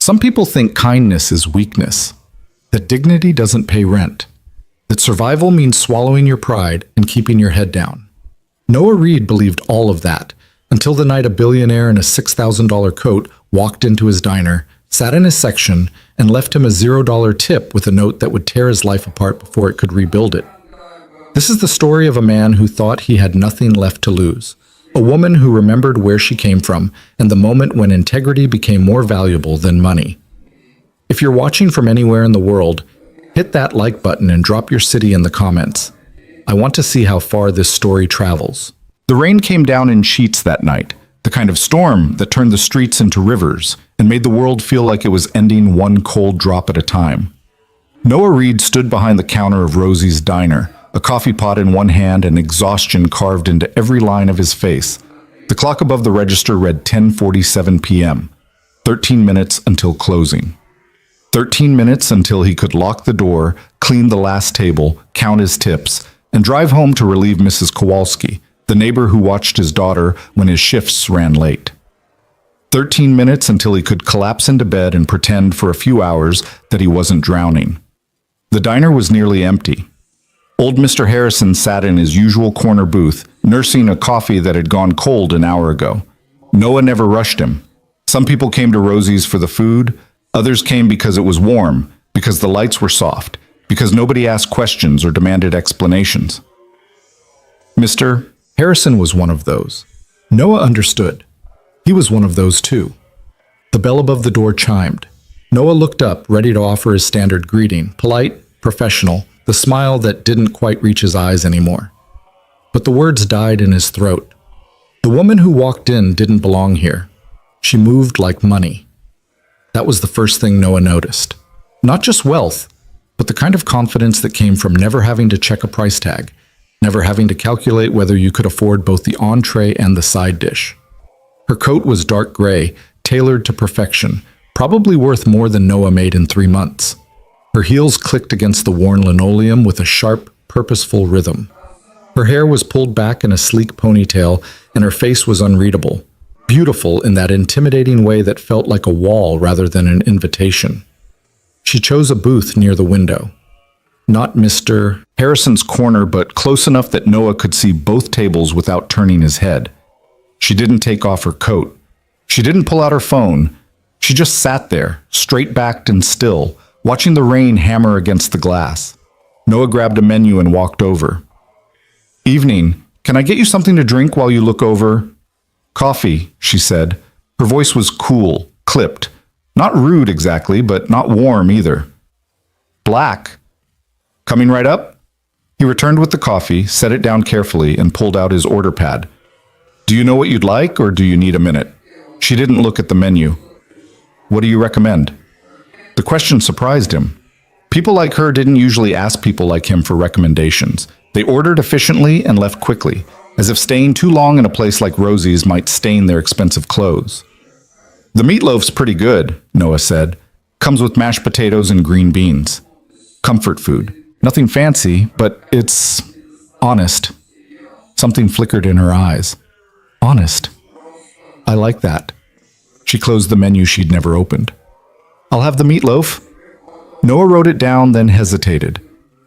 Some people think kindness is weakness, that dignity doesn't pay rent, that survival means swallowing your pride and keeping your head down. Noah Reed believed all of that until the night a billionaire in a $6,000 coat walked into his diner, sat in his section, and left him a $0 tip with a note that would tear his life apart before it could rebuild it. This is the story of a man who thought he had nothing left to lose, a woman who remembered where she came from and the moment when integrity became more valuable than money. If you're watching from anywhere in the world, hit that like button and drop your city in the comments. I want to see how far this story travels. The rain came down in sheets that night, the kind of storm that turned the streets into rivers and made the world feel like it was ending one cold drop at a time. Noah Reed stood behind the counter of Rosie's diner, a coffee pot in one hand and exhaustion carved into every line of his face. The clock above the register read 10:47 p.m., 13 minutes until closing. 13 minutes until he could lock the door, clean the last table, count his tips, and drive home to relieve Mrs. Kowalski, the neighbor who watched his daughter when his shifts ran late. 13 minutes until he could collapse into bed and pretend for a few hours that he wasn't drowning. The diner was nearly empty. Old Mr. Harrison sat in his usual corner booth, nursing a coffee that had gone cold an hour ago. Noah never rushed him. Some people came to Rosie's for the food, others came because it was warm, because the lights were soft, because nobody asked questions or demanded explanations. Mr. Harrison was one of those. Noah understood. He was one of those too. The bell above the door chimed. Noah looked up, ready to offer his standard greeting, polite, professional, the smile that didn't quite reach his eyes anymore. But the words died in his throat. The woman who walked in didn't belong here. She moved like money. That was the first thing Noah noticed. Not just wealth, but the kind of confidence that came from never having to check a price tag, never having to calculate whether you could afford both the entree and the side dish. Her coat was dark gray, tailored to perfection, probably worth more than Noah made in 3 months. Her heels clicked against the worn linoleum with a sharp, purposeful rhythm. Her hair was pulled back in a sleek ponytail, and her face was unreadable, beautiful in that intimidating way that felt like a wall rather than an invitation. She chose a booth near the window. Not Mr. Harrison's corner, but close enough that Noah could see both tables without turning his head. She didn't take off her coat. She didn't pull out her phone. She just sat there, straight-backed and still, watching the rain hammer against the glass. Noah grabbed a menu and walked over. "Evening. Can I get you something to drink while you look over?" "Coffee," she said. Her voice was cool, clipped. Not rude exactly, but not warm either. "Black." "Coming right up?" He returned with the coffee, set it down carefully, and pulled out his order pad. "Do you know what you'd like, or do you need a minute?" She didn't look at the menu. "What do you recommend?" The question surprised him. People like her didn't usually ask people like him for recommendations. They ordered efficiently and left quickly, as if staying too long in a place like Rosie's might stain their expensive clothes. "The meatloaf's pretty good," Noah said. "Comes with mashed potatoes and green beans. Comfort food. Nothing fancy, but it's honest." Something flickered in her eyes. Honest. I like that. She closed the menu she'd never opened. "I'll have the meatloaf." Noah wrote it down, then hesitated.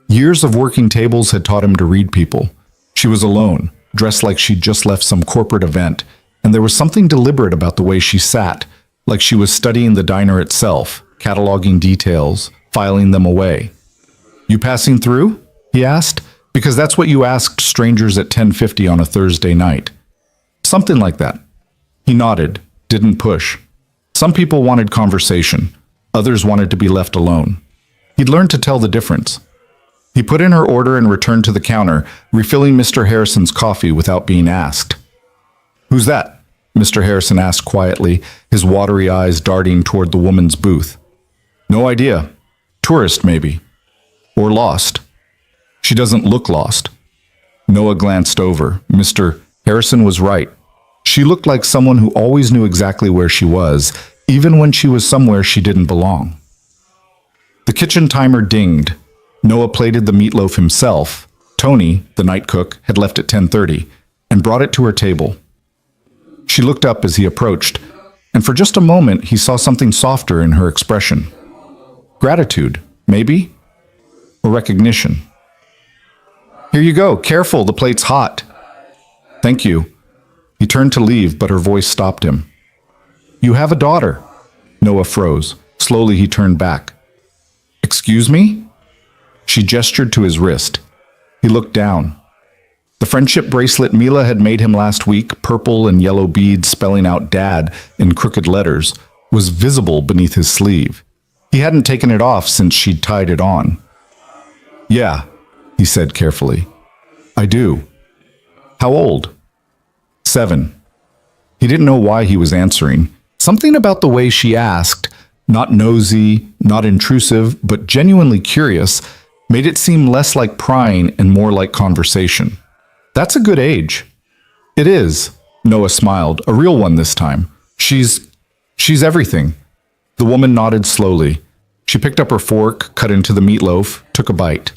Years of working tables had taught him to read people. She was alone, dressed like she'd just left some corporate event, and there was something deliberate about the way she sat, like she was studying the diner itself, cataloging details, filing them away. "You passing through?" he asked, because that's what you asked strangers at 10:50 on a Thursday night. Something like that. He nodded, didn't push. Some people wanted conversation. Others wanted to be left alone. He'd learned to tell the difference. He put in her order and returned to the counter, refilling Mr. Harrison's coffee without being asked. "Who's that?" Mr. Harrison asked quietly, his watery eyes darting toward the woman's booth. "No idea. Tourist, maybe. Or lost. She doesn't look lost." Noah glanced over. Mr. Harrison was right. She looked like someone who always knew exactly where she was, even when she was somewhere she didn't belong. The kitchen timer dinged. Noah plated the meatloaf himself. Tony, the night cook, had left at 10:30 and brought it to her table. She looked up as he approached. and for just a moment he saw something softer in her expression. Gratitude, maybe? Or recognition. Here you go, careful, the plate's hot. Thank you. He turned to leave, but her voice stopped him. You have a daughter. Noah froze. Slowly he turned back. Excuse me? She gestured to his wrist. He looked down. The friendship bracelet Mila had made him last week, purple and yellow beads spelling out Dad in crooked letters, was visible beneath his sleeve. He hadn't taken it off since she'd tied it on. Yeah, he said carefully. I do. How old? 7. He didn't know why he was answering. Something about the way she asked, not nosy, not intrusive, but genuinely curious, made it seem less like prying and more like conversation. That's a good age. It is, Noah smiled, a real one this time. She's everything. The woman nodded slowly. She picked up her fork, cut into the meatloaf, took a bite.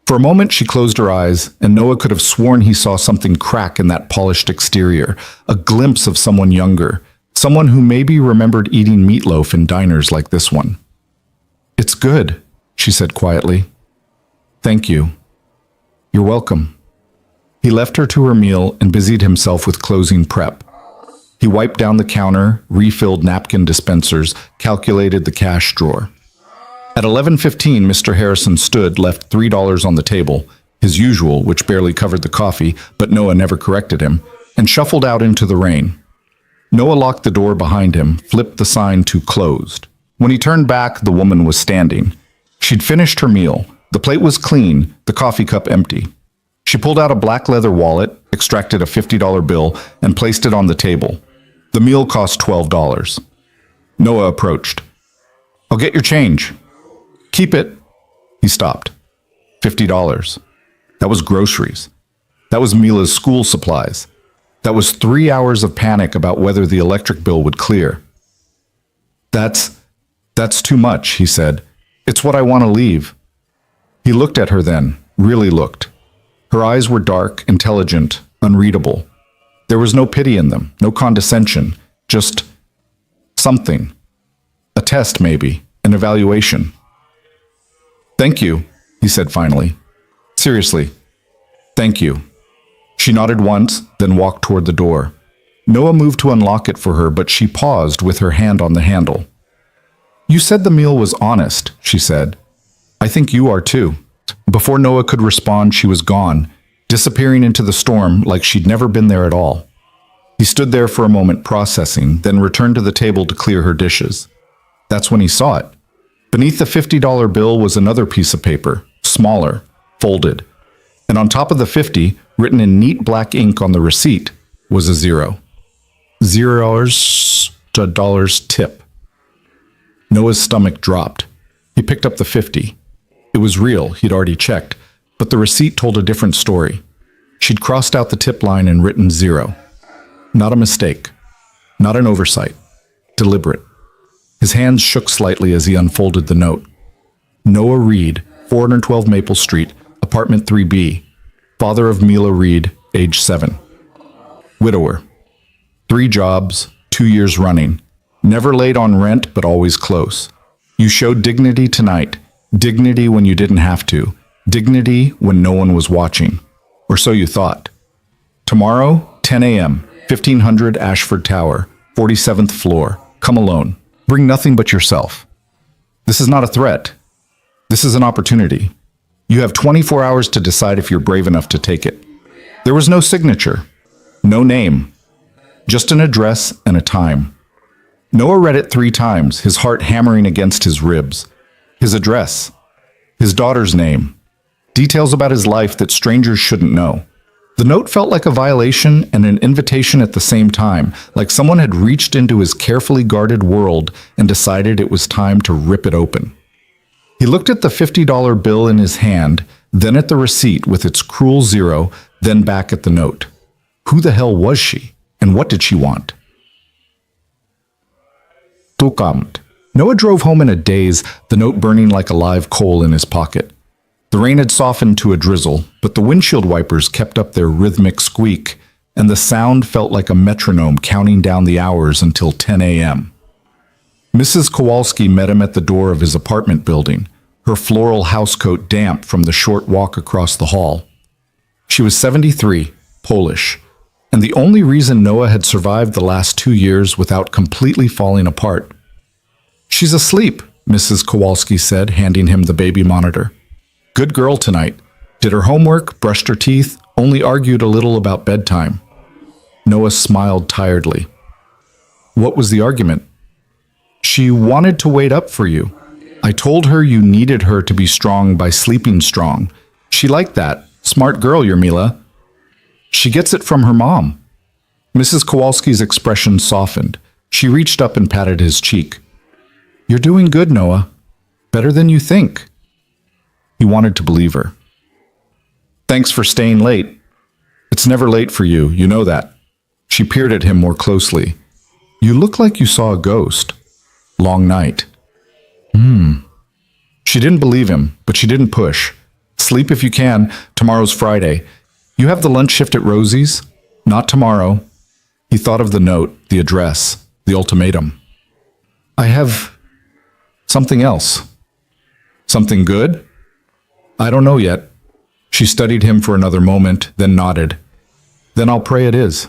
For a moment she closed her eyes, and Noah could have sworn he saw something crack in that polished exterior, a glimpse of someone younger, someone who maybe remembered eating meatloaf in diners like this one. It's good, she said quietly. Thank you. You're welcome. He left her to her meal and busied himself with closing prep. He wiped down the counter, refilled napkin dispensers, calculated the cash drawer. At 11:15, Mr. Harrison stood, left $3 on the table, his usual, which barely covered the coffee, but Noah never corrected him, and shuffled out into the rain. Noah locked the door behind him, flipped the sign to closed. When he turned back, the woman was standing. She'd finished her meal. The plate was clean, the coffee cup empty. She pulled out a black leather wallet, extracted a $50 bill, and placed it on the table. The meal cost $12. Noah approached. I'll get your change. Keep it. He stopped. $50. That was groceries. That was Mila's school supplies. That was 3 hours of panic about whether the electric bill would clear. That's too much, he said. It's what I want to leave. He looked at her then, really looked. Her eyes were dark, intelligent, unreadable. There was no pity in them, no condescension, just something. A test, maybe, an evaluation. Thank you, he said finally. Seriously, thank you. She nodded once, then walked toward the door. Noah moved to unlock it for her, but she paused with her hand on the handle. You said the meal was honest, she said. I think you are too. Before Noah could respond, she was gone, disappearing into the storm like she'd never been there at all. He stood there for a moment processing, then returned to the table to clear her dishes. That's when he saw it. Beneath the $50 bill was another piece of paper, smaller, folded. And on top of the 50, written in neat black ink on the receipt, was a zero. $0 to $1 tip. Noah's stomach dropped. He picked up the 50. It was real, he'd already checked, but the receipt told a different story. She'd crossed out the tip line and written 0. Not a mistake. Not an oversight. Deliberate. His hands shook slightly as he unfolded the note. Noah Reed, 412 Maple Street, apartment 3B. Father of Mila Reed, age 7. Widower. 3 jobs, 2 years running. Never late on rent, but always close. You showed dignity tonight. Dignity when you didn't have to. Dignity when no one was watching. Or so you thought. Tomorrow, 10 a.m., 1500 Ashford Tower, 47th floor. Come alone. Bring nothing but yourself. This is not a threat. This is an opportunity. You have 24 hours to decide if you're brave enough to take it. There was no signature. No name. Just an address and a time. Noah read it 3 times, his heart hammering against his ribs. His address. His daughter's name. Details about his life that strangers shouldn't know. The note felt like a violation and an invitation at the same time, like someone had reached into his carefully guarded world and decided it was time to rip it open. He looked at the $50 bill in his hand, then at the receipt with its cruel 0, then back at the note. Who the hell was she, and what did she want? Toekomst. Noah drove home in a daze, the note burning like a live coal in his pocket. The rain had softened to a drizzle, but the windshield wipers kept up their rhythmic squeak, and the sound felt like a metronome counting down the hours until 10 a.m. Mrs. Kowalski met him at the door of his apartment building, her floral housecoat damp from the short walk across the hall. She was 73, Polish, and the only reason Noah had survived the last 2 years without completely falling apart. "She's asleep," Mrs. Kowalski said, handing him the baby monitor. "Good girl tonight. Did her homework, brushed her teeth, only argued a little about bedtime." Noah smiled tiredly. "What was the argument?" "She wanted to wait up for you. I told her you needed her to be strong by sleeping strong. She liked that. Smart girl, Yermila. She gets it from her mom." Mrs. Kowalski's expression softened. She reached up and patted his cheek. "You're doing good, Noah. Better than you think." He wanted to believe her. "Thanks for staying late. It's never late for you, you know that." She peered at him more closely. "You look like you saw a ghost. Long night." She didn't believe him, but she didn't push. "Sleep if you can. Tomorrow's Friday. You have the lunch shift at Rosie's? Not tomorrow." He thought of the note, the address, the ultimatum. "I have something else." "Something good?" "I don't know yet." She studied him for another moment, then nodded. "Then I'll pray it is."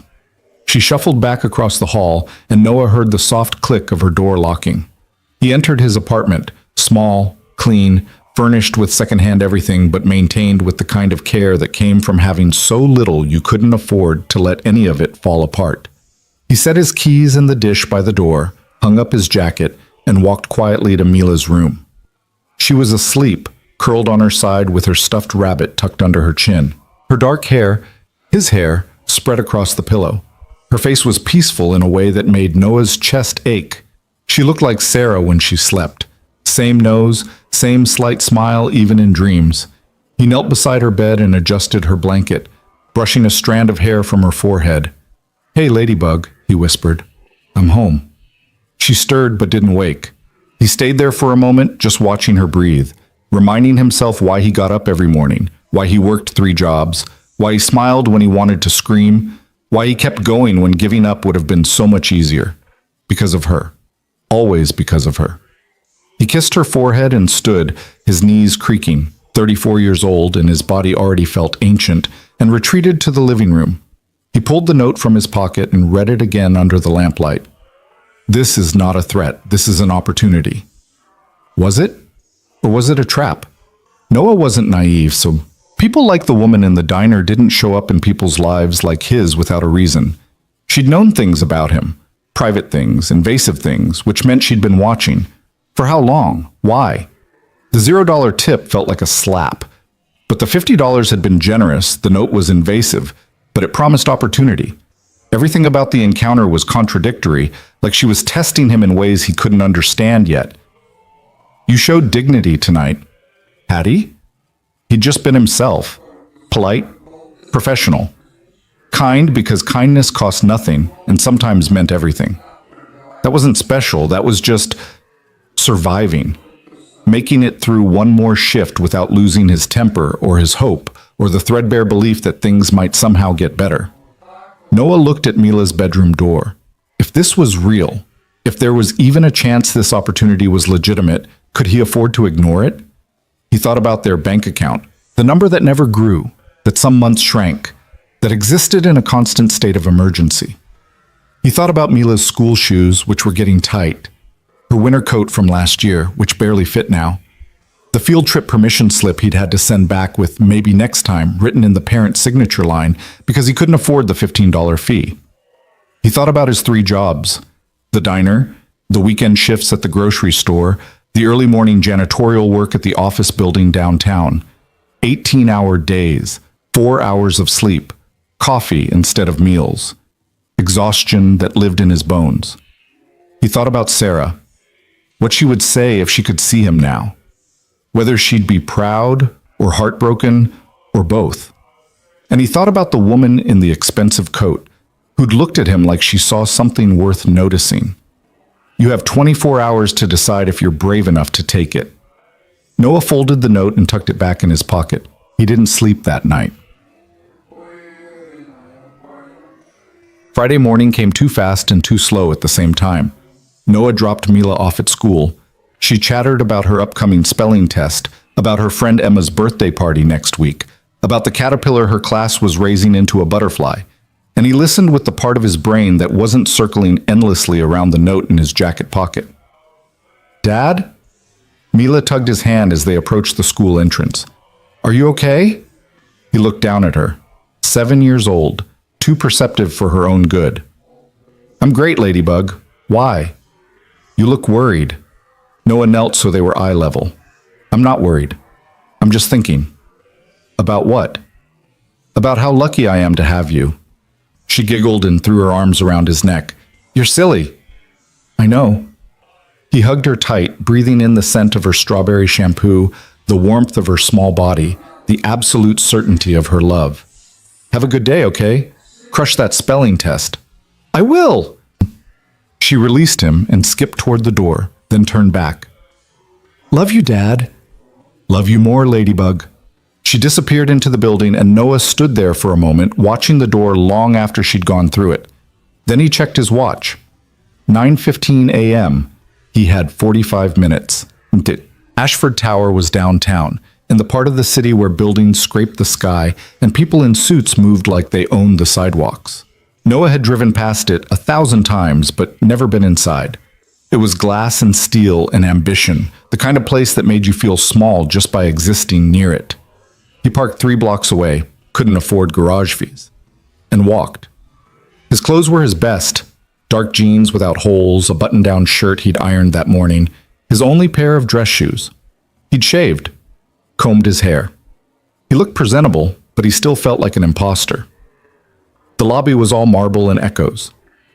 She shuffled back across the hall, and Noah heard the soft click of her door locking. He entered his apartment, small, clean, furnished with secondhand everything, but maintained with the kind of care that came from having so little you couldn't afford to let any of it fall apart. He set his keys in the dish by the door, hung up his jacket, and walked quietly to Mila's room. She was asleep, curled on her side with her stuffed rabbit tucked under her chin. Her dark hair, his hair, spread across the pillow. Her face was peaceful in a way that made Noah's chest ache. She looked like Sarah when she slept. Same nose, same slight smile even in dreams. He knelt beside her bed and adjusted her blanket, brushing a strand of hair from her forehead. "Hey, Ladybug," he whispered. "I'm home." She stirred but didn't wake. He stayed there for a moment, just watching her breathe, reminding himself why he got up every morning, why he worked 3 jobs, why he smiled when he wanted to scream, why he kept going when giving up would have been so much easier. Because of her. Always because of her. He kissed her forehead and stood, his knees creaking, 34 years old and his body already felt ancient, and retreated to the living room. He pulled the note from his pocket and read it again under the lamplight. "This is not a threat. This is an opportunity." Was it? Or was it a trap? Noah wasn't naive, so people like the woman in the diner didn't show up in people's lives like his without a reason. She'd known things about him, private things, invasive things, which meant she'd been watching. For how long? Why? The $0 tip felt like a slap. But the $50 had been generous, the note was invasive, but it promised opportunity. Everything about the encounter was contradictory, like she was testing him in ways he couldn't understand yet. "You showed dignity tonight." Had he? He'd just been himself. Polite, professional. Kind because kindness cost nothing and sometimes meant everything. That wasn't special, that was just surviving. Making it through one more shift without losing his temper or his hope or the threadbare belief that things might somehow get better. Noah looked at Mila's bedroom door. If this was real, if there was even a chance this opportunity was legitimate, could he afford to ignore it? He thought about their bank account, the number that never grew, that some months shrank, that existed in a constant state of emergency. He thought about Mila's school shoes, which were getting tight, her winter coat from last year, which barely fit now, the field trip permission slip he'd had to send back with "maybe next time" written in the parent's signature line because he couldn't afford the $15 fee. He thought about his 3 jobs, the diner, the weekend shifts at the grocery store, the early morning janitorial work at the office building downtown, 18-hour days, 4 hours of sleep, coffee instead of meals, exhaustion that lived in his bones. He thought about Sarah, what she would say if she could see him now, whether she'd be proud or heartbroken or both. And he thought about the woman in the expensive coat who'd looked at him like she saw something worth noticing. You have 24 hours to decide if you're brave enough to take it. Noah folded the note and tucked it back in his pocket. He didn't sleep that night. Friday morning came too fast and too slow at the same time. Noah dropped Mila off at school. She chattered about her upcoming spelling test, about her friend Emma's birthday party next week, about the caterpillar her class was raising into a butterfly, and he listened with the part of his brain that wasn't circling endlessly around the note in his jacket pocket. "Dad?" Mila tugged his hand as they approached the school entrance. "Are you okay?" He looked down at her. 7 years old, too perceptive for her own good. "I'm great, Ladybug. Why?" "You look worried." Noah knelt so they were eye level. "I'm not worried. I'm just thinking." "About what?" "About how lucky I am to have you." She giggled and threw her arms around his neck. "You're silly." "I know." He hugged her tight, breathing in the scent of her strawberry shampoo, the warmth of her small body, the absolute certainty of her love. "Have a good day, okay? Crush that spelling test." "I will!" She released him and skipped toward the door, then turned back. "Love you, Dad." "Love you more, Ladybug." She disappeared into the building, and Noah stood there for a moment, watching the door long after she'd gone through it. Then he checked his watch. 9:15 a.m. He had 45 minutes. Ashford Tower was downtown, in the part of the city where buildings scraped the sky and people in suits moved like they owned the sidewalks. Noah had driven past it 1,000 times, but never been inside. It was glass and steel and ambition, the kind of place that made you feel small just by existing near it. He parked 3 blocks away, couldn't afford garage fees, and walked. His clothes were his best. Dark jeans without holes, a button-down shirt he'd ironed that morning, his only pair of dress shoes. He'd shaved, combed his hair. He looked presentable, but he still felt like an imposter. The lobby was all marble and echoes.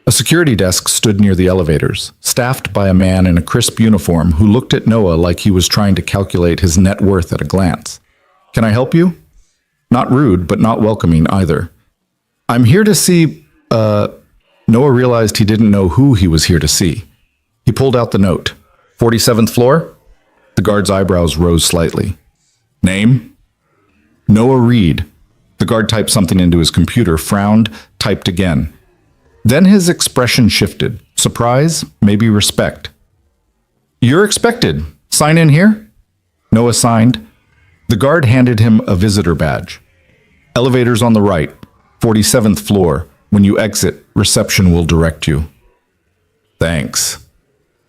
A security desk stood near the elevators, staffed by a man in a crisp uniform who looked at Noah like he was trying to calculate his net worth at a glance. "Can I help you?" Not rude, but not welcoming either. "I'm here to see, Noah realized he didn't know who he was here to see. He pulled out the note. 47th floor? The guard's eyebrows rose slightly. "Name?" "Noah Reed." The guard typed something into his computer, frowned, typed again. Then his expression shifted. Surprise, maybe respect. "You're expected. Sign in here?" Noah signed. The guard handed him a visitor badge. "Elevators on the right, 47th floor. When you exit, reception will direct you." "Thanks."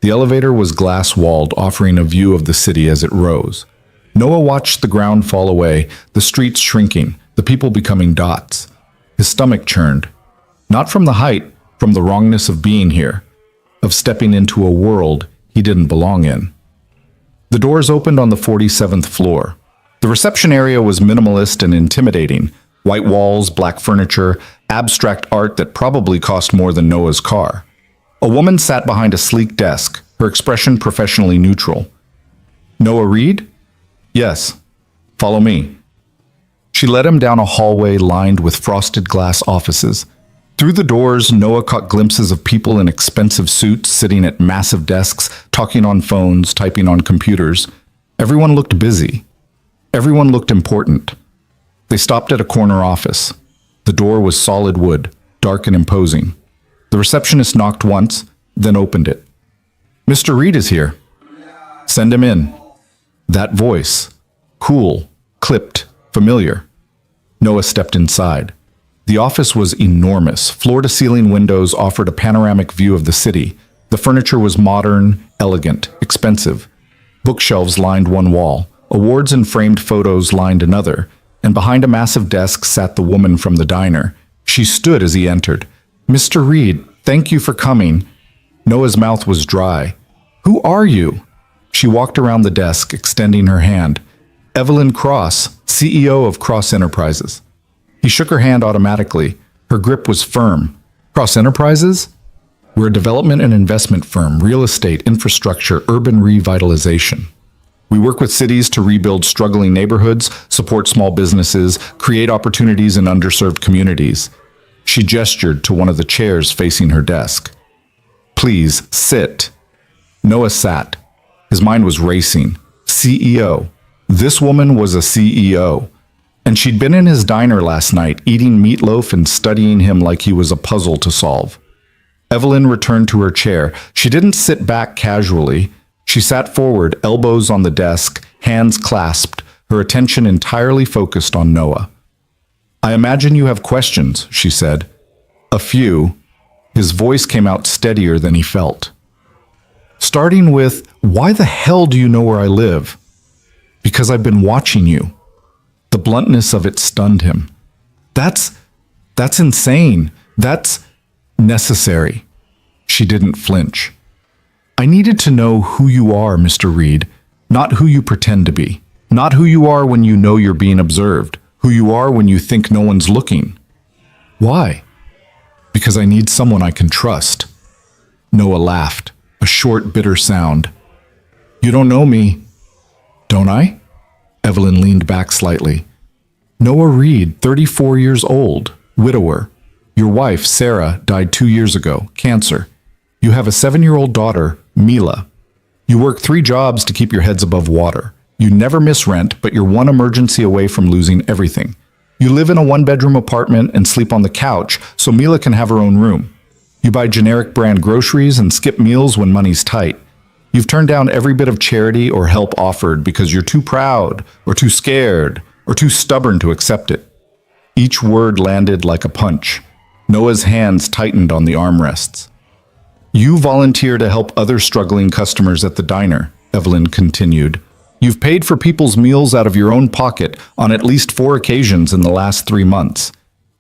The elevator was glass-walled, offering a view of the city as it rose. Noah watched the ground fall away, the streets shrinking, the people becoming dots. His stomach churned. Not from the height, from the wrongness of being here, of stepping into a world he didn't belong in. The doors opened on the 47th floor. The reception area was minimalist and intimidating. White walls, black furniture, abstract art that probably cost more than Noah's car. A woman sat behind a sleek desk, her expression professionally neutral. "Noah Reed?" "Yes. Follow me." She led him down a hallway lined with frosted glass offices. Through the doors, Noah caught glimpses of people in expensive suits sitting at massive desks, talking on phones, typing on computers. Everyone looked busy. Everyone looked important. They stopped at a corner office. The door was solid wood, dark and imposing. The receptionist knocked once, then opened it. "Mr. Reed is here." "Send him in." That voice, cool, clipped, familiar. Noah stepped inside. The office was enormous. Floor-to-ceiling windows offered a panoramic view of the city. The furniture was modern, elegant, expensive. Bookshelves lined one wall. Awards and framed photos lined another. And behind a massive desk sat the woman from the diner. She stood as he entered. "Mr. Reed, thank you for coming." Noah's mouth was dry. "Who are you?" She walked around the desk, extending her hand. "Evelyn Cross, CEO of Cross Enterprises." He shook her hand automatically. Her grip was firm. "Cross Enterprises? We're a development and investment firm, real estate, infrastructure, urban revitalization. We work with cities to rebuild struggling neighborhoods, support small businesses, create opportunities in underserved communities." She gestured to one of the chairs facing her desk. "Please, sit." Noah sat. His mind was racing. CEO. This woman was a CEO. And she'd been in his diner last night, eating meatloaf and studying him like he was a puzzle to solve. Evelyn returned to her chair. She didn't sit back casually. She sat forward, elbows on the desk, hands clasped, her attention entirely focused on Noah. "I imagine you have questions," she said. "A few." His voice came out steadier than he felt. "Starting with, why the hell do you know where I live?" "Because I've been watching you." The bluntness of it stunned him. That's insane. That's necessary." She didn't flinch. "I needed to know who you are, Mr. Reed, not who you pretend to be. Not who you are when you know you're being observed, who you are when you think no one's looking." "Why?" "Because I need someone I can trust." Noah laughed, a short, bitter sound. "You don't know me." "Don't I?" Evelyn leaned back slightly. "Noah Reed, 34 years old, widower. Your wife, Sarah, died 2 years ago, cancer. You have a 7-year-old daughter, Mila. You work 3 jobs to keep your heads above water. You never miss rent, but you're one emergency away from losing everything. You live in a 1-bedroom apartment and sleep on the couch so Mila can have her own room. You buy generic brand groceries and skip meals when money's tight. You've turned down every bit of charity or help offered because you're too proud or too scared or too stubborn to accept it." Each word landed like a punch. Noah's hands tightened on the armrests. "You volunteer to help other struggling customers at the diner," Evelyn continued. "You've paid for people's meals out of your own pocket on at least 4 occasions in the last 3 months.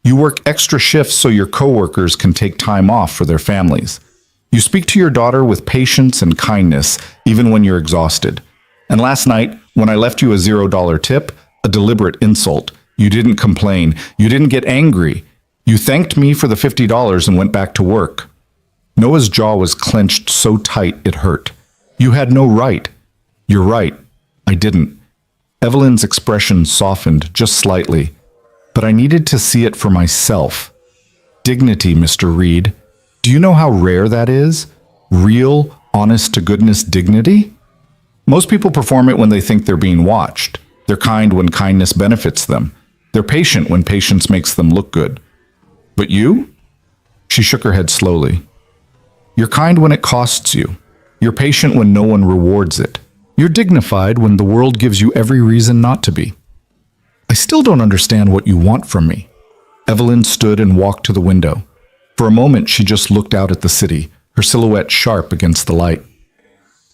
You work extra shifts so your coworkers can take time off for their families. You speak to your daughter with patience and kindness, even when you're exhausted. And last night, when I left you a $0 tip, a deliberate insult, you didn't complain, you didn't get angry. You thanked me for the $50 and went back to work." Noah's jaw was clenched so tight it hurt. "You had no right." "You're right. I didn't." Evelyn's expression softened just slightly. "But I needed to see it for myself. Dignity, Mr. Reed. Do you know how rare that is? Real, honest-to-goodness dignity? Most people perform it when they think they're being watched. They're kind when kindness benefits them. They're patient when patience makes them look good. But you?" She shook her head slowly. "You're kind when it costs you. You're patient when no one rewards it. You're dignified when the world gives you every reason not to be." "I still don't understand what you want from me." Evelyn stood and walked to the window. For a moment, she just looked out at the city, her silhouette sharp against the light.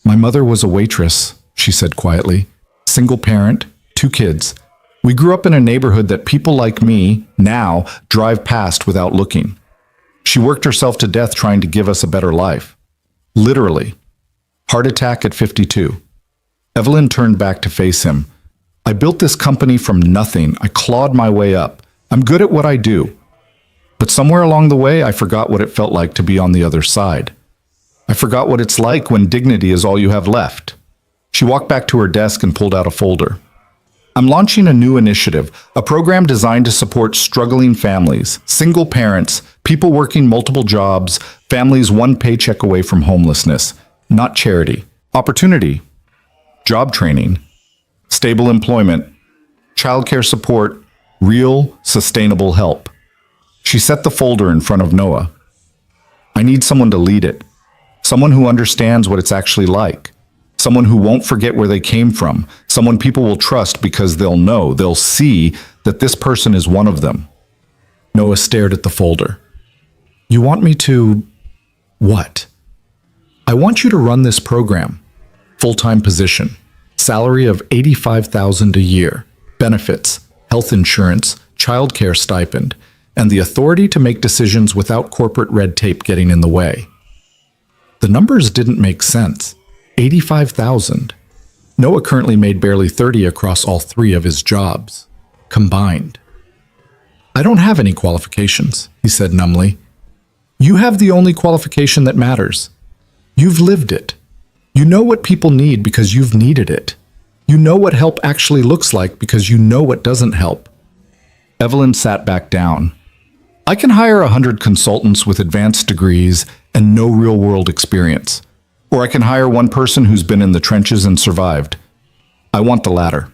"My mother was a waitress," she said quietly. "Single parent, 2 kids. We grew up in a neighborhood that people like me, now, drive past without looking. She worked herself to death trying to give us a better life. Literally. Heart attack at 52. Evelyn turned back to face him. "I built this company from nothing. I clawed my way up. I'm good at what I do. But somewhere along the way, I forgot what it felt like to be on the other side. I forgot what it's like when dignity is all you have left." She walked back to her desk and pulled out a folder. "I'm launching a new initiative, a program designed to support struggling families, single parents, people working multiple jobs, families 1 paycheck away from homelessness. Not charity. Opportunity. Job training. Stable employment. Childcare support. Real, sustainable help." She set the folder in front of Noah. "I need someone to lead it. Someone who understands what it's actually like. Someone who won't forget where they came from. Someone people will trust because they'll see that this person is one of them." Noah stared at the folder. "You want me to... what?" "I want you to run this program. Full-time position. Salary of $85,000 a year. Benefits, health insurance, childcare stipend, and the authority to make decisions without corporate red tape getting in the way." The numbers didn't make sense. 85,000. Noah currently made barely 30 across all 3 of his jobs, combined. "I don't have any qualifications," he said numbly. "You have the only qualification that matters. You've lived it. You know what people need because you've needed it. You know what help actually looks like because you know what doesn't help." Evelyn sat back down. "I can hire 100 consultants with advanced degrees and no real-world experience. Or I can hire 1 person who's been in the trenches and survived. I want the latter."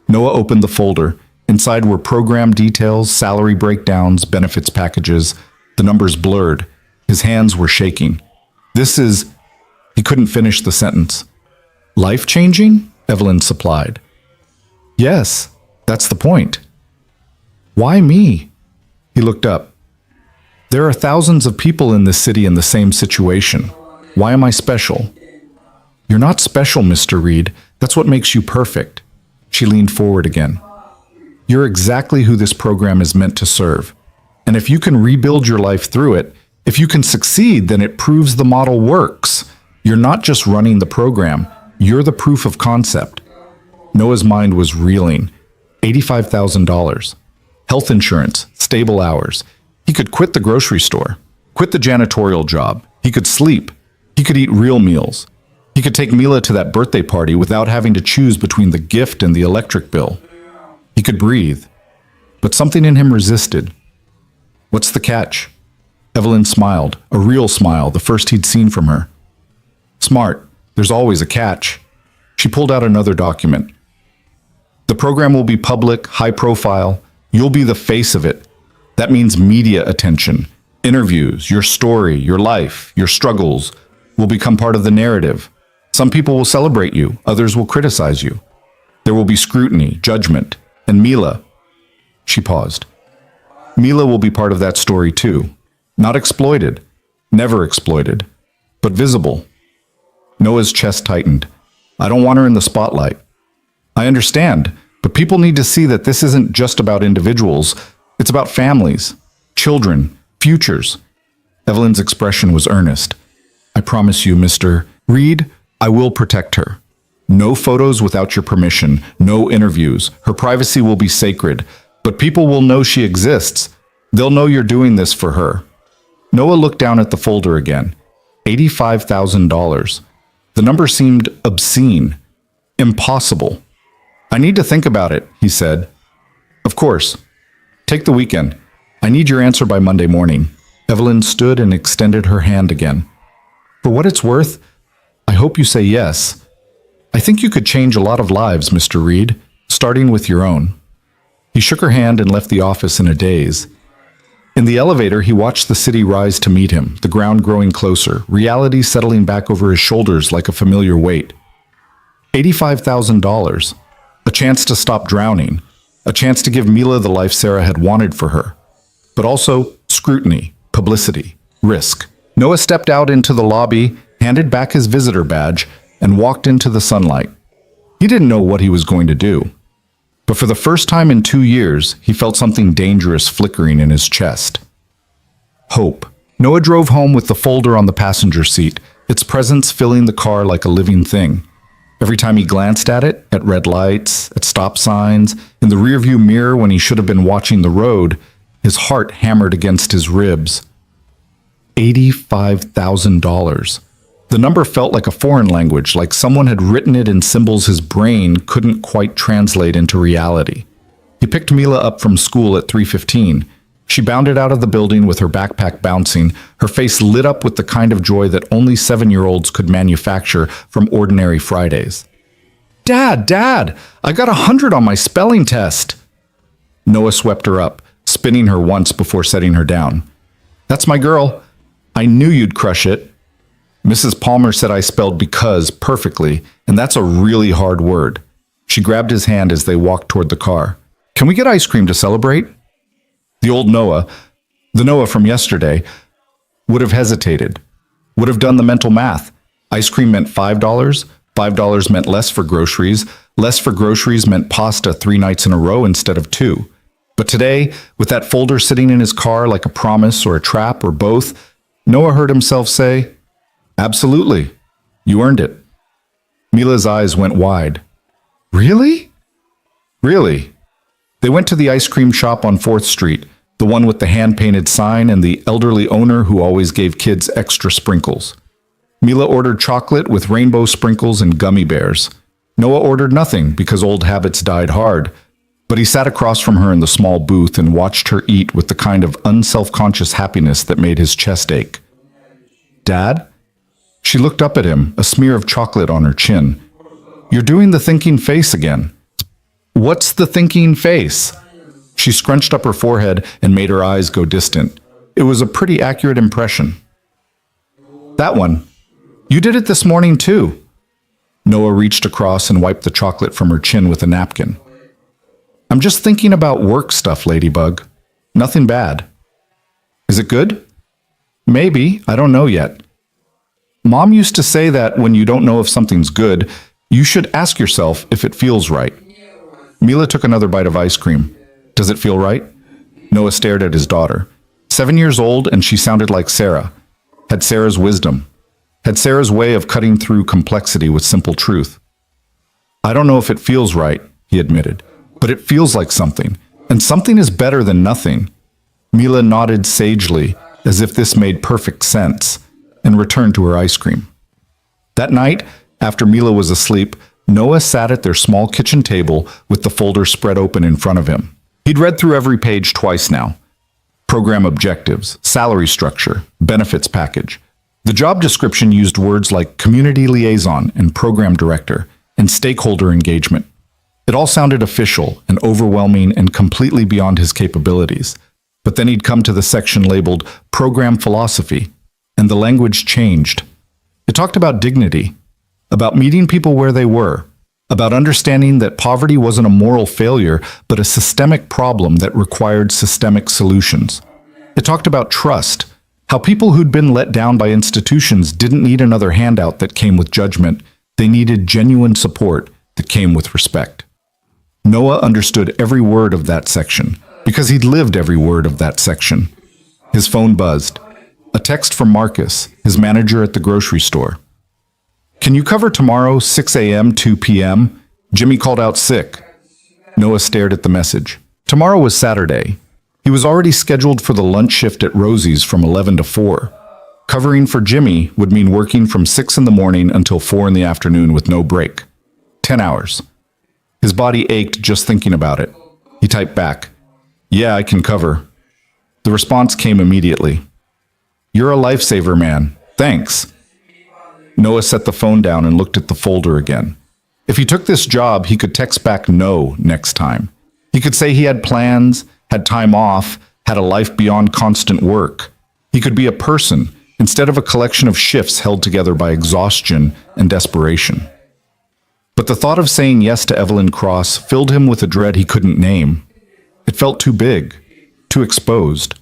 Noah opened the folder. Inside were program details, salary breakdowns, benefits packages. The numbers blurred. His hands were shaking. He couldn't finish the sentence. Life-changing? Evelyn supplied. Yes, that's the point. Why me? He looked up. There are thousands of people in this city in the same situation. Why am I special? You're not special, Mr. Reed. That's what makes you perfect. She leaned forward again. You're exactly who this program is meant to serve. And if you can rebuild your life through it, if you can succeed, then it proves the model works. You're not just running the program. You're the proof of concept. Noah's mind was reeling. $85,000. Health insurance, stable hours. He could quit the grocery store, quit the janitorial job. He could sleep. He could eat real meals. He could take Mila to that birthday party without having to choose between the gift and the electric bill. He could breathe. But something in him resisted. What's the catch? Evelyn smiled, a real smile, the first he'd seen from her. Smart. There's always a catch. She pulled out another document. The program will be public, high profile. You'll be the face of it. That means media attention, interviews, your story, your life, your struggles will become part of the narrative. Some people will celebrate you, others will criticize you. There will be scrutiny, judgment, and Mila. She paused. Mila will be part of that story too. Not exploited, never exploited, but visible. Noah's chest tightened. I don't want her in the spotlight. I understand, but people need to see that this isn't just about individuals. It's about families, children, futures. Evelyn's expression was earnest. I promise you, Mr. Reed, I will protect her. No photos without your permission, no interviews. Her privacy will be sacred, but people will know she exists. They'll know you're doing this for her. Noah looked down at the folder again. $85,000. The number seemed obscene, impossible. I need to think about it, he said. Of course. Take the weekend. I need your answer by Monday morning. Evelyn stood and extended her hand again. For what it's worth, I hope you say yes. I think you could change a lot of lives, Mr. Reed, starting with your own. He shook her hand and left the office in a daze. In the elevator, he watched the city rise to meet him, the ground growing closer, reality settling back over his shoulders like a familiar weight. $85,000. A chance to stop drowning. A chance to give Mila the life Sarah had wanted for her. But also scrutiny, publicity, risk. Noah stepped out into the lobby, handed back his visitor badge, and walked into the sunlight. He didn't know what he was going to do. But for the first time in 2 years, he felt something dangerous flickering in his chest. Hope. Noah drove home with the folder on the passenger seat, its presence filling the car like a living thing. Every time he glanced at it, at red lights, at stop signs, in the rearview mirror when he should have been watching the road, his heart hammered against his ribs. $85,000. The number felt like a foreign language, like someone had written it in symbols his brain couldn't quite translate into reality. He picked Mila up from school at 3:15. She bounded out of the building with her backpack bouncing, her face lit up with the kind of joy that only 7-year-olds could manufacture from ordinary Fridays. Dad, I got 100 on my spelling test. Noah swept her up, spinning her once before setting her down. That's my girl. I knew you'd crush it. Mrs. Palmer said I spelled because perfectly, and that's a really hard word. She grabbed his hand as they walked toward the car. Can we get ice cream to celebrate? The old Noah, the Noah from yesterday, would have hesitated, would have done the mental math. Ice cream meant $5, $5 meant less for groceries meant pasta 3 nights in a row instead of 2. But today, with that folder sitting in his car like a promise or a trap or both, Noah heard himself say, absolutely, you earned it. Mila's eyes went wide. Really? Really? They went to the ice cream shop on 4th Street, the one with the hand-painted sign and the elderly owner who always gave kids extra sprinkles. Mila ordered chocolate with rainbow sprinkles and gummy bears. Noah ordered nothing because old habits died hard, but he sat across from her in the small booth and watched her eat with the kind of unself-conscious happiness that made his chest ache. Dad? She looked up at him, a smear of chocolate on her chin. You're doing the thinking face again. What's the thinking face? She scrunched up her forehead and made her eyes go distant. It was a pretty accurate impression. That one. You did it this morning too. Noah reached across and wiped the chocolate from her chin with a napkin. I'm just thinking about work stuff, Ladybug. Nothing bad. Is it good? Maybe, I don't know yet. Mom used to say that when you don't know if something's good, you should ask yourself if it feels right. Mila took another bite of ice cream. Does it feel right? Noah stared at his daughter. 7 years old, and she sounded like Sarah. Had Sarah's wisdom. Had Sarah's way of cutting through complexity with simple truth. I don't know if it feels right, he admitted, but it feels like something, and something is better than nothing. Mila nodded sagely, as if this made perfect sense, and returned to her ice cream. That night, after Mila was asleep, Noah sat at their small kitchen table with the folder spread open in front of him. He'd read through every page twice now. Program objectives, salary structure, benefits package. The job description used words like community liaison and program director and stakeholder engagement. It all sounded official and overwhelming and completely beyond his capabilities. But then he'd come to the section labeled program philosophy, and the language changed. It talked about dignity, about meeting people where they were, about understanding that poverty wasn't a moral failure, but a systemic problem that required systemic solutions. It talked about trust, how people who'd been let down by institutions didn't need another handout that came with judgment. They needed genuine support that came with respect. Noah understood every word of that section, because he'd lived every word of that section. His phone buzzed. A text from Marcus, his manager at the grocery store. Can you cover tomorrow, 6 a.m., 2 p.m.? Jimmy called out sick. Noah stared at the message. Tomorrow was Saturday. He was already scheduled for the lunch shift at Rosie's from 11 to 4. Covering for Jimmy would mean working from 6 in the morning until 4 in the afternoon with no break. 10 hours. His body ached just thinking about it. He typed back, "Yeah, I can cover." The response came immediately. "You're a lifesaver, man. Thanks." Noah set the phone down and looked at the folder again. If he took this job, he could text back no next time. He could say he had plans, had time off, had a life beyond constant work. He could be a person instead of a collection of shifts held together by exhaustion and desperation. But the thought of saying yes to Evelyn Cross filled him with a dread he couldn't name. It felt too big, too exposed.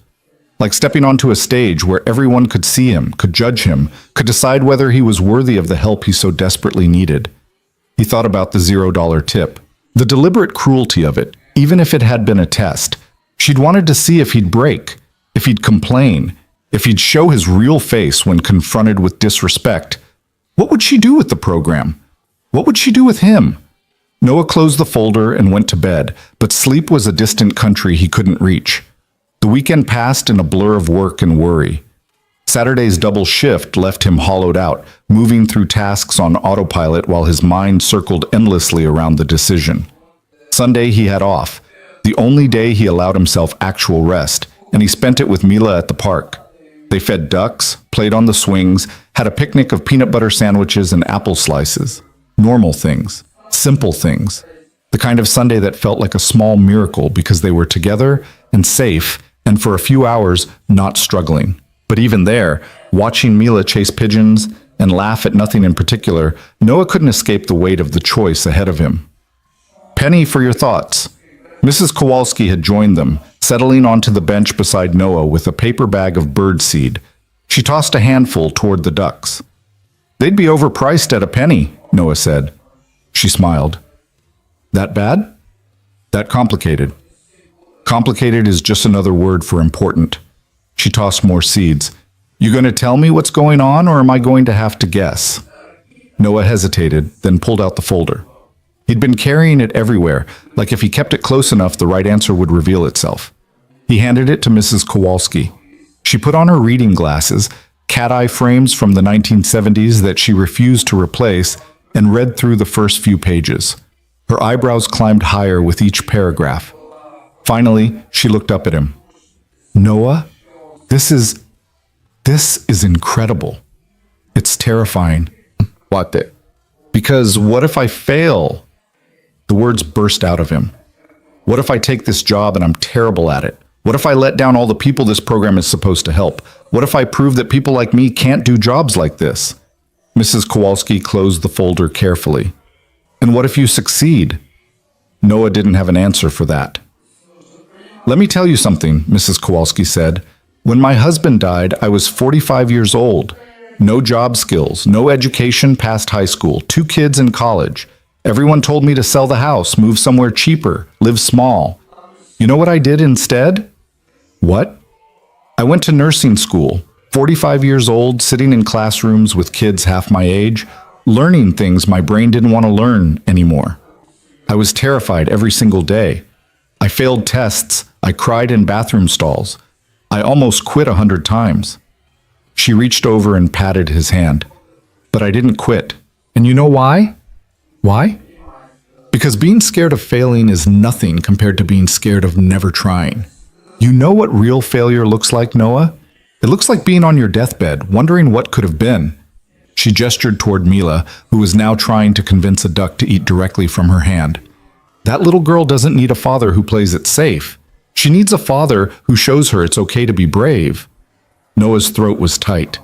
Like stepping onto a stage where everyone could see him, could judge him, could decide whether he was worthy of the help he so desperately needed. He thought about the $0 tip, the deliberate cruelty of it, even if it had been a test. She'd wanted to see if he'd break, if he'd complain, if he'd show his real face when confronted with disrespect. What would she do with the program? What would she do with him? Noah closed the folder and went to bed, but sleep was a distant country he couldn't reach. The weekend passed in a blur of work and worry. Saturday's double shift left him hollowed out, moving through tasks on autopilot while his mind circled endlessly around the decision. Sunday he had off, the only day he allowed himself actual rest, and he spent it with Mila at the park. They fed ducks, played on the swings, had a picnic of peanut butter sandwiches and apple slices. Normal things, simple things. The kind of Sunday that felt like a small miracle because they were together and safe, and for a few hours, not struggling. But even there, watching Mila chase pigeons and laugh at nothing in particular, Noah couldn't escape the weight of the choice ahead of him. "Penny, for your thoughts." Mrs. Kowalski had joined them, settling onto the bench beside Noah with a paper bag of bird seed. She tossed a handful toward the ducks. "They'd be overpriced at a penny," Noah said. She smiled. "That bad?" "That complicated." "Complicated is just another word for important." She tossed more seeds. "You going to tell me what's going on, or am I going to have to guess?" Noah hesitated, then pulled out the folder. He'd been carrying it everywhere, like if he kept it close enough, the right answer would reveal itself. He handed it to Mrs. Kowalski. She put on her reading glasses, cat-eye frames from the 1970s that she refused to replace, and read through the first few pages. Her eyebrows climbed higher with each paragraph. Finally, she looked up at him. "Noah, this is incredible. It's terrifying." "What? Because what if I fail?" The words burst out of him. What if I take this job and I'm terrible at it? What if I let down all the people this program is supposed to help? What if I prove that people like me can't do jobs like this? Mrs. Kowalski closed the folder carefully. And what if you succeed? Noah didn't have an answer for that. Let me tell you something, Mrs. Kowalski said. When my husband died, I was 45 years old. No job skills, no education past high school, 2 kids in college. Everyone told me to sell the house, move somewhere cheaper, live small. You know what I did instead? What? I went to nursing school, 45 years old, sitting in classrooms with kids half my age, learning things my brain didn't want to learn anymore. I was terrified every single day. I failed tests. I cried in bathroom stalls. I almost quit 100 times. She reached over and patted his hand. But I didn't quit. And you know why? Why? Because being scared of failing is nothing compared to being scared of never trying. You know what real failure looks like, Noah? It looks like being on your deathbed, wondering what could have been. She gestured toward Mila, who was now trying to convince a duck to eat directly from her hand. That little girl doesn't need a father who plays it safe. She needs a father who shows her it's okay to be brave. Noah's throat was tight.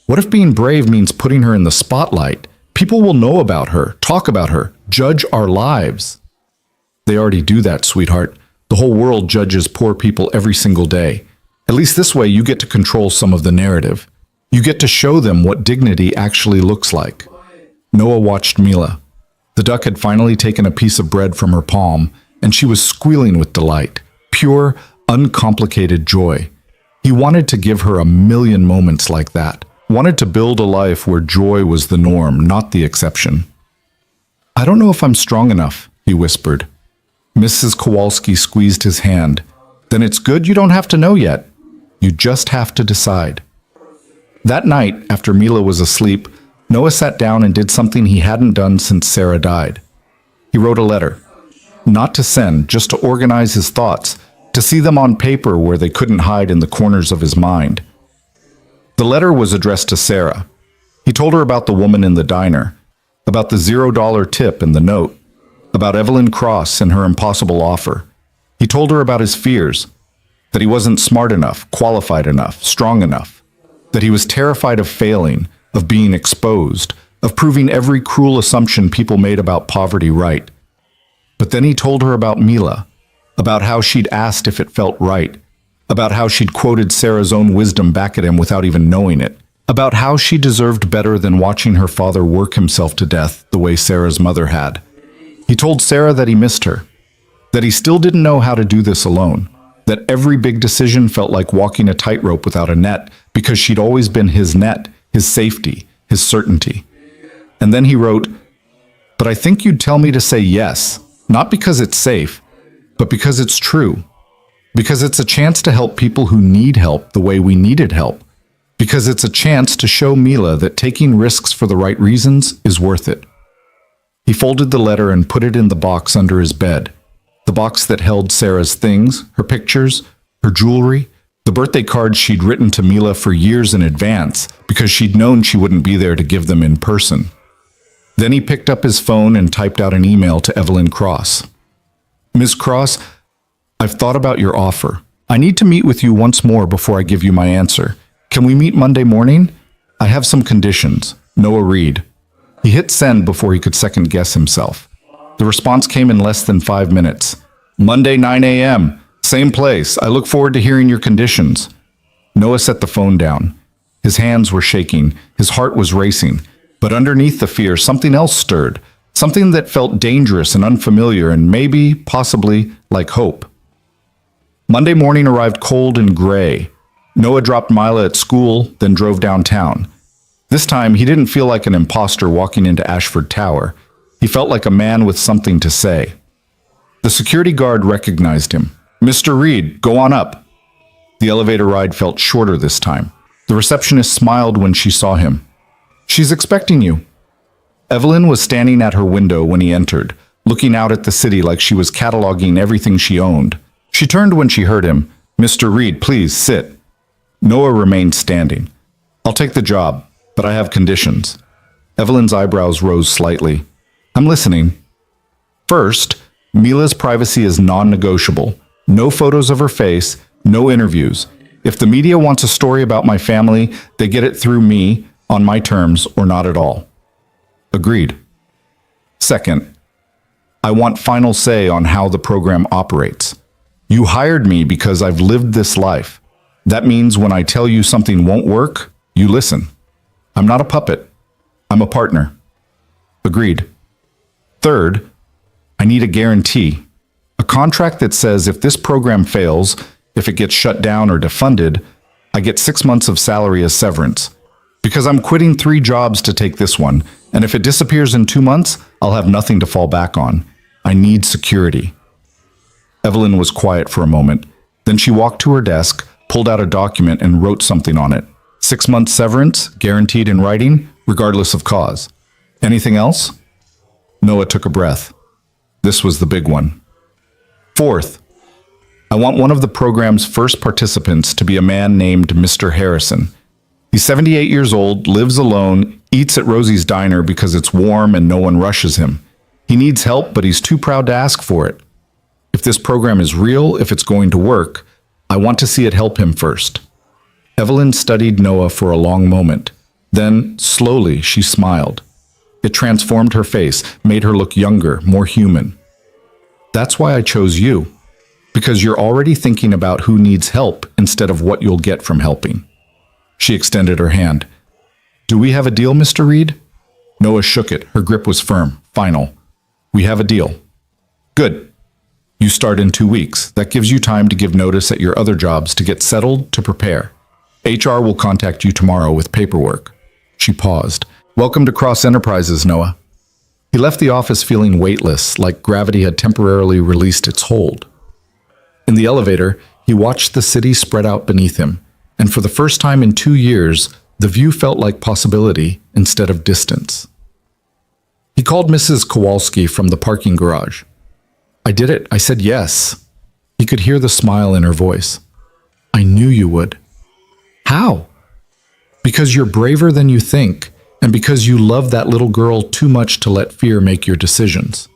What if being brave means putting her in the spotlight? People will know about her, talk about her, judge our lives. They already do that, sweetheart. The whole world judges poor people every single day. At least this way you get to control some of the narrative. You get to show them what dignity actually looks like. Noah watched Mila. The duck had finally taken a piece of bread from her palm, and she was squealing with delight. Pure, uncomplicated joy. He wanted to give her a million moments like that. Wanted to build a life where joy was the norm, not the exception. I don't know if I'm strong enough, he whispered. Mrs. Kowalski squeezed his hand. Then it's good you don't have to know yet. You just have to decide. That night, after Mila was asleep, Noah sat down and did something he hadn't done since Sarah died. He wrote a letter. Not to send, just to organize his thoughts, to see them on paper where they couldn't hide in the corners of his mind. The letter was addressed to Sarah. He told her about the woman in the diner, about the $0 tip in the note, about Evelyn Cross and her impossible offer. He told her about his fears, that he wasn't smart enough, qualified enough, strong enough, that he was terrified of failing, of being exposed, of proving every cruel assumption people made about poverty right. But then he told her about Mila, about how she'd asked if it felt right, about how she'd quoted Sarah's own wisdom back at him without even knowing it, about how she deserved better than watching her father work himself to death the way Sarah's mother had. He told Sarah that he missed her, that he still didn't know how to do this alone, that every big decision felt like walking a tightrope without a net because she'd always been his net, his safety, his certainty. And then he wrote, "But I think you'd tell me to say yes, not because it's safe, but because it's true. Because it's a chance to help people who need help the way we needed help. Because it's a chance to show Mila that taking risks for the right reasons is worth it." He folded the letter and put it in the box under his bed. The box that held Sarah's things, her pictures, her jewelry, the birthday cards she'd written to Mila for years in advance because she'd known she wouldn't be there to give them in person. Then he picked up his phone and typed out an email to Evelyn Cross. "Ms. Cross, I've thought about your offer. I need to meet with you once more before I give you my answer. Can we meet Monday morning? I have some conditions. Noah Reed." He hit send before he could second guess himself. The response came in less than 5 minutes. "Monday, 9 a.m. Same place. I look forward to hearing your conditions." Noah set the phone down. His hands were shaking. His heart was racing. But underneath the fear, something else stirred. Something that felt dangerous and unfamiliar and maybe, possibly, like hope. Monday morning arrived cold and gray. Noah dropped Mila at school, then drove downtown. This time, he didn't feel like an imposter walking into Ashford Tower. He felt like a man with something to say. The security guard recognized him. "Mr. Reed, go on up." The elevator ride felt shorter this time. The receptionist smiled when she saw him. "She's expecting you." Evelyn was standing at her window when he entered, looking out at the city like she was cataloging everything she owned. She turned when she heard him. "Mr. Reed, please sit." Noah remained standing. "I'll take the job, but I have conditions." Evelyn's eyebrows rose slightly. "I'm listening." First, Mila's privacy is non-negotiable. No photos of her face, no interviews. If the media wants a story about my family, they get it through me, on my terms, or not at all. Agreed. Second, I want final say on how the program operates. You hired me because I've lived this life. That means when I tell you something won't work, you listen. I'm not a puppet. I'm a partner. Agreed. Third, I need a guarantee. A contract that says if this program fails, if it gets shut down or defunded, I get 6 months of salary as severance. Because I'm quitting 3 jobs to take this one, and if it disappears in 2 months, I'll have nothing to fall back on. I need security. Evelyn was quiet for a moment. Then she walked to her desk, pulled out a document, and wrote something on it. 6 months severance, guaranteed in writing, regardless of cause. Anything else? Noah took a breath. This was the big one. Fourth, I want one of the program's first participants to be a man named Mr. Harrison. He's 78 years old, lives alone, eats at Rosie's Diner because it's warm and no one rushes him. He needs help, but he's too proud to ask for it. If this program is real, if it's going to work, I want to see it help him first. Evelyn studied Noah for a long moment. Then, slowly, she smiled. It transformed her face, made her look younger, more human. That's why I chose you. Because you're already thinking about who needs help instead of what you'll get from helping. She extended her hand. Do we have a deal, Mr. Reed? Noah shook it. Her grip was firm, final. We have a deal. Good. You start in 2 weeks. That gives you time to give notice at your other jobs to get settled, to prepare. HR will contact you tomorrow with paperwork. She paused. Welcome to Cross Enterprises, Noah. He left the office feeling weightless, like gravity had temporarily released its hold. In the elevator, he watched the city spread out beneath him, and for the first time in 2 years, the view felt like possibility instead of distance. He called Mrs. Kowalski from the parking garage. I did it. I said yes. He could hear the smile in her voice. I knew you would. How? Because you're braver than you think, and because you love that little girl too much to let fear make your decisions.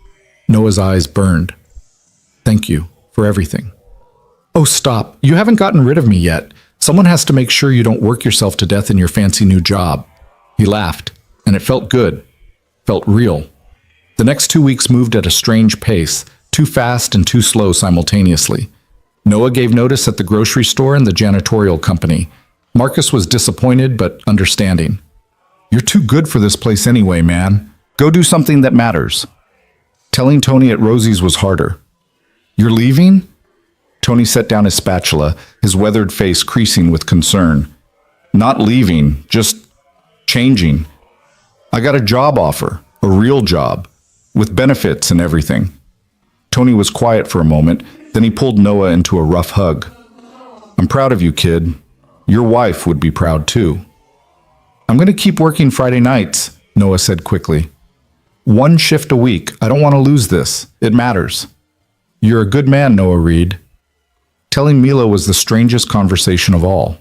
Noah's eyes burned. Thank you for everything. Oh, stop. You haven't gotten rid of me yet. Someone has to make sure you don't work yourself to death in your fancy new job. He laughed, and it felt good. Felt real. The next 2 weeks moved at a strange pace, too fast and too slow simultaneously. Noah gave notice at the grocery store and the janitorial company. Marcus was disappointed but understanding. You're too good for this place anyway, man. Go do something that matters. Telling Tony at Rosie's was harder. You're leaving? Tony set down his spatula, his weathered face creasing with concern. Not leaving, just changing. I got a job offer, a real job, with benefits and everything. Tony was quiet for a moment, then he pulled Noah into a rough hug. I'm proud of you, kid. Your wife would be proud too. I'm going to keep working Friday nights, Noah said quickly. 1 shift a week. I don't want to lose this. It matters. You're a good man, Noah Reed. Telling Mila was the strangest conversation of all.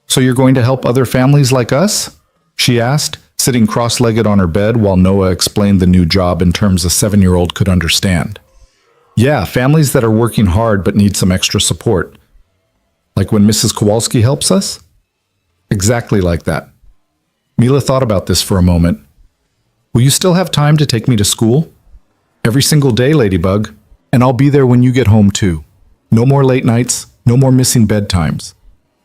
So you're going to help other families like us? She asked, sitting cross-legged on her bed while Noah explained the new job in terms a 7-year-old could understand. Yeah, families that are working hard but need some extra support. Like when Mrs. Kowalski helps us? Exactly like that. Mila thought about this for a moment. Will you still have time to take me to school? Every single day, Ladybug. And I'll be there when you get home too. No more late nights, no more missing bedtimes.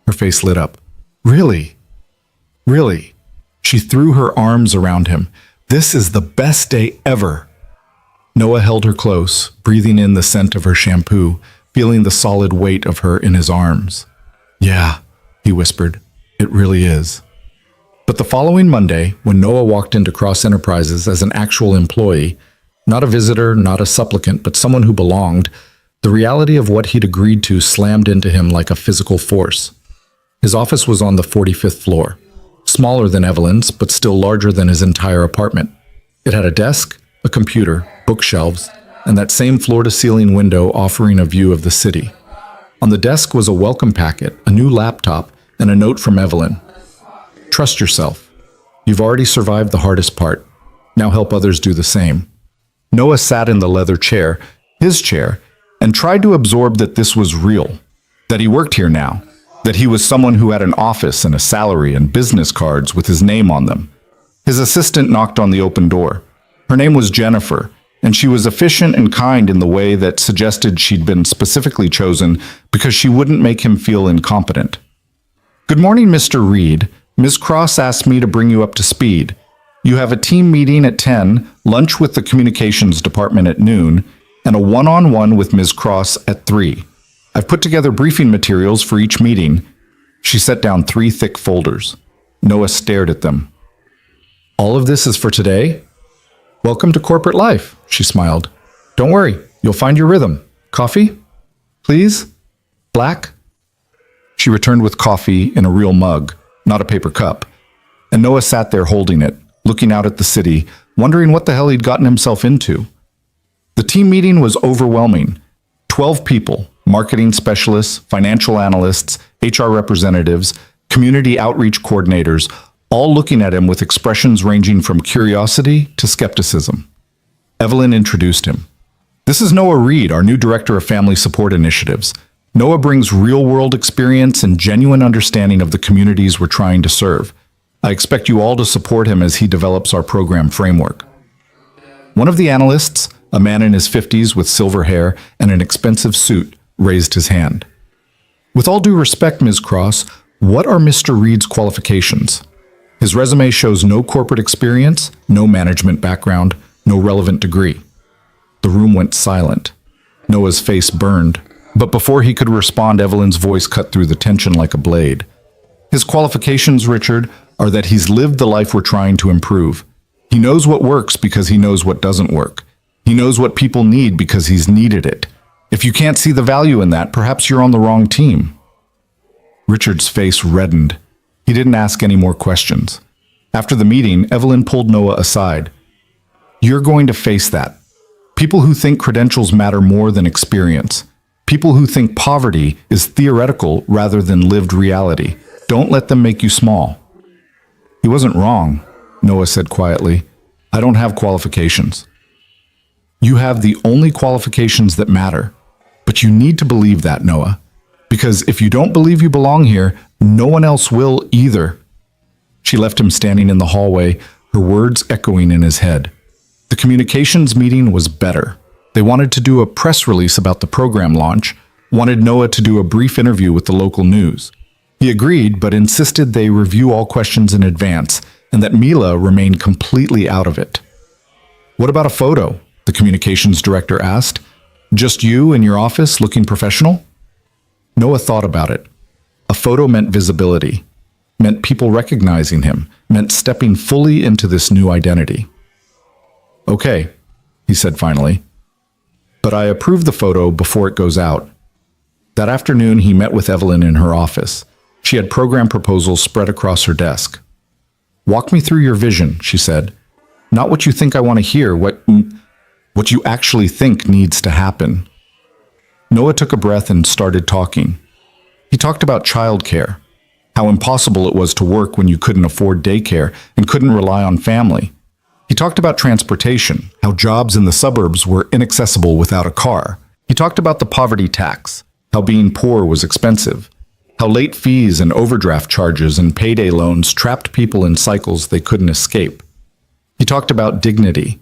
Her face lit up. Really? Really? She threw her arms around him. This is the best day ever. Noah held her close, breathing in the scent of her shampoo, feeling the solid weight of her in his arms. Yeah, he whispered. It really is. But the following Monday, when Noah walked into Cross Enterprises as an actual employee, not a visitor, not a supplicant, but someone who belonged, the reality of what he'd agreed to slammed into him like a physical force. His office was on the 45th floor, smaller than Evelyn's, but still larger than his entire apartment. It had a desk, a computer, bookshelves, and that same floor-to-ceiling window offering a view of the city. On the desk was a welcome packet, a new laptop, and a note from Evelyn. Trust yourself. You've already survived the hardest part. Now help others do the same. Noah sat in the leather chair, his chair, and tried to absorb that this was real, that he worked here now, that he was someone who had an office and a salary and business cards with his name on them. His assistant knocked on the open door. Her name was Jennifer, and she was efficient and kind in the way that suggested she'd been specifically chosen because she wouldn't make him feel incompetent. "Good morning, Mr. Reed. Ms. Cross asked me to bring you up to speed. You have a team meeting at 10, lunch with the communications department at noon, and a one-on-one with Ms. Cross at 3. I've put together briefing materials for each meeting." She set down 3 thick folders. Noah stared at them. "All of this is for today? Welcome to corporate life," she smiled. "Don't worry, you'll find your rhythm. Coffee? Please? Black?" She returned with coffee in a real mug, not a paper cup, and Noah sat there holding it, looking out at the city, wondering what the hell he'd gotten himself into. The team meeting was overwhelming. 12 people, marketing specialists, financial analysts, HR representatives, community outreach coordinators, all looking at him with expressions ranging from curiosity to skepticism. Evelyn introduced him. "This is Noah Reed, our new Director of Family Support Initiatives. Noah brings real-world experience and genuine understanding of the communities we're trying to serve. I expect you all to support him as he develops our program framework." One of the analysts, a man in his 50s with silver hair and an expensive suit, raised his hand. "With all due respect, Ms. Cross, what are Mr. Reed's qualifications? His resume shows no corporate experience, no management background, no relevant degree." The room went silent. Noah's face burned, but before he could respond, Evelyn's voice cut through the tension like a blade. "His qualifications, Richard, are that he's lived the life we're trying to improve. He knows what works because he knows what doesn't work. He knows what people need because he's needed it. If you can't see the value in that, perhaps you're on the wrong team." Richard's face reddened. He didn't ask any more questions. After the meeting, Evelyn pulled Noah aside. "You're going to face that. People who think credentials matter more than experience. People who think poverty is theoretical rather than lived reality. Don't let them make you small." "He wasn't wrong," Noah said quietly. "I don't have qualifications." "You have the only qualifications that matter. But you need to believe that, Noah. Because if you don't believe you belong here, no one else will either." She left him standing in the hallway, her words echoing in his head. The communications meeting was better. They wanted to do a press release about the program launch, wanted Noah to do a brief interview with the local news. He agreed, but insisted they review all questions in advance and that Mila remain completely out of it. "What about a photo?" the communications director asked. "Just you in your office looking professional?" Noah thought about it. A photo meant visibility, meant people recognizing him, meant stepping fully into this new identity. "Okay," he said finally. "But I approve the photo before it goes out." That afternoon, he met with Evelyn in her office. She had program proposals spread across her desk. "Walk me through your vision," she said. "Not what you think I want to hear, what you actually think needs to happen." Noah took a breath and started talking. He talked about childcare, how impossible it was to work when you couldn't afford daycare and couldn't rely on family. He talked about transportation, how jobs in the suburbs were inaccessible without a car. He talked about the poverty tax, how being poor was expensive, how late fees and overdraft charges and payday loans trapped people in cycles they couldn't escape. He talked about dignity,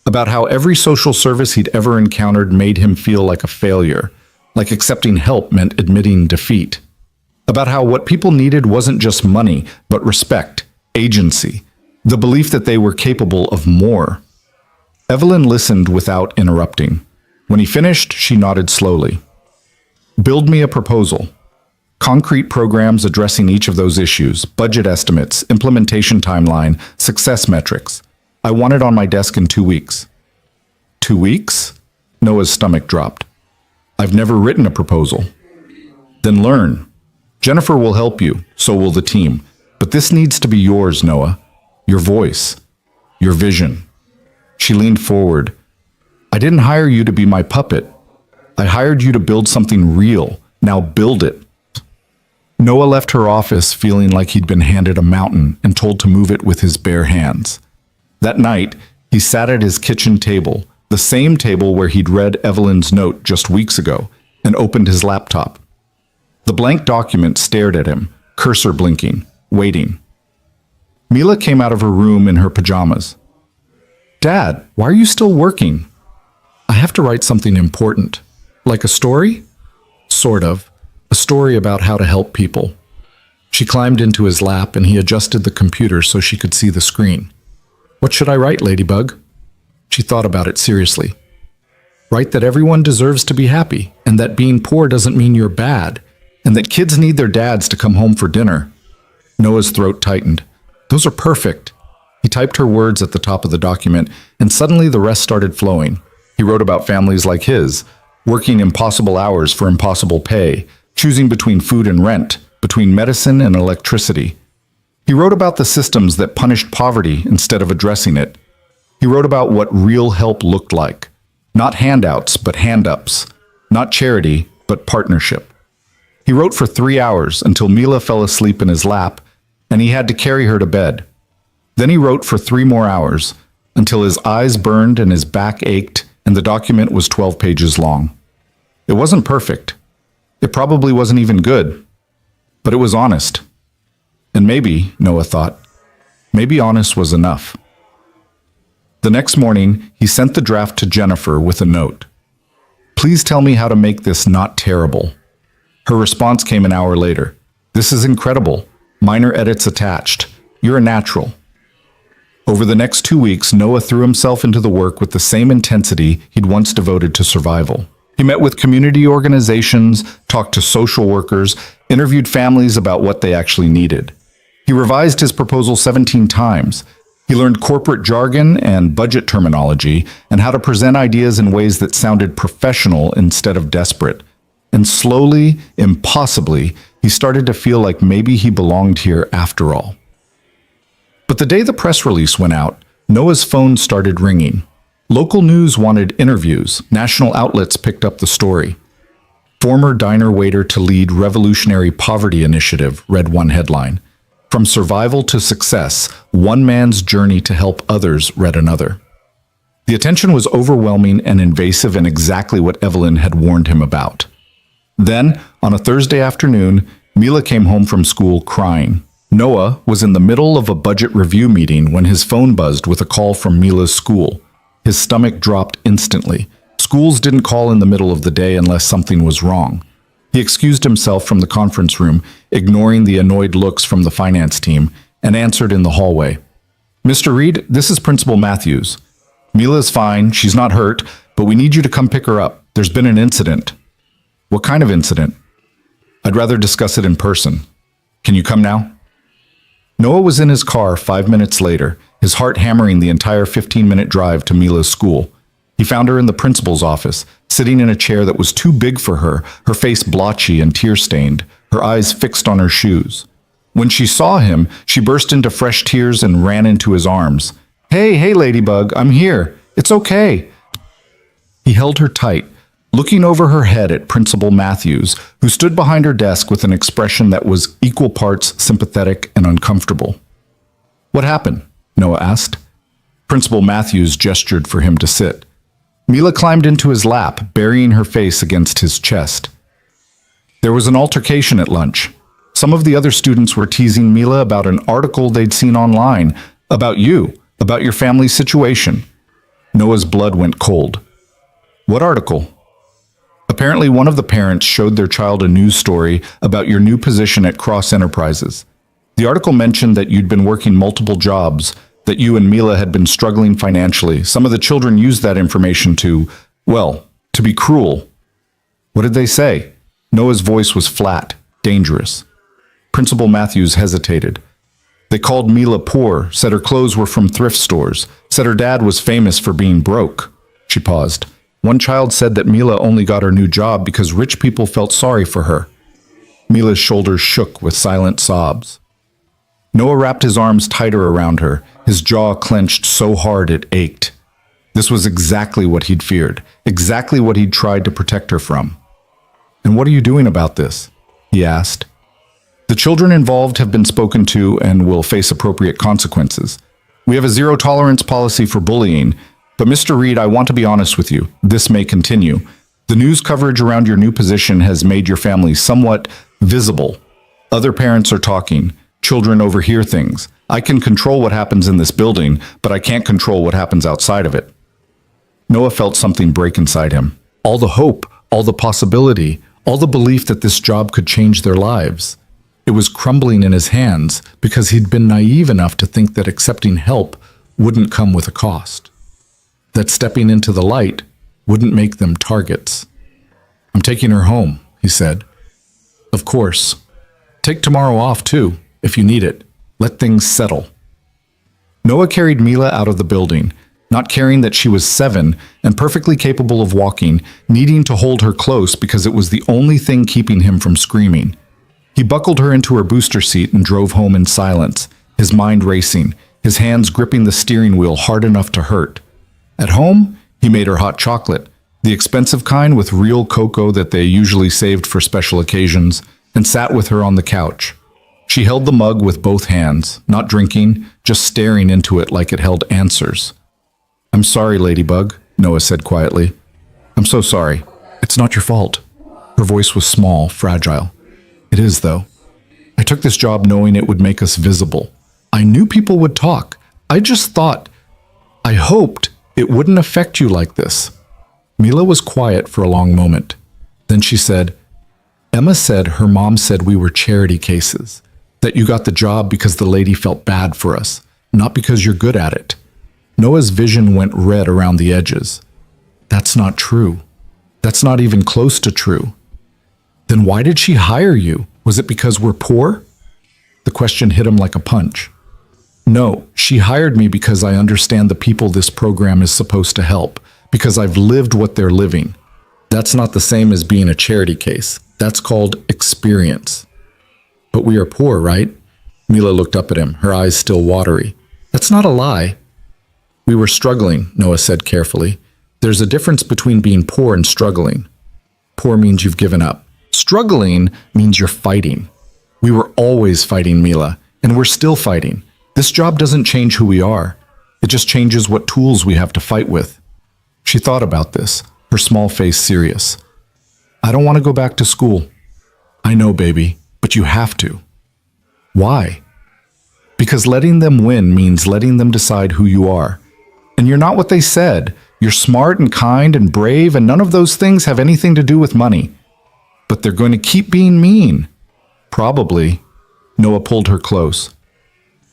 about how every social service he'd ever encountered made him feel like a failure, like accepting help meant admitting defeat. About how what people needed wasn't just money, but respect, agency, the belief that they were capable of more. Evelyn listened without interrupting. When he finished, she nodded slowly. "Build me a proposal. Concrete programs addressing each of those issues, budget estimates, implementation timeline, success metrics. I want it on my desk in 2 weeks." 2 weeks? Noah's stomach dropped. "I've never written a proposal." "Then learn. Jennifer will help you, so will the team. But this needs to be yours, Noah. Your voice. Your vision." She leaned forward. "I didn't hire you to be my puppet. I hired you to build something real. Now build it." Noah left her office feeling like he'd been handed a mountain and told to move it with his bare hands. That night, he sat at his kitchen table, the same table where he'd read Evelyn's note just weeks ago, and opened his laptop. The blank document stared at him, cursor blinking, waiting. Mila came out of her room in her pajamas. "Dad, why are you still working?" "I have to write something important." "Like a story?" "Sort of. A story about how to help people." She climbed into his lap and he adjusted the computer so she could see the screen. "What should I write, Ladybug?" She thought about it seriously. "Write that everyone deserves to be happy, and that being poor doesn't mean you're bad, and that kids need their dads to come home for dinner." Noah's throat tightened. "Those are perfect." He typed her words at the top of the document, and suddenly the rest started flowing. He wrote about families like his, working impossible hours for impossible pay, choosing between food and rent, between medicine and electricity. He wrote about the systems that punished poverty instead of addressing it. He wrote about what real help looked like. Not handouts, but hand-ups. Not charity, but partnership. He wrote for 3 hours until Mila fell asleep in his lap, and he had to carry her to bed. Then he wrote for 3 more hours, until his eyes burned and his back ached, and the document was 12 pages long. It wasn't perfect. It probably wasn't even good. But it was honest. And maybe, Noah thought, maybe honest was enough. The next morning, he sent the draft to Jennifer with a note. "Please tell me how to make this not terrible." Her response came an hour later. "This is incredible. Minor edits attached. You're a natural." Over the next 2 weeks, Noah threw himself into the work with the same intensity he'd once devoted to survival. He met with community organizations, talked to social workers, interviewed families about what they actually needed. He revised his proposal 17 times. He learned corporate jargon and budget terminology and how to present ideas in ways that sounded professional instead of desperate. And slowly, impossibly, he started to feel like maybe he belonged here after all. But the day the press release went out, Noah's phone started ringing. Local news wanted interviews. National outlets picked up the story. "Former diner waiter to lead revolutionary poverty initiative," read one headline. "From survival to success, one man's journey to help others," read another. The attention was overwhelming and invasive, and exactly what Evelyn had warned him about. Then, on a Thursday afternoon, Mila came home from school crying. Noah was in the middle of a budget review meeting when his phone buzzed with a call from Mila's school. His stomach dropped instantly. Schools didn't call in the middle of the day unless something was wrong. He excused himself from the conference room, ignoring the annoyed looks from the finance team, and answered in the hallway. "Mr. Reed, this is Principal Matthews. Mila's fine, she's not hurt, but we need you to come pick her up. There's been an incident." "What kind of incident?" "I'd rather discuss it in person. Can you come now?" Noah was in his car 5 minutes later, his heart hammering the entire 15-minute drive to Mila's school. He found her in the principal's office, sitting in a chair that was too big for her, her face blotchy and tear-stained, her eyes fixed on her shoes. When she saw him, she burst into fresh tears and ran into his arms. Hey, Ladybug, I'm here. It's okay." He held her tight, looking over her head at Principal Matthews, who stood behind her desk with an expression that was equal parts sympathetic and uncomfortable. "What happened?" Noah asked. Principal Matthews gestured for him to sit. Mila climbed into his lap, burying her face against his chest. "There was an altercation at lunch. Some of the other students were teasing Mila about an article they'd seen online, about you, about your family's situation." Noah's blood went cold. "What article?" "Apparently one of the parents showed their child a news story about your new position at Cross Enterprises. The article mentioned that you'd been working multiple jobs, that you and Mila had been struggling financially. Some of the children used that information to be cruel." "What did they say?" Noah's voice was flat, dangerous. Principal Matthews hesitated. "They called Mila poor, said her clothes were from thrift stores, said her dad was famous for being broke." She paused. "One child said that Mila only got her new job because rich people felt sorry for her." Mila's shoulders shook with silent sobs. Noah wrapped his arms tighter around her, his jaw clenched so hard it ached. This was exactly what he'd feared, exactly what he'd tried to protect her from. "And what are you doing about this?" he asked. "The children involved have been spoken to and will face appropriate consequences. We have a zero-tolerance policy for bullying, But Mr. Reed, I want to be honest with you. This may continue. The news coverage around your new position has made your family somewhat visible. Other parents are talking. Children overhear things. I can control what happens in this building, but I can't control what happens outside of it. Noah felt something break inside him. All the hope, all the possibility, all the belief that this job could change their lives. It was crumbling in his hands because he'd been naive enough to think that accepting help wouldn't come with a cost. That stepping into the light wouldn't make them targets. I'm taking her home, he said. Of course. Take tomorrow off too, if you need it. Let things settle. Noah carried Mila out of the building, not caring that she was 7 and perfectly capable of walking, needing to hold her close because it was the only thing keeping him from screaming. He buckled her into her booster seat and drove home in silence, his mind racing, his hands gripping the steering wheel hard enough to hurt. At home, he made her hot chocolate, the expensive kind with real cocoa that they usually saved for special occasions, and sat with her on the couch. She held the mug with both hands, not drinking, just staring into it like it held answers. I'm sorry, Ladybug, Noah said quietly. I'm so sorry. It's not your fault. Her voice was small, fragile. It is, though. I took this job knowing it would make us visible. I knew people would talk. I hoped it wouldn't affect you like this. Mila was quiet for a long moment. Then she said, Emma said her mom said we were charity cases, that you got the job because the lady felt bad for us, not because you're good at it. Noah's vision went red around the edges. That's not true. That's not even close to true. Then why did she hire you? Was it because we're poor? The question hit him like a punch. No, she hired me because I understand the people this program is supposed to help, because I've lived what they're living. That's not the same as being a charity case. That's called experience. But we are poor, right? Mila looked up at him, her eyes still watery. That's not a lie. We were struggling, Noah said carefully. There's a difference between being poor and struggling. Poor means you've given up. Struggling means you're fighting. We were always fighting, Mila, and we're still fighting. This job doesn't change who we are. It just changes what tools we have to fight with. She thought about this, her small face serious. I don't want to go back to school. I know, baby, but you have to. Why? Because letting them win means letting them decide who you are. And you're not what they said. You're smart and kind and brave, and none of those things have anything to do with money. But they're going to keep being mean. Probably. Noah pulled her close.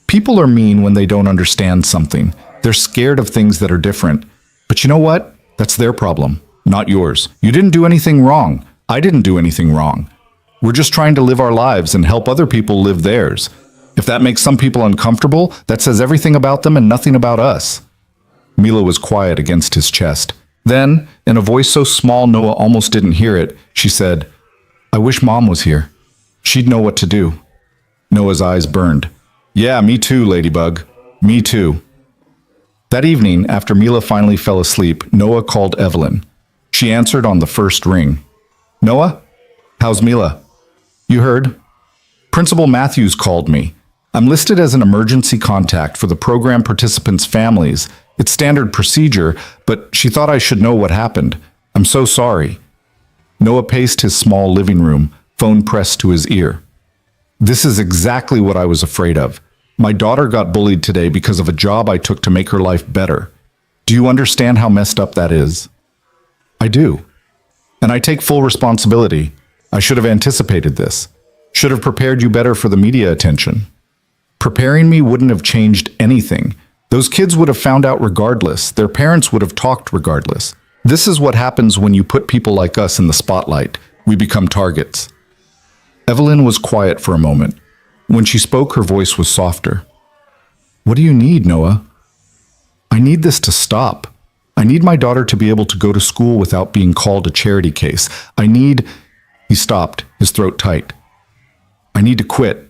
People are mean when they don't understand something. They're scared of things that are different. But you know what? That's their problem, not yours. You didn't do anything wrong. I didn't do anything wrong. We're just trying to live our lives and help other people live theirs. If that makes some people uncomfortable, that says everything about them and nothing about us. Mila was quiet against his chest. Then, in a voice so small Noah almost didn't hear it, she said, I wish Mom was here. She'd know what to do. Noah's eyes burned. Yeah, me too, Ladybug. Me too. That evening, after Mila finally fell asleep, Noah called Evelyn. She answered on the first ring. Noah? How's Mila? You heard? Principal Matthews called me. I'm listed as an emergency contact for the program participants' families. It's standard procedure, but she thought I should know what happened. I'm so sorry. Noah paced his small living room, phone pressed to his ear. This is exactly what I was afraid of. My daughter got bullied today because of a job I took to make her life better. Do you understand how messed up that is? I do. And I take full responsibility. I should have anticipated this. Should have prepared you better for the media attention. Preparing me wouldn't have changed anything. Those kids would have found out regardless. Their parents would have talked regardless. This is what happens when you put people like us in the spotlight. We become targets. Evelyn was quiet for a moment. When she spoke, her voice was softer. What do you need, Noah? I need this to stop. I need my daughter to be able to go to school without being called a charity case. He stopped, his throat tight. I need to quit.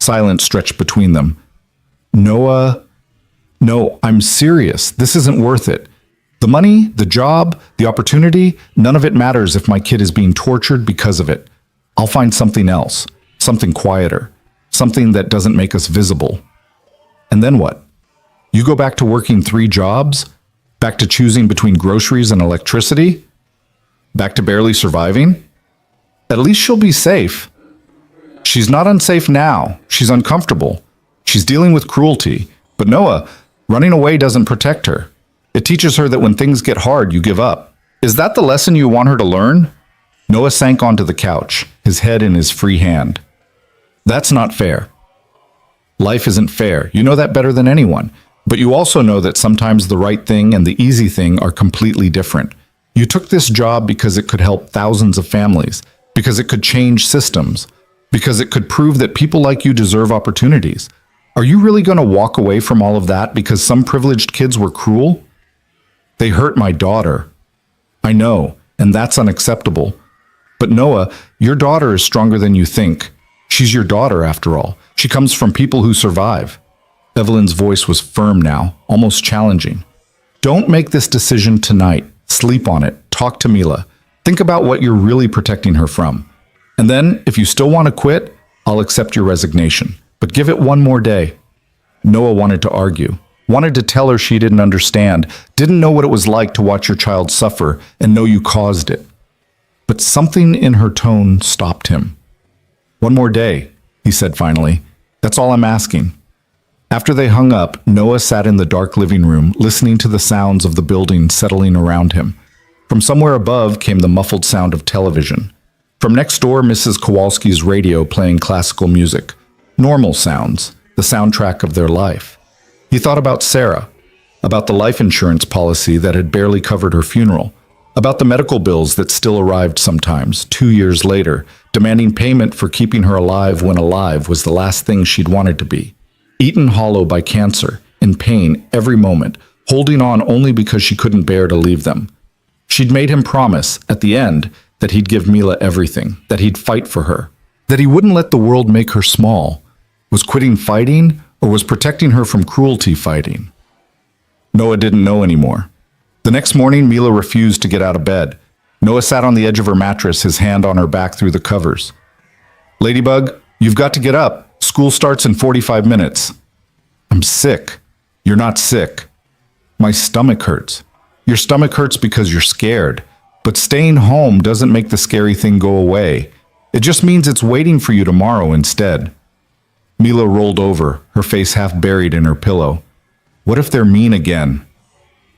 Silence stretched between them. Noah, no, I'm serious. This isn't worth it. The money, the job, the opportunity, none of it matters if my kid is being tortured because of it. I'll find something else, something quieter, something that doesn't make us visible. And then what? You go back to working 3 jobs? Back to choosing between groceries and electricity? Back to barely surviving? At least she'll be safe. She's not unsafe now. She's uncomfortable. She's dealing with cruelty. But Noah, running away doesn't protect her. It teaches her that when things get hard, you give up. Is that the lesson you want her to learn? Noah sank onto the couch, his head in his free hand. That's not fair. Life isn't fair. You know that better than anyone. But you also know that sometimes the right thing and the easy thing are completely different. You took this job because it could help thousands of families, because it could change systems, because it could prove that people like you deserve opportunities. Are you really going to walk away from all of that because some privileged kids were cruel? They hurt my daughter. I know, and that's unacceptable. But Noah, your daughter is stronger than you think. She's your daughter, after all. She comes from people who survive. Evelyn's voice was firm now, almost challenging. Don't make this decision tonight. Sleep on it. Talk to Mila. Think about what you're really protecting her from. And then, if you still want to quit, I'll accept your resignation. But give it one more day. Noah wanted to argue, wanted to tell her she didn't understand, didn't know what it was like to watch your child suffer and know you caused it. But something in her tone stopped him. One more day, he said finally. That's all I'm asking. After they hung up, Noah sat in the dark living room, listening to the sounds of the building settling around him. From somewhere above came the muffled sound of television. From next door, Mrs. Kowalski's radio playing classical music. Normal sounds, the soundtrack of their life. He thought about Sarah, about the life insurance policy that had barely covered her funeral, about the medical bills that still arrived sometimes, 2 years later, demanding payment for keeping her alive when alive was the last thing she'd wanted to be. Eaten hollow by cancer, in pain every moment, holding on only because she couldn't bear to leave them. She'd made him promise, at the end, that he'd give Mila everything, that he'd fight for her, that he wouldn't let the world make her small. Was quitting fighting, or was protecting her from cruelty fighting? Noah didn't know anymore. The next morning, Mila refused to get out of bed. Noah sat on the edge of her mattress, his hand on her back through the covers. Ladybug, you've got to get up. School starts in 45 minutes. I'm sick. You're not sick. My stomach hurts. Your stomach hurts because you're scared. But staying home doesn't make the scary thing go away. It just means it's waiting for you tomorrow instead. Mila rolled over, her face half buried in her pillow. What if they're mean again?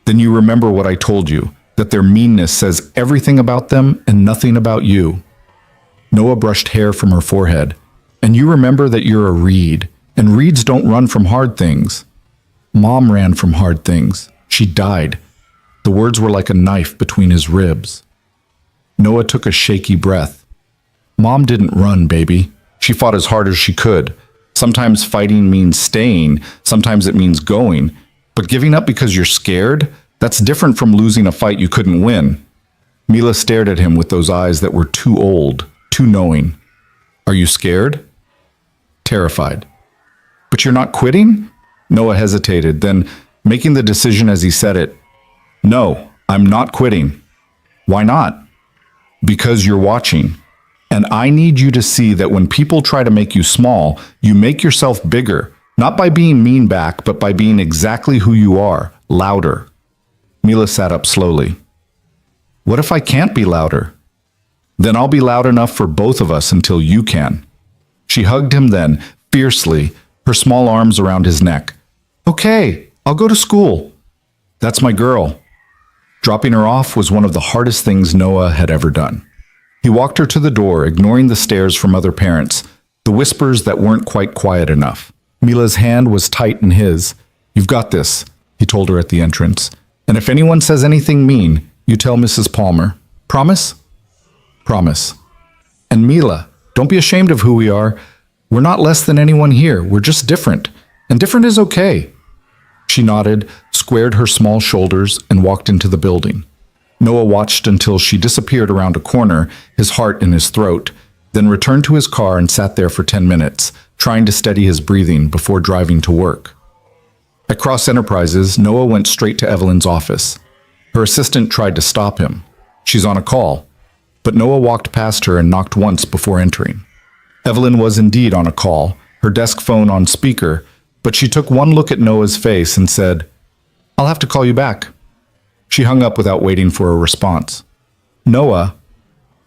Then you remember what I told you, that their meanness says everything about them and nothing about you. Noah brushed hair from her forehead. And you remember that you're a reed, and reeds don't run from hard things. Mom ran from hard things. She died. The words were like a knife between his ribs. Noah took a shaky breath. Mom didn't run, baby. She fought as hard as she could. Sometimes fighting means staying, sometimes it means going. But giving up because you're scared? That's different from losing a fight you couldn't win. Mila stared at him with those eyes that were too old, too knowing. Are you scared? Terrified. But you're not quitting? Noah hesitated, then, making the decision as he said it, No, I'm not quitting. Why not? Because you're watching. And I need you to see that when people try to make you small, you make yourself bigger, not by being mean back, but by being exactly who you are, louder. Mila sat up slowly. What if I can't be louder? Then I'll be loud enough for both of us until you can. She hugged him then, fiercely, her small arms around his neck. Okay, I'll go to school. That's my girl. Dropping her off was one of the hardest things Noah had ever done. He walked her to the door, ignoring the stares from other parents, the whispers that weren't quite quiet enough. Mila's hand was tight in his. You've got this, he told her at the entrance. And if anyone says anything mean, you tell Mrs. Palmer. Promise? Promise. And Mila, don't be ashamed of who we are. We're not less than anyone here. We're just different. And different is okay. She nodded, squared her small shoulders, and walked into the building. Noah watched until she disappeared around a corner, his heart in his throat, then returned to his car and sat there for 10 minutes, trying to steady his breathing before driving to work. At Cross Enterprises, Noah went straight to Evelyn's office. Her assistant tried to stop him. She's on a call. But Noah walked past her and knocked once before entering. Evelyn was indeed on a call, her desk phone on speaker, but she took one look at Noah's face and said, I'll have to call you back. She hung up without waiting for a response. Noah,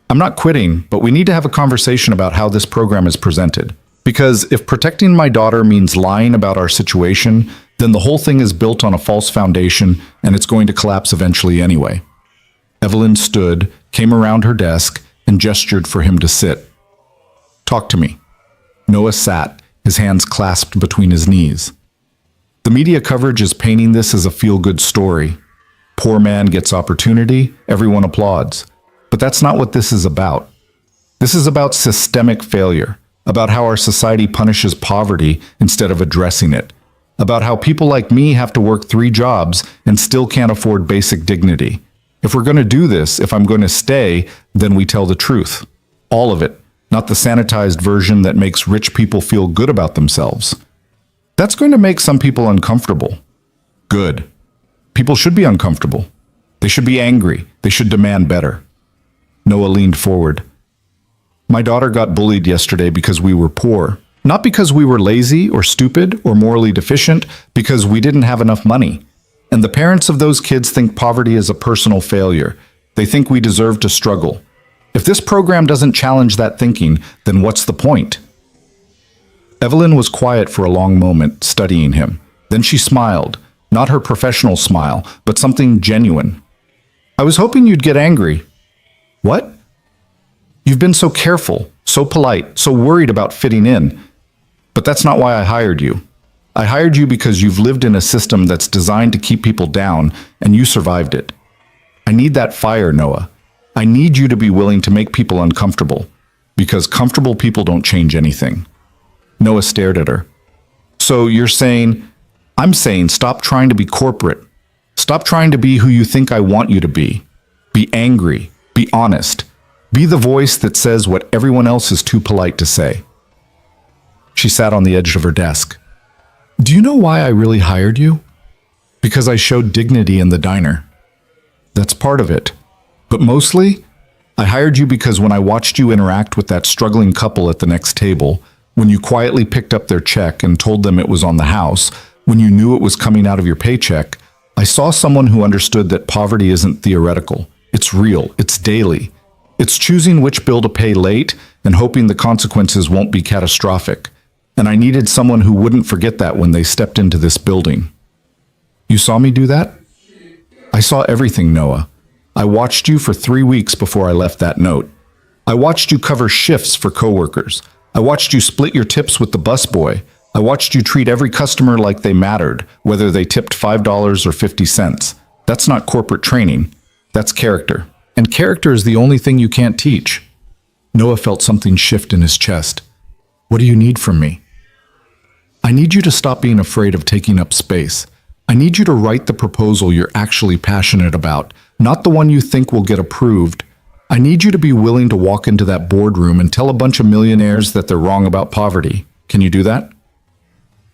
I'm not quitting, but we need to have a conversation about how this program is presented. Because if protecting my daughter means lying about our situation, then the whole thing is built on a false foundation and it's going to collapse eventually anyway. Evelyn stood, came around her desk, and gestured for him to sit. Talk to me. Noah sat, his hands clasped between his knees. The media coverage is painting this as a feel-good story. Poor man gets opportunity, everyone applauds. But that's not what this is about. This is about systemic failure, about how our society punishes poverty instead of addressing it, about how people like me have to work 3 jobs and still can't afford basic dignity. If we're going to do this, if I'm going to stay, then we tell the truth. All of it, not the sanitized version that makes rich people feel good about themselves. That's going to make some people uncomfortable. Good. People should be uncomfortable. They should be angry. They should demand better. Noah leaned forward. My daughter got bullied yesterday because we were poor. Not because we were lazy or stupid or morally deficient, because we didn't have enough money. And the parents of those kids think poverty is a personal failure. They think we deserve to struggle. If this program doesn't challenge that thinking, then what's the point? Evelyn was quiet for a long moment, studying him. Then she smiled, not her professional smile, but something genuine. I was hoping you'd get angry. What? You've been so careful, so polite, so worried about fitting in. But that's not why I hired you. I hired you because you've lived in a system that's designed to keep people down, and you survived it. I need that fire, Noah. I need you to be willing to make people uncomfortable, because comfortable people don't change anything. Noah stared at her. So you're saying, I'm saying stop trying to be corporate. Stop trying to be who you think I want you to be. Be angry. Be honest. Be the voice that says what everyone else is too polite to say. She sat on the edge of her desk. Do you know why I really hired you? Because I showed dignity in the diner. That's part of it. But mostly, I hired you because when I watched you interact with that struggling couple at the next table, when you quietly picked up their check and told them it was on the house, when you knew it was coming out of your paycheck, I saw someone who understood that poverty isn't theoretical. It's real. It's daily. It's choosing which bill to pay late and hoping the consequences won't be catastrophic. And I needed someone who wouldn't forget that when they stepped into this building. You saw me do that? I saw everything, Noah. I watched you for 3 weeks before I left that note. I watched you cover shifts for coworkers. I watched you split your tips with the busboy. I watched you treat every customer like they mattered, whether they tipped $5 or 50 cents. That's not corporate training. That's character. And character is the only thing you can't teach. Noah felt something shift in his chest. What do you need from me? I need you to stop being afraid of taking up space. I need you to write the proposal you're actually passionate about, not the one you think will get approved. I need you to be willing to walk into that boardroom and tell a bunch of millionaires that they're wrong about poverty. Can you do that?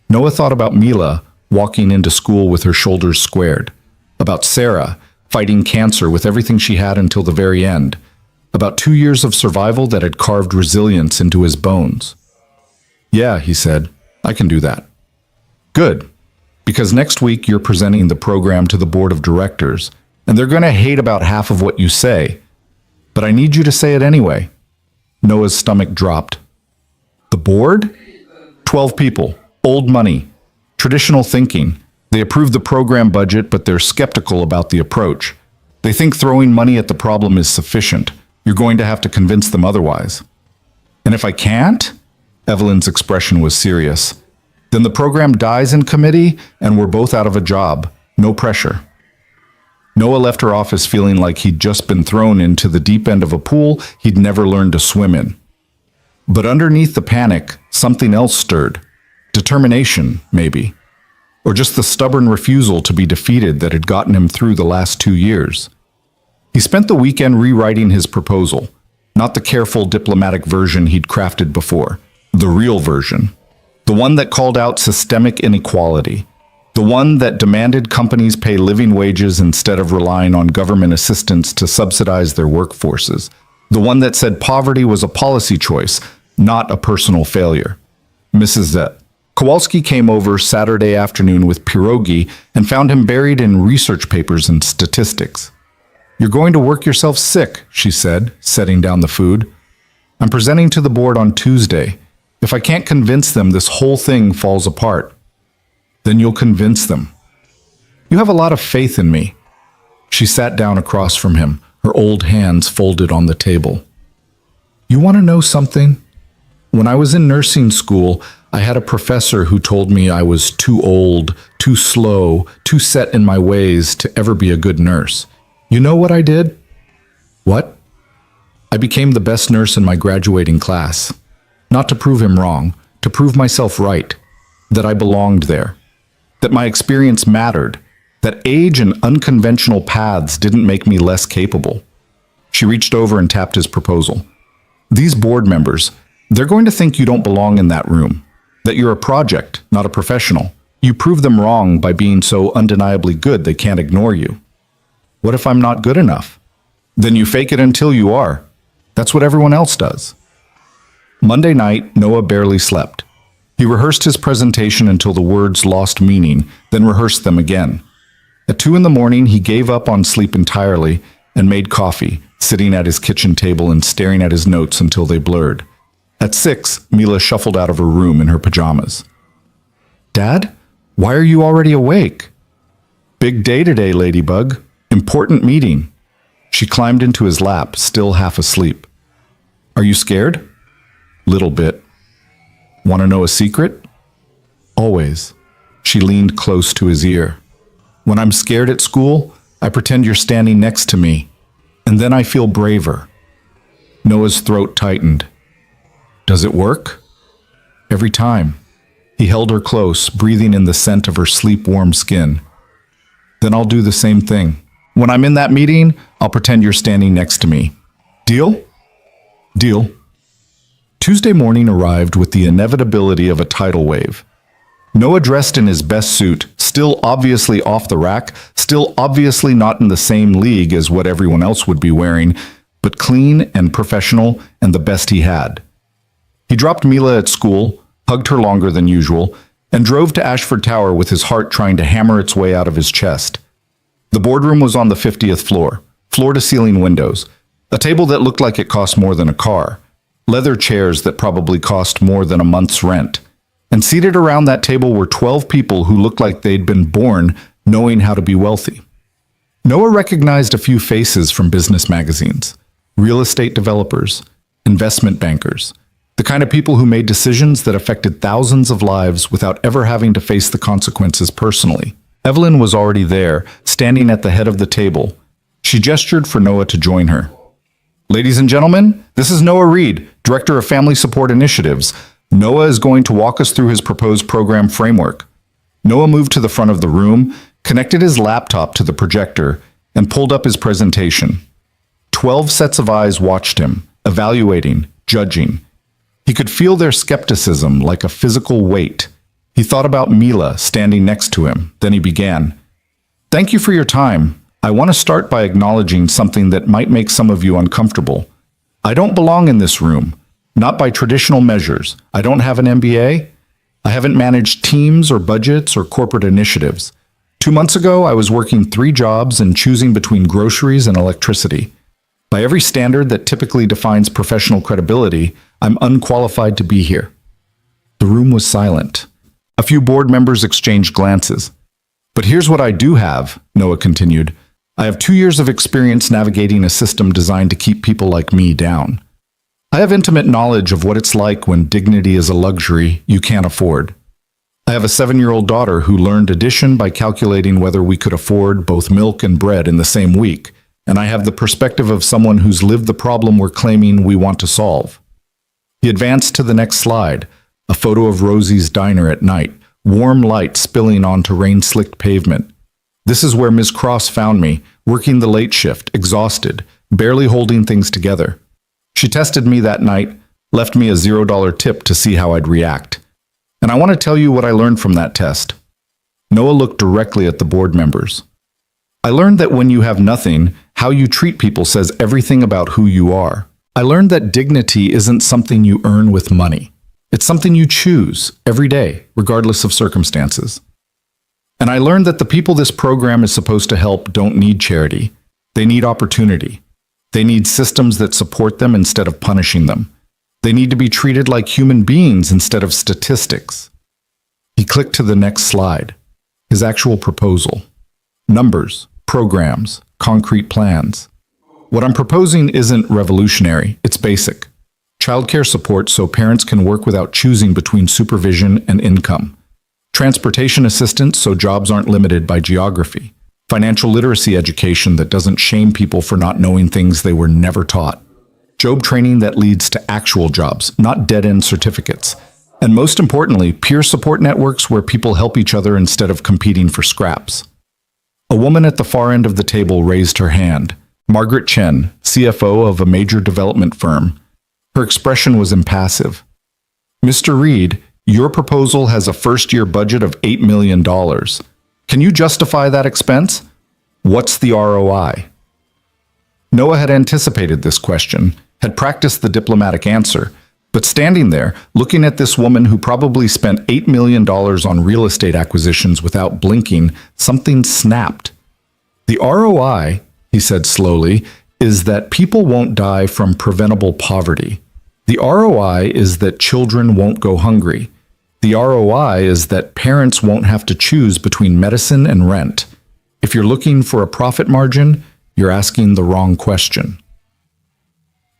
Noah thought about Mila walking into school with her shoulders squared, about Sarah fighting cancer with everything she had until the very end, about 2 years of survival that had carved resilience into his bones. Yeah, he said, I can do that. Good, because next week you're presenting the program to the board of directors, and they're going to hate about half of what you say. But I need you to say it anyway. Noah's stomach dropped. The board? 12 people, old money, traditional thinking. They approve the program budget, but they're skeptical about the approach. They think throwing money at the problem is sufficient. You're going to have to convince them otherwise. And if I can't? Evelyn's expression was serious. Then the program dies in committee, and we're both out of a job. No pressure. Noah left her office feeling like he'd just been thrown into the deep end of a pool he'd never learned to swim in. But underneath the panic, something else stirred. Determination, maybe. Or just the stubborn refusal to be defeated that had gotten him through the last 2 years. He spent the weekend rewriting his proposal, not the careful diplomatic version he'd crafted before, the real version, the one that called out systemic inequality, the one that demanded companies pay living wages instead of relying on government assistance to subsidize their workforces, the one that said poverty was a policy choice, not a personal failure. Mrs. Z. Kowalski came over Saturday afternoon with pierogi and found him buried in research papers and statistics. "You're going to work yourself sick," she said, setting down the food. "I'm presenting to the board on Tuesday. If I can't convince them, this whole thing falls apart." "Then you'll convince them." "You have a lot of faith in me." She sat down across from him, her old hands folded on the table. "You want to know something? When I was in nursing school, I had a professor who told me I was too old, too slow, too set in my ways to ever be a good nurse. You know what I did?" "What?" "I became the best nurse in my graduating class. Not to prove him wrong, to prove myself right, that I belonged there, that my experience mattered, that age and unconventional paths didn't make me less capable." She reached over and tapped his proposal. "These board members, they're going to think you don't belong in that room, that you're a project, not a professional. You prove them wrong by being so undeniably good they can't ignore you." "What if I'm not good enough?" "Then you fake it until you are. That's what everyone else does." Monday night, Noah barely slept. He rehearsed his presentation until the words lost meaning, then rehearsed them again. At 2 a.m, he gave up on sleep entirely and made coffee, sitting at his kitchen table and staring at his notes until they blurred. At 6, Mila shuffled out of her room in her pajamas. "Dad, why are you already awake?" "Big day today, Ladybug. Important meeting." She climbed into his lap, still half asleep. "Are you scared?" "Little bit." "Want to know a secret?" "Always." She leaned close to his ear. "When I'm scared at school, I pretend you're standing next to me, and then I feel braver." Noah's throat tightened. "Does it work?" "Every time." He held her close, breathing in the scent of her sleep-warm skin. "Then I'll do the same thing. When I'm in that meeting, I'll pretend you're standing next to me. Deal?" "Deal." Tuesday morning arrived with the inevitability of a tidal wave. Noah, dressed in his best suit, still obviously off the rack, still obviously not in the same league as what everyone else would be wearing, but clean and professional and the best he had. He dropped Mila at school, hugged her longer than usual, and drove to Ashford Tower with his heart trying to hammer its way out of his chest. The boardroom was on the 50th floor, floor-to-ceiling windows, a table that looked like it cost more than a car, leather chairs that probably cost more than a month's rent. And seated around that table were 12 people who looked like they'd been born knowing how to be wealthy. Noah recognized a few faces from business magazines, real estate developers, investment bankers, the kind of people who made decisions that affected thousands of lives without ever having to face the consequences personally. Evelyn was already there, standing at the head of the table. She gestured for Noah to join her. "Ladies and gentlemen, this is Noah Reed, Director of Family Support Initiatives. Noah is going to walk us through his proposed program framework." Noah moved to the front of the room, connected his laptop to the projector, and pulled up his presentation. 12 sets of eyes watched him, evaluating, judging. He could feel their skepticism like a physical weight. He thought about Mila standing next to him. Then he began. "Thank you for your time. I want to start by acknowledging something that might make some of you uncomfortable. I don't belong in this room, not by traditional measures. I don't have an MBA. I haven't managed teams or budgets or corporate initiatives. 2 months ago, I was working 3 jobs and choosing between groceries and electricity. By every standard that typically defines professional credibility, I'm unqualified to be here." The room was silent. A few board members exchanged glances. "But here's what I do have," Noah continued. "I have 2 years of experience navigating a system designed to keep people like me down. I have intimate knowledge of what it's like when dignity is a luxury you can't afford. I have a 7-year-old daughter who learned addition by calculating whether we could afford both milk and bread in the same week, and I have the perspective of someone who's lived the problem we're claiming we want to solve." He advanced to the next slide, a photo of Rosie's diner at night, warm light spilling onto rain-slicked pavement. "This is where Ms. Cross found me, working the late shift, exhausted, barely holding things together. She tested me that night, left me a $0 tip to see how I'd react. And I want to tell you what I learned from that test." Noah looked directly at the board members. "I learned that when you have nothing, how you treat people says everything about who you are. I learned that dignity isn't something you earn with money. It's something you choose every day, regardless of circumstances. And I learned that the people this program is supposed to help don't need charity. They need opportunity. They need systems that support them instead of punishing them. They need to be treated like human beings instead of statistics. He clicked to the next slide, his actual proposal. Numbers, programs, concrete plans. What I'm proposing isn't revolutionary, it's basic. Childcare support so parents can work without choosing between supervision and income. Transportation assistance so jobs aren't limited by geography. Financial literacy education that doesn't shame people for not knowing things they were never taught. Job training that leads to actual jobs, not dead-end certificates. And most importantly, peer support networks where people help each other instead of competing for scraps. A woman at the far end of the table raised her hand. Margaret Chen, CFO of a major development firm. Her expression was impassive. Mr. Reed, your proposal has a first-year budget of $8 million. Can you justify that expense? What's the ROI? Noah had anticipated this question, had practiced the diplomatic answer, but standing there, looking at this woman who probably spent $8 million on real estate acquisitions without blinking, something snapped. The ROI, he said slowly, is that people won't die from preventable poverty. The ROI is that children won't go hungry. The ROI is that parents won't have to choose between medicine and rent. If you're looking for a profit margin, you're asking the wrong question.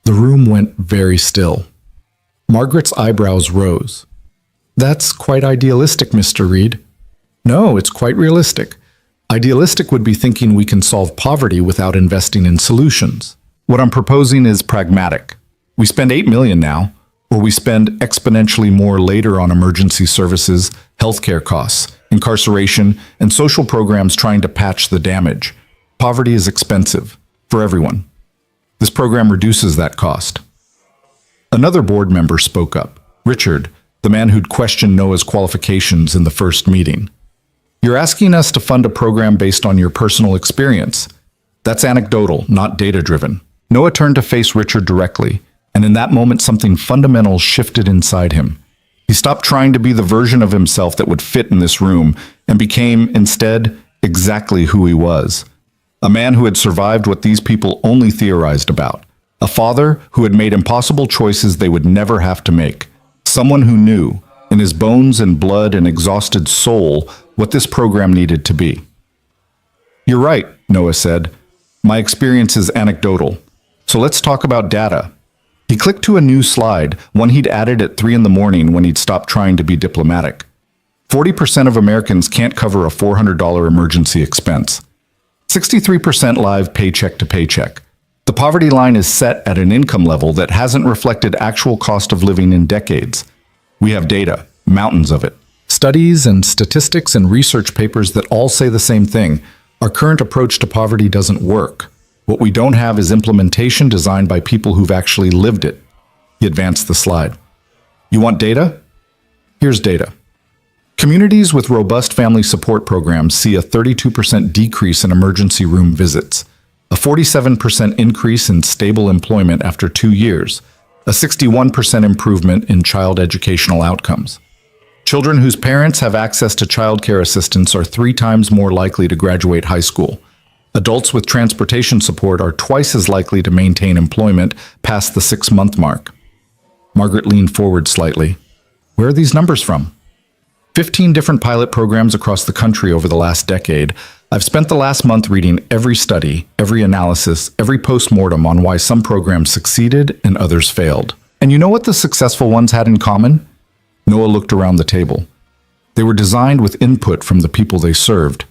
The room went very still. Margaret's eyebrows rose. That's quite idealistic, Mr. Reed. No, it's quite realistic. Idealistic would be thinking we can solve poverty without investing in solutions. What I'm proposing is pragmatic. We spend $8 million now, or we spend exponentially more later on emergency services, healthcare costs, incarceration, and social programs trying to patch the damage. Poverty is expensive for everyone. This program reduces that cost. Another board member spoke up, Richard, the man who'd questioned Noah's qualifications in the first meeting. You're asking us to fund a program based on your personal experience. That's anecdotal, not data-driven. Noah turned to face Richard directly, and in that moment something fundamental shifted inside him. He stopped trying to be the version of himself that would fit in this room and became, instead, exactly who he was. A man who had survived what these people only theorized about. A father who had made impossible choices they would never have to make. Someone who knew, in his bones and blood and exhausted soul, what this program needed to be. You're right, Noah said. My experience is anecdotal. So let's talk about data. He clicked to a new slide, one he'd added at 3 a.m. when he'd stopped trying to be diplomatic. 40% of Americans can't cover a $400 emergency expense. 63% live paycheck to paycheck. The poverty line is set at an income level that hasn't reflected actual cost of living in decades. We have data, mountains of it. Studies and statistics and research papers that all say the same thing. Our current approach to poverty doesn't work. What we don't have is implementation designed by people who've actually lived it. He advanced the slide. You want data? Here's data. Communities with robust family support programs see a 32% decrease in emergency room visits, a 47% increase in stable employment after 2 years, a 61% improvement in child educational outcomes. Children whose parents have access to childcare assistance are 3 times more likely to graduate high school. Adults with transportation support are twice as likely to maintain employment past the 6-month mark. Margaret leaned forward slightly. Where are these numbers from? 15 different pilot programs across the country over the last decade. I've spent the last month reading every study, every analysis, every post-mortem on why some programs succeeded and others failed. And you know what the successful ones had in common? Noah looked around the table. They were designed with input from the people they served.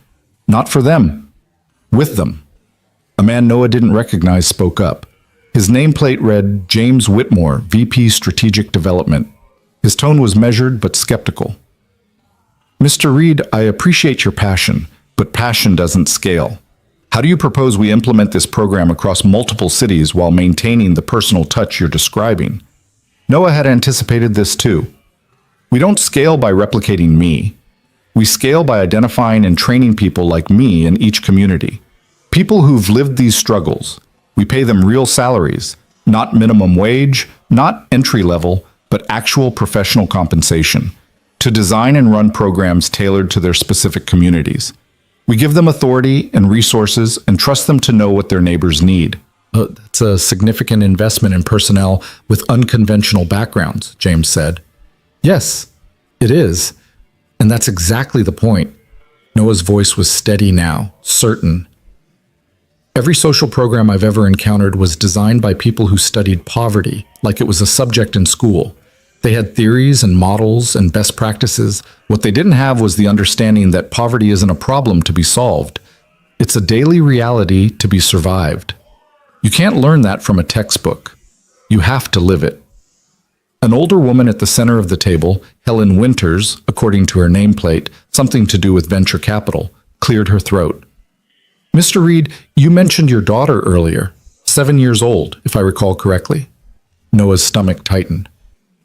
Not for them. With them. A man Noah didn't recognize spoke up. His nameplate read James Whitmore, VP Strategic Development. His tone was measured but skeptical. Mr. Reed, I appreciate your passion, but passion doesn't scale. How do you propose we implement this program across multiple cities while maintaining the personal touch you're describing? Noah had anticipated this too. We don't scale by replicating me. We scale by identifying and training people like me in each community. People who've lived these struggles. We pay them real salaries, not minimum wage, not entry level, but actual professional compensation, to design and run programs tailored to their specific communities. We give them authority and resources and trust them to know what their neighbors need. That's a significant investment in personnel with unconventional backgrounds, James said. Yes, it is. And that's exactly the point. Noah's voice was steady now, certain. Every social program I've ever encountered was designed by people who studied poverty like it was a subject in school. They had theories and models and best practices. What they didn't have was the understanding that poverty isn't a problem to be solved. It's a daily reality to be survived. You can't learn that from a textbook. You have to live it. An older woman at the center of the table, Helen Winters, according to her nameplate, something to do with venture capital, cleared her throat. Mr. Reed, you mentioned your daughter earlier, 7 years old, if I recall correctly. Noah's stomach tightened.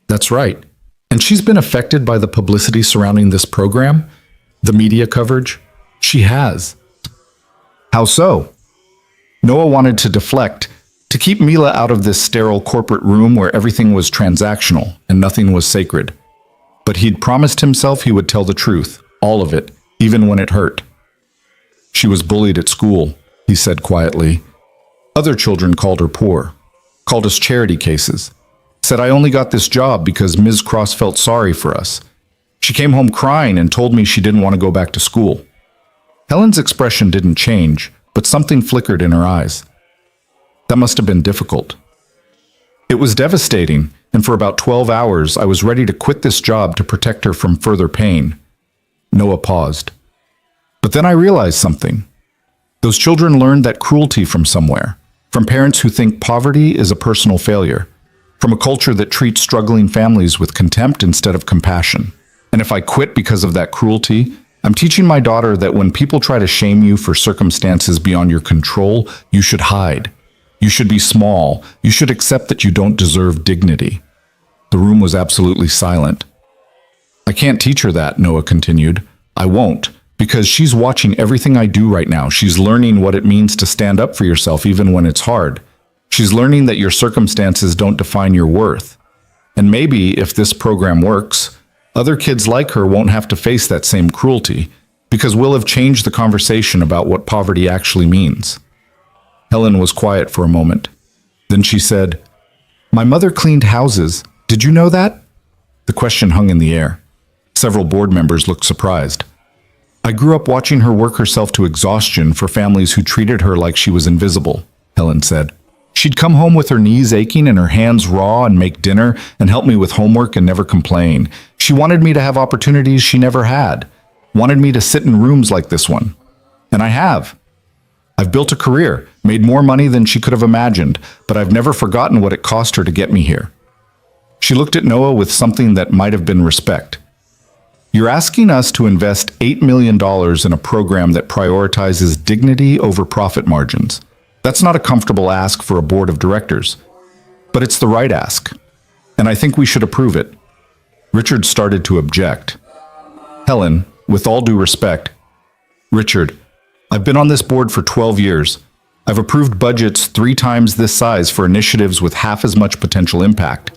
That's right. And she's been affected by the publicity surrounding this program? The media coverage? She has. How so? Noah wanted to deflect, to keep Mila out of this sterile corporate room where everything was transactional and nothing was sacred. But he'd promised himself he would tell the truth, all of it, even when it hurt. She was bullied at school, he said quietly. Other children called her poor, called us charity cases, said I only got this job because Ms. Cross felt sorry for us. She came home crying and told me she didn't want to go back to school. Helen's expression didn't change, but something flickered in her eyes. That must have been difficult. It was devastating, and for about 12 hours I was ready to quit this job to protect her from further pain. Noah paused. But then I realized something. Those children learned that cruelty from somewhere, from parents who think poverty is a personal failure, from a culture that treats struggling families with contempt instead of compassion. And if I quit because of that cruelty, I'm teaching my daughter that when people try to shame you for circumstances beyond your control, you should hide. You should be small. You should accept that you don't deserve dignity. The room was absolutely silent. I can't teach her that, Noah continued. I won't, because she's watching everything I do right now. She's learning what it means to stand up for yourself even when it's hard. She's learning that your circumstances don't define your worth. And maybe, if this program works, other kids like her won't have to face that same cruelty, because we'll have changed the conversation about what poverty actually means. Helen was quiet for a moment. Then she said, My mother cleaned houses. Did you know that? The question hung in the air. Several board members looked surprised. I grew up watching her work herself to exhaustion for families who treated her like she was invisible, Helen said. She'd come home with her knees aching and her hands raw and make dinner and help me with homework and never complain. She wanted me to have opportunities she never had, wanted me to sit in rooms like this one. And I have. I've built a career, made more money than she could have imagined, but I've never forgotten what it cost her to get me here. She looked at Noah with something that might have been respect. You're asking us to invest $8 million in a program that prioritizes dignity over profit margins. That's not a comfortable ask for a board of directors, but it's the right ask, and I think we should approve it. Richard started to object. Helen, with all due respect, Richard, I've been on this board for 12 years. I've approved budgets 3 times this size for initiatives with half as much potential impact.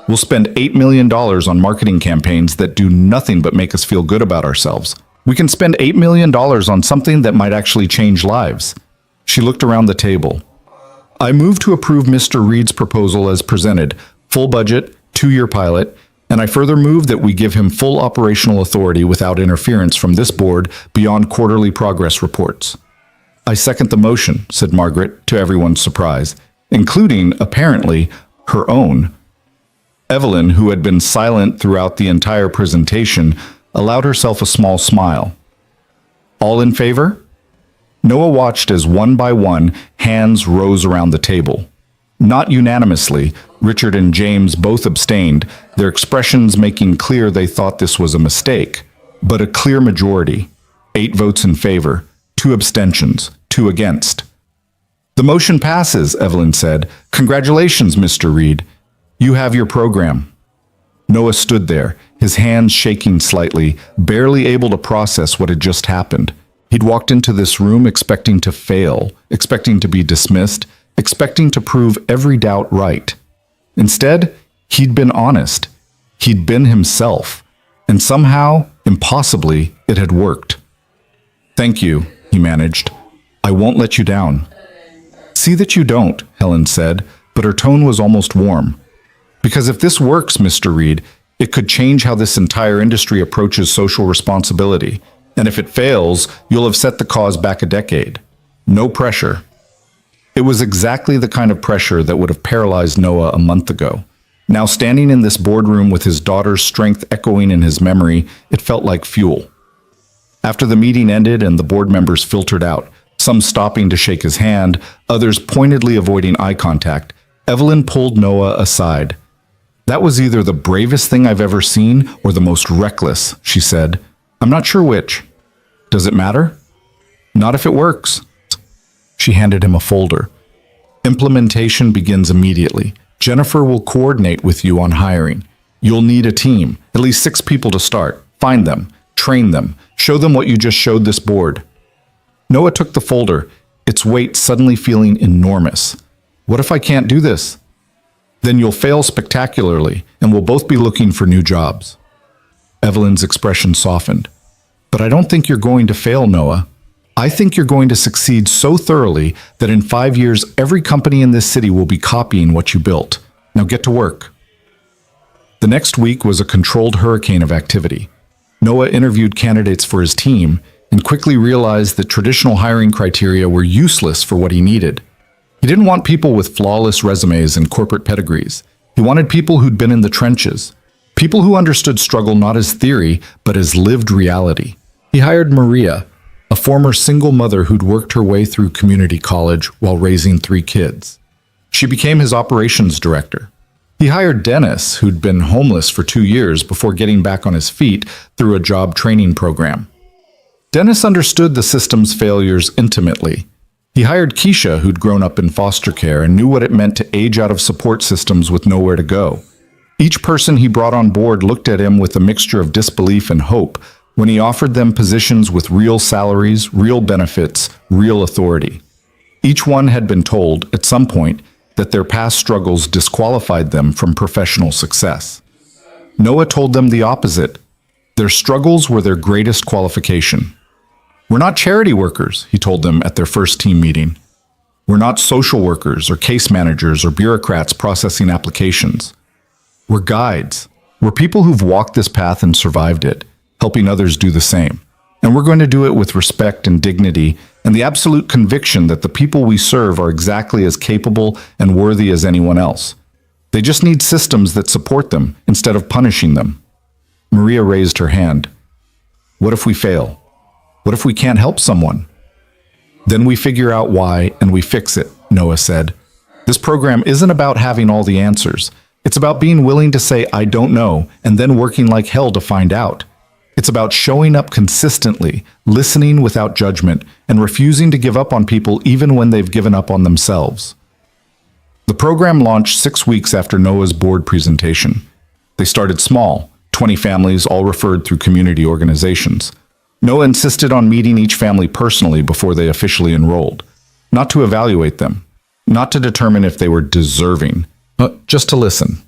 We'll spend $8 million on marketing campaigns that do nothing but make us feel good about ourselves. We can spend $8 million on something that might actually change lives. She looked around the table. I move to approve Mr. Reed's proposal as presented, full budget, 2-year pilot, and I further move that we give him full operational authority without interference from this board beyond quarterly progress reports. I second the motion, said Margaret, to everyone's surprise, including, apparently, her own. Evelyn, who had been silent throughout the entire presentation, allowed herself a small smile. All in favor? Noah watched as one by one hands rose around the table. Not unanimously, Richard and James both abstained, their expressions making clear they thought this was a mistake, but a clear majority. 8 votes in favor, 2 abstentions, 2 against. The motion passes, Evelyn said. Congratulations, Mr. Reed. You have your program. Noah stood there, his hands shaking slightly, barely able to process what had just happened. He'd walked into this room expecting to fail, expecting to be dismissed, expecting to prove every doubt right. Instead, He'd been honest. He'd been himself. And somehow, impossibly, it had worked. "Thank you," he managed. "I won't let you down." "See that you don't," Helen said, but her tone was almost warm. "Because if this works, Mr. Reed, it could change how this entire industry approaches social responsibility. And if it fails, you'll have set the cause back a decade. No pressure." It was exactly the kind of pressure that would have paralyzed Noah a month ago. Now, standing in this boardroom with his daughter's strength echoing in his memory, it felt like fuel. After the meeting ended and the board members filtered out, some stopping to shake his hand, others pointedly avoiding eye contact, Evelyn pulled Noah aside. "That was either the bravest thing I've ever seen or the most reckless," she said. "I'm not sure which. Does it matter?" "Not if it works." She handed him a folder. "Implementation begins immediately. Jennifer will coordinate with you on hiring. You'll need a team, at least 6 people to start. Find them, train them, show them what you just showed this board." Noah took the folder, its weight suddenly feeling enormous. "What if I can't do this?" "Then you'll fail spectacularly, and we'll both be looking for new jobs." Evelyn's expression softened. "But I don't think you're going to fail, Noah. I think you're going to succeed so thoroughly that in 5 years, every company in this city will be copying what you built. Now get to work." The next week was a controlled hurricane of activity. Noah interviewed candidates for his team and quickly realized that traditional hiring criteria were useless for what he needed. He didn't want people with flawless resumes and corporate pedigrees. He wanted people who'd been in the trenches, people who understood struggle not as theory, but as lived reality. He hired Maria, a former single mother who'd worked her way through community college while raising 3 kids. She became his operations director. He hired Dennis, who'd been homeless for 2 years before getting back on his feet through a job training program. Dennis understood the system's failures intimately. He hired Keisha, who'd grown up in foster care and knew what it meant to age out of support systems with nowhere to go. Each person he brought on board looked at him with a mixture of disbelief and hope when he offered them positions with real salaries, real benefits, real authority. Each one had been told, at some point, that their past struggles disqualified them from professional success. Noah told them the opposite. Their struggles were their greatest qualification. "We're not charity workers," he told them at their first team meeting. "We're not social workers or case managers or bureaucrats processing applications. We're guides. We're people who've walked this path and survived it, helping others do the same. And we're going to do it with respect and dignity and the absolute conviction that the people we serve are exactly as capable and worthy as anyone else. They just need systems that support them instead of punishing them." Maria raised her hand. "What if we fail? What if we can't help someone?" "Then we figure out why and we fix it," Noah said. "This program isn't about having all the answers. It's about being willing to say, 'I don't know,' and then working like hell to find out. It's about showing up consistently, listening without judgment, and refusing to give up on people even when they've given up on themselves." The program launched 6 weeks after Noah's board presentation. They started small, 20 families, all referred through community organizations. Noah insisted on meeting each family personally before they officially enrolled, not to evaluate them, not to determine if they were deserving, just to listen.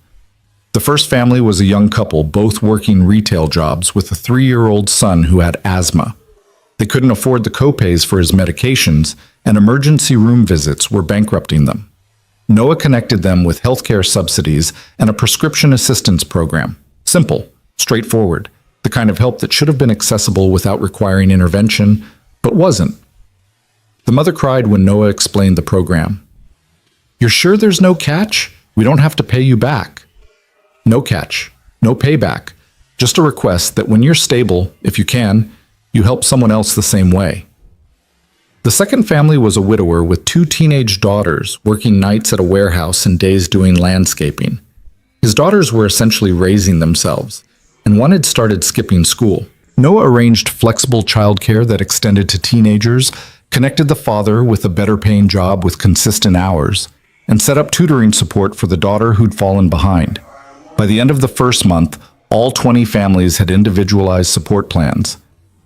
The first family was a young couple, both working retail jobs with a 3-year-old son who had asthma. They couldn't afford the copays for his medications, and emergency room visits were bankrupting them. Noah connected them with healthcare subsidies and a prescription assistance program. Simple, straightforward, the kind of help that should have been accessible without requiring intervention, but wasn't. The mother cried when Noah explained the program. "You're sure there's no catch? We don't have to pay you back." "No catch, no payback, just a request that when you're stable, if you can, you help someone else the same way." The second family was a widower with 2 teenage daughters working nights at a warehouse and days doing landscaping. His daughters were essentially raising themselves, and one had started skipping school. Noah arranged flexible childcare that extended to teenagers, connected the father with a better-paying job with consistent hours, and set up tutoring support for the daughter who'd fallen behind. By the end of the first month, all 20 families had individualized support plans.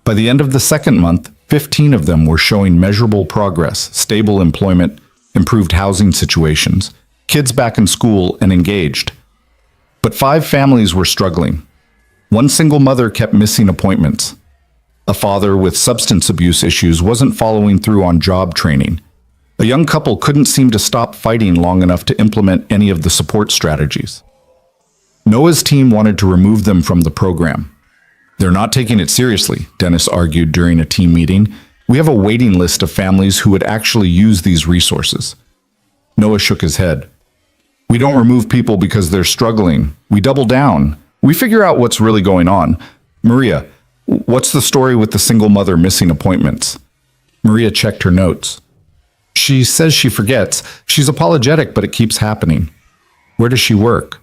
By the end of the second month, 15 of them were showing measurable progress, stable employment, improved housing situations, kids back in school and engaged. But 5 families were struggling. One single mother kept missing appointments. A father with substance abuse issues wasn't following through on job training. A young couple couldn't seem to stop fighting long enough to implement any of the support strategies. Noah's team wanted to remove them from the program. They're not taking it seriously, Dennis argued during a team meeting. We have a waiting list of families who would actually use these resources. Noah shook his head. We don't remove people because they're struggling. We double down. We figure out what's really going on. Maria, what's the story with the single mother missing appointments? Maria checked her notes. She says she forgets. She's apologetic, but it keeps happening. Where does she work?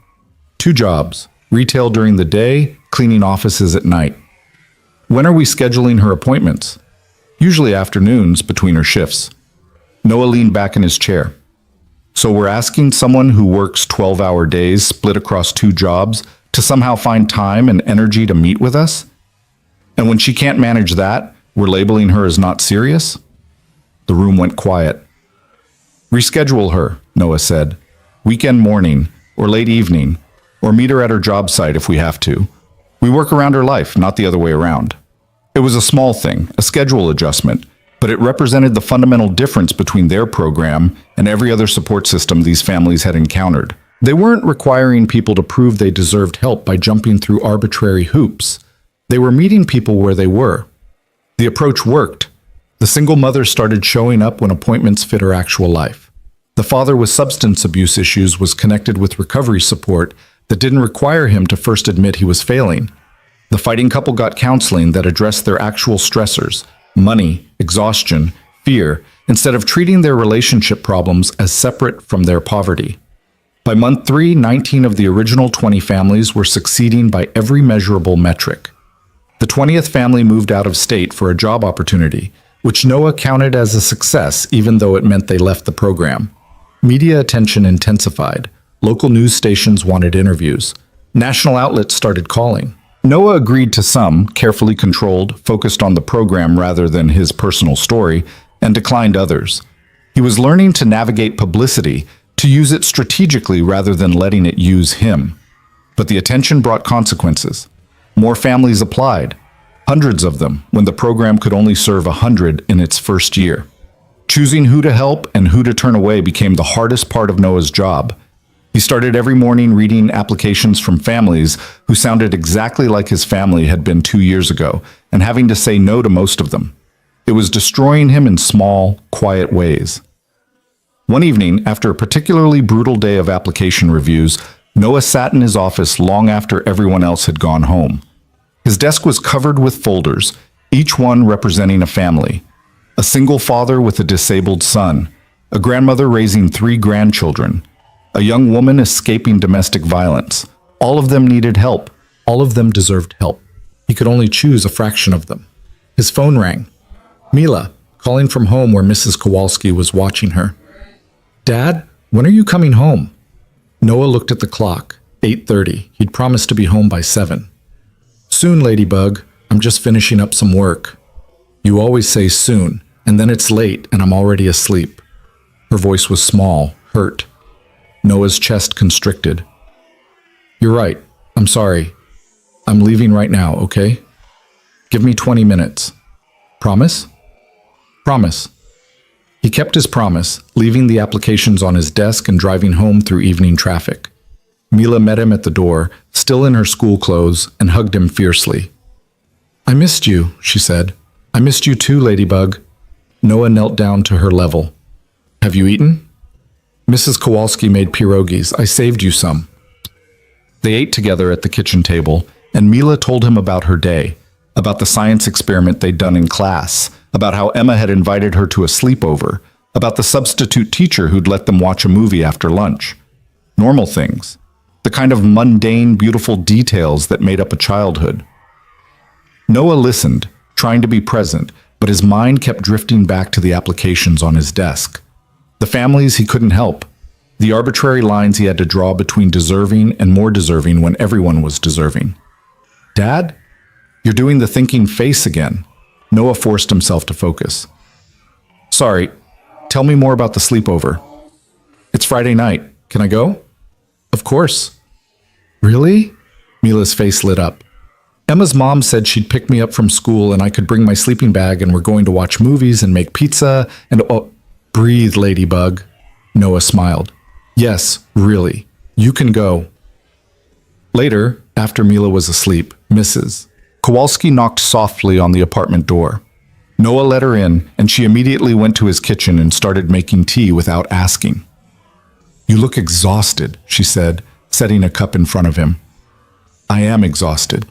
2 jobs. Retail during the day, cleaning offices at night. When are we scheduling her appointments? Usually afternoons between her shifts. Noah leaned back in his chair. So we're asking someone who works 12-hour days split across 2 jobs to somehow find time and energy to meet with us? And when she can't manage that, we're labeling her as not serious? The room went quiet. Reschedule her, Noah said. Weekend morning, or late evening, or meet her at her job site if we have to. We work around her life, not the other way around. It was a small thing, a schedule adjustment, but it represented the fundamental difference between their program and every other support system these families had encountered. They weren't requiring people to prove they deserved help by jumping through arbitrary hoops. They were meeting people where they were. The approach worked. The single mother started showing up when appointments fit her actual life. The father with substance abuse issues was connected with recovery support that didn't require him to first admit he was failing. The fighting couple got counseling that addressed their actual stressors, money, exhaustion, fear, instead of treating their relationship problems as separate from their poverty. By month 3, 19 of the original 20 families were succeeding by every measurable metric. The 20th family moved out of state for a job opportunity, which Noah counted as a success even though it meant they left the program. Media attention intensified. Local news stations wanted interviews. National outlets started calling. Noah agreed to some, carefully controlled, focused on the program rather than his personal story, and declined others. He was learning to navigate publicity, to use it strategically rather than letting it use him. But the attention brought consequences. More families applied, hundreds of them, when the program could only serve 100 in its first year. Choosing who to help and who to turn away became the hardest part of Noah's job. He started every morning reading applications from families who sounded exactly like his family had been 2 years ago, and having to say no to most of them. It was destroying him in small, quiet ways. One evening, after a particularly brutal day of application reviews, Noah sat in his office long after everyone else had gone home. His desk was covered with folders, each one representing a family. A single father with a disabled son, a grandmother raising 3 grandchildren, a young woman escaping domestic violence. All of them needed help. All of them deserved help. He could only choose a fraction of them. His phone rang. Mila, calling from home where Mrs. Kowalski was watching her. Dad, when are you coming home? Noah looked at the clock. 8:30. He'd promised to be home by 7. Soon, Ladybug. I'm just finishing up some work. You always say soon, and then it's late and I'm already asleep. Her voice was small, hurt. Noah's chest constricted. You're right. I'm sorry. I'm leaving right now, okay? Give me 20 minutes. Promise? Promise. He kept his promise, leaving the applications on his desk and driving home through evening traffic. Mila met him at the door, still in her school clothes, and hugged him fiercely. I missed you, she said. I missed you too, Ladybug. Noah knelt down to her level. Have you eaten? Mrs. Kowalski made pierogies. I saved you some. They ate together at the kitchen table, and Mila told him about her day, about the science experiment they'd done in class, about how Emma had invited her to a sleepover, about the substitute teacher who'd let them watch a movie after lunch. Normal things. The kind of mundane, beautiful details that made up a childhood. Noah listened, trying to be present, but his mind kept drifting back to the applications on his desk. The families he couldn't help. The arbitrary lines he had to draw between deserving and more deserving when everyone was deserving. Dad? You're doing the thinking face again. Noah forced himself to focus. Sorry, tell me more about the sleepover. It's Friday night. Can I go? Of course. Really? Mila's face lit up. Emma's mom said she'd pick me up from school and I could bring my sleeping bag and we're going to watch movies and make pizza and oh, breathe, ladybug. Noah smiled. Yes, really. You can go. Later, after Mila was asleep, Mrs. Kowalski knocked softly on the apartment door. Noah let her in, and she immediately went to his kitchen and started making tea without asking. You look exhausted, she said, setting a cup in front of him. I am exhausted.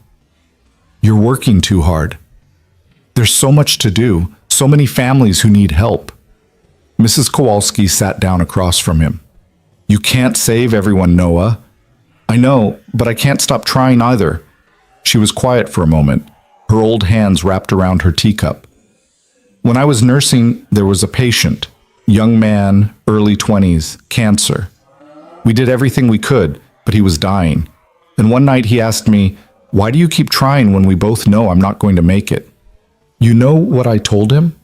You're working too hard. There's so much to do, so many families who need help. Mrs. Kowalski sat down across from him. You can't save everyone, Noah. I know, but I can't stop trying either. She was quiet for a moment, her old hands wrapped around her teacup. When I was nursing, there was a patient, young man, early 20s, cancer. We did everything we could, but he was dying. And one night he asked me, why do you keep trying when we both know I'm not going to make it? You know what I told him?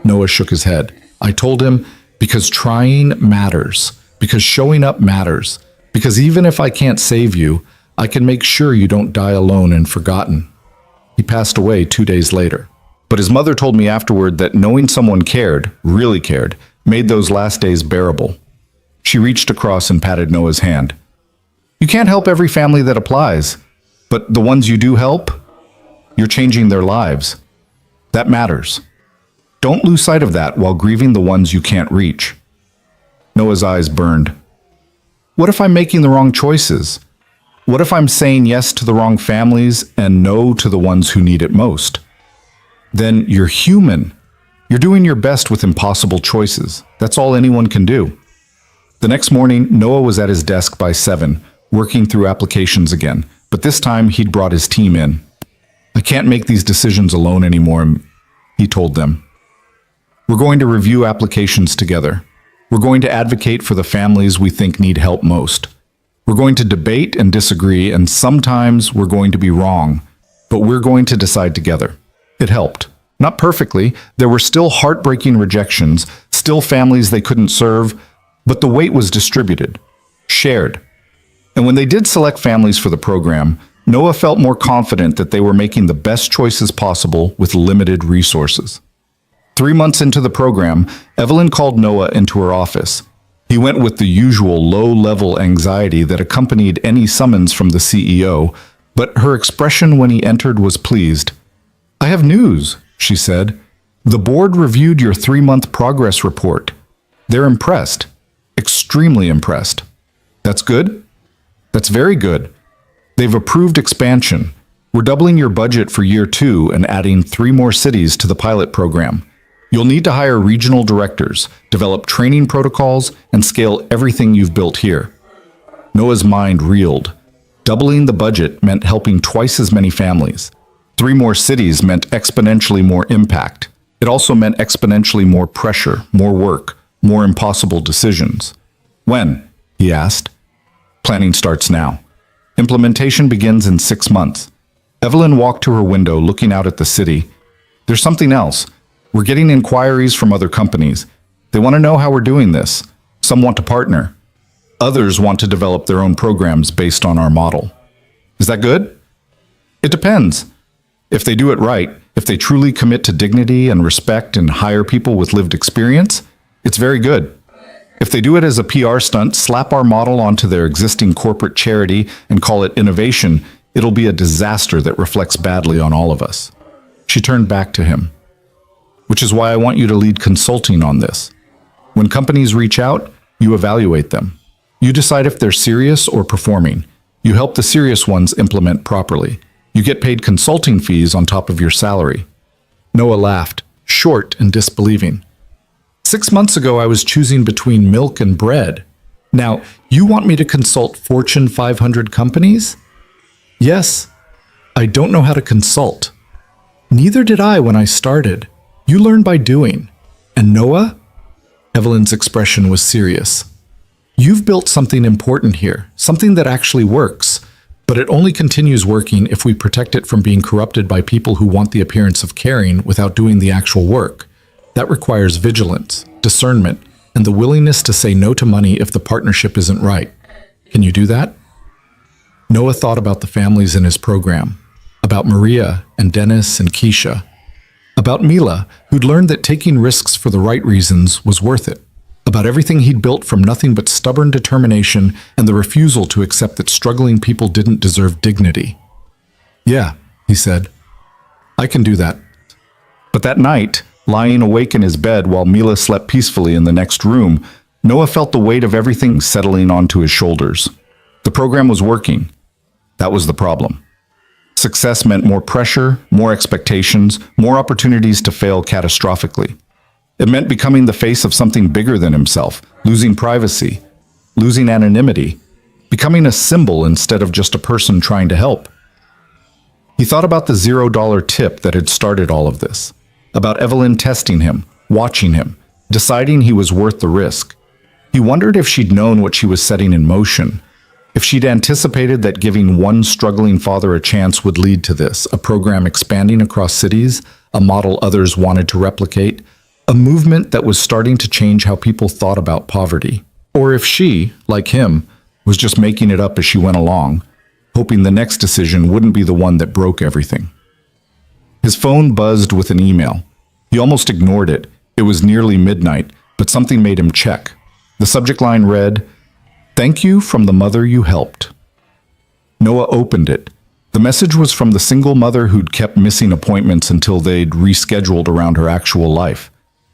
Noah shook his head. I told him, because trying matters, because showing up matters, because even if I can't save you, I can make sure you don't die alone and forgotten. He passed away 2 days later. But his mother told me afterward that knowing someone cared, really cared, made those last days bearable. She reached across and patted Noah's hand. You can't help every family that applies, but the ones you do help, you're changing their lives. That matters. Don't lose sight of that while grieving the ones you can't reach. Noah's eyes burned. What if I'm making the wrong choices? What if I'm saying yes to the wrong families and no to the ones who need it most? Then you're human. You're doing your best with impossible choices. That's all anyone can do. The next morning, Noah was at his desk by 7, working through applications again, but this time he'd brought his team in. I can't make these decisions alone anymore, he told them. We're going to review applications together. We're going to advocate for the families we think need help most. We're going to debate and disagree, and sometimes we're going to be wrong, but we're going to decide together. It helped. Not perfectly. There were still heartbreaking rejections, still families they couldn't serve, but the weight was distributed, shared. And when they did select families for the program, Noah felt more confident that they were making the best choices possible with limited resources. 3 months into the program, Evelyn called Noah into her office. He went with the usual low-level anxiety that accompanied any summons from the CEO, but her expression when he entered was pleased. I have news, she said. The board reviewed your 3-month progress report. They're impressed. Extremely impressed. That's good? That's very good. They've approved expansion. We're doubling your budget for year 2 and adding 3 more cities to the pilot program. You'll need to hire regional directors, develop training protocols, and scale everything you've built here. Noah's mind reeled. Doubling the budget meant helping twice as many families. 3 more cities meant exponentially more impact. It also meant exponentially more pressure, more work, more impossible decisions. When? He asked. Planning starts now. Implementation begins in 6 months. Evelyn walked to her window, looking out at the city. There's something else. We're getting inquiries from other companies. They want to know how we're doing this. Some want to partner. Others want to develop their own programs based on our model. Is that good? It depends. If they do it right, if they truly commit to dignity and respect and hire people with lived experience, it's very good. If they do it as a PR stunt, slap our model onto their existing corporate charity and call it innovation, it'll be a disaster that reflects badly on all of us. She turned back to him. Which is why I want you to lead consulting on this. When companies reach out, you evaluate them. You decide if they're serious or performing. You help the serious ones implement properly. You get paid consulting fees on top of your salary. Noah laughed, short and disbelieving. 6 months ago, I was choosing between milk and bread. Now, you want me to consult Fortune 500 companies? Yes, I don't know how to consult. Neither did I when I started. You learn by doing. And Noah? Evelyn's expression was serious. You've built something important here, something that actually works, but it only continues working if we protect it from being corrupted by people who want the appearance of caring without doing the actual work. That requires vigilance, discernment, and the willingness to say no to money if the partnership isn't right. Can you do that? Noah thought about the families in his program, about Maria and Dennis and Keisha, about Mila, who'd learned that taking risks for the right reasons was worth it, about everything he'd built from nothing but stubborn determination and the refusal to accept that struggling people didn't deserve dignity. "Yeah," he said, "I can do that." But that night, lying awake in his bed while Mila slept peacefully in the next room, Noah felt the weight of everything settling onto his shoulders. The program was working. That was the problem. Success meant more pressure, more expectations, more opportunities to fail catastrophically. It meant becoming the face of something bigger than himself, losing privacy, losing anonymity, becoming a symbol instead of just a person trying to help. He thought about the $0 tip that had started all of this, about Evelyn testing him, watching him, deciding he was worth the risk. He wondered if she'd known what she was setting in motion, if she'd anticipated that giving one struggling father a chance would lead to this, a program expanding across cities, a model others wanted to replicate, a movement that was starting to change how people thought about poverty. Or if she, like him, was just making it up as she went along, hoping the next decision wouldn't be the one that broke everything. His phone buzzed with an email. He almost ignored it. It was nearly midnight, but something made him check. The subject line read, "Thank you from the mother you helped." Noah opened it. The message was from the single mother who'd kept missing appointments until they'd rescheduled around her actual life.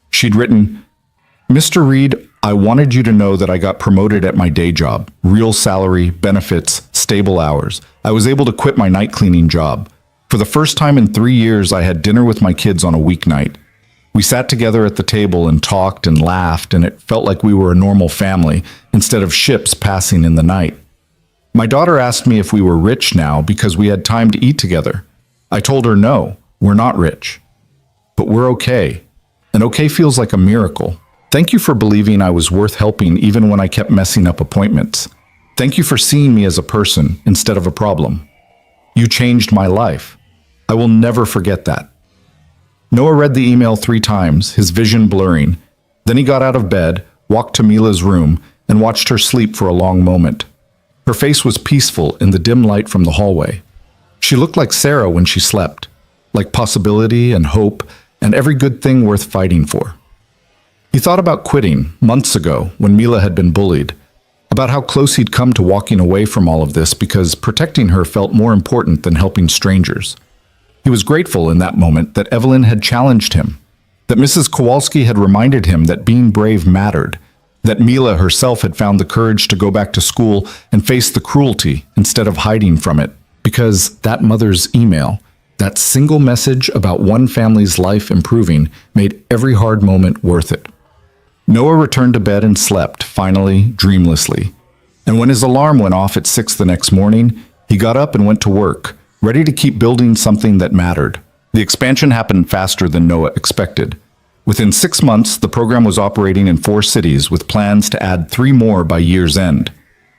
She'd written, "Mr. Reed, I wanted you to know that I got promoted at my day job. Real salary, benefits, stable hours. I was able to quit my night cleaning job. For the first time in 3 years, I had dinner with my kids on a weeknight. We sat together at the table and talked and laughed, and it felt like we were a normal family instead of ships passing in the night. My daughter asked me if we were rich now because we had time to eat together. I told her no, we're not rich. But we're okay. And okay feels like a miracle. Thank you for believing I was worth helping even when I kept messing up appointments. Thank you for seeing me as a person instead of a problem. You changed my life. I will never forget that." Noah read the email 3 times, his vision blurring. Then he got out of bed, walked to Mila's room, and watched her sleep for a long moment. Her face was peaceful in the dim light from the hallway. She looked like Sarah when she slept, like possibility and hope and every good thing worth fighting for. He thought about quitting months ago when Mila had been bullied, about how close he'd come to walking away from all of this because protecting her felt more important than helping strangers. He was grateful in that moment that Evelyn had challenged him, that Mrs. Kowalski had reminded him that being brave mattered, that Mila herself had found the courage to go back to school and face the cruelty instead of hiding from it, because that mother's email, that single message about one family's life improving, made every hard moment worth it. Noah returned to bed and slept, finally, dreamlessly. And when his alarm went off at 6 the next morning, he got up and went to work, ready to keep building something that mattered. The expansion happened faster than Noah expected. Within 6 months, the program was operating in 4 cities with plans to add 3 more by year's end.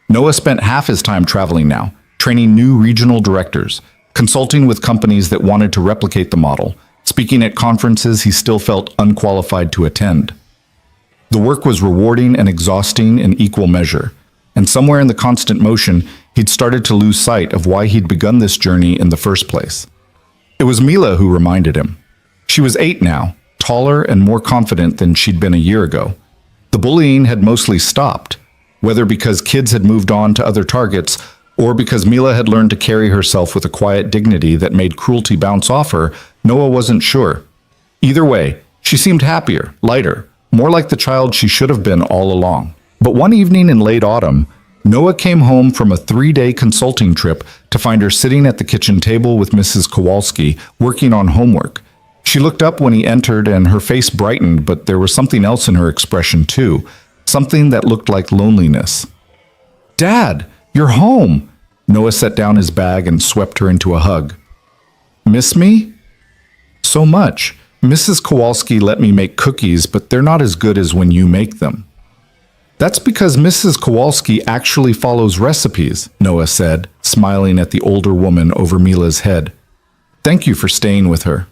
Noah spent half his time traveling now, training new regional directors, consulting with companies that wanted to replicate the model, speaking at conferences he still felt unqualified to attend. The work was rewarding and exhausting in equal measure, and somewhere in the constant motion, he'd started to lose sight of why he'd begun this journey in the first place. It was Mila who reminded him. She was 8 now, taller and more confident than she'd been a year ago. The bullying had mostly stopped, whether because kids had moved on to other targets or because Mila had learned to carry herself with a quiet dignity that made cruelty bounce off her. Noah wasn't sure. Either way, she seemed happier, lighter, more like the child she should have been all along. But one evening in late autumn, Noah came home from a 3-day consulting trip to find her sitting at the kitchen table with Mrs. Kowalski, working on homework. She looked up when he entered and her face brightened, but there was something else in her expression too, something that looked like loneliness. "Dad, you're home!" Noah set down his bag and swept her into a hug. "Miss me?" "So much. Mrs. Kowalski let me make cookies, but they're not as good as when you make them." "That's because Mrs. Kowalski actually follows recipes," Noah said, smiling at the older woman over Mila's head. "Thank you for staying with her."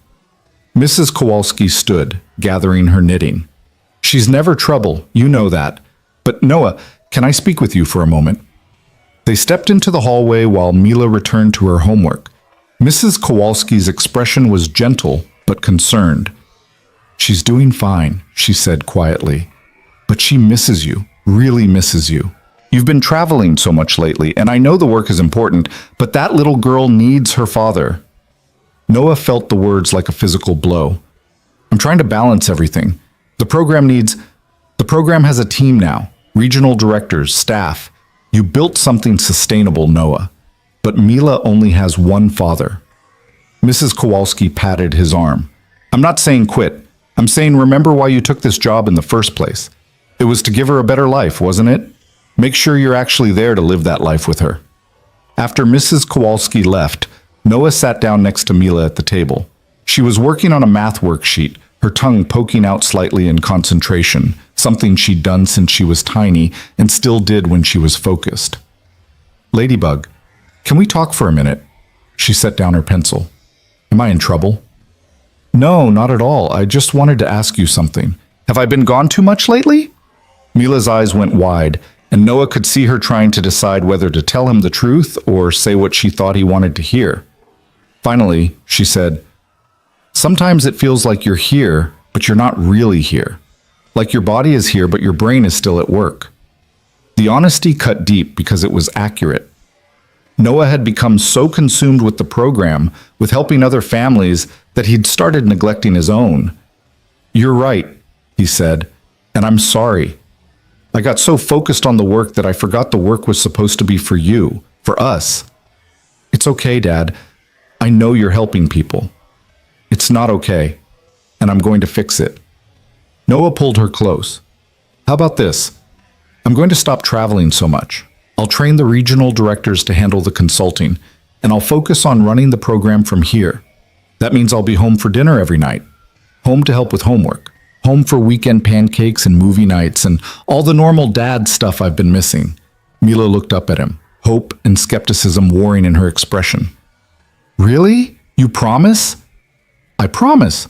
Mrs. Kowalski stood, gathering her knitting. "She's never trouble, you know that. But Noah, can I speak with you for a moment?" They stepped into the hallway while Mila returned to her homework. Mrs. Kowalski's expression was gentle but concerned. "She's doing fine," she said quietly. "But she misses you, really misses you. You've been traveling so much lately, and I know the work is important, but that little girl needs her father." Noah felt the words like a physical blow. "I'm trying to balance everything. The program has a team now, regional directors, staff. You built something sustainable, Noah. But Mila only has one father." Mrs. Kowalski patted his arm. "I'm not saying quit. I'm saying remember why you took this job in the first place. It was to give her a better life, wasn't it? Make sure you're actually there to live that life with her." After Mrs. Kowalski left, Noah sat down next to Mila at the table. She was working on a math worksheet, her tongue poking out slightly in concentration, something she'd done since she was tiny and still did when she was focused. "Ladybug, can we talk for a minute?" She set down her pencil. "Am I in trouble?" "No, not at all. I just wanted to ask you something. Have I been gone too much lately?" Mila's eyes went wide, and Noah could see her trying to decide whether to tell him the truth or say what she thought he wanted to hear. Finally, she said, "Sometimes it feels like you're here, but you're not really here. Like your body is here, but your brain is still at work." The honesty cut deep because it was accurate. Noah had become so consumed with the program, with helping other families, that he'd started neglecting his own. "You're right," he said, "and I'm sorry. I got so focused on the work that I forgot the work was supposed to be for you, for us." "It's okay, Dad. I know you're helping people." "It's not okay, and I'm going to fix it." Noah pulled her close. "How about this? I'm going to stop traveling so much. I'll train the regional directors to handle the consulting, and I'll focus on running the program from here. That means I'll be home for dinner every night, home to help with homework, home for weekend pancakes and movie nights, and all the normal dad stuff I've been missing." Mila looked up at him, hope and skepticism warring in her expression. "Really? You promise?" "I promise.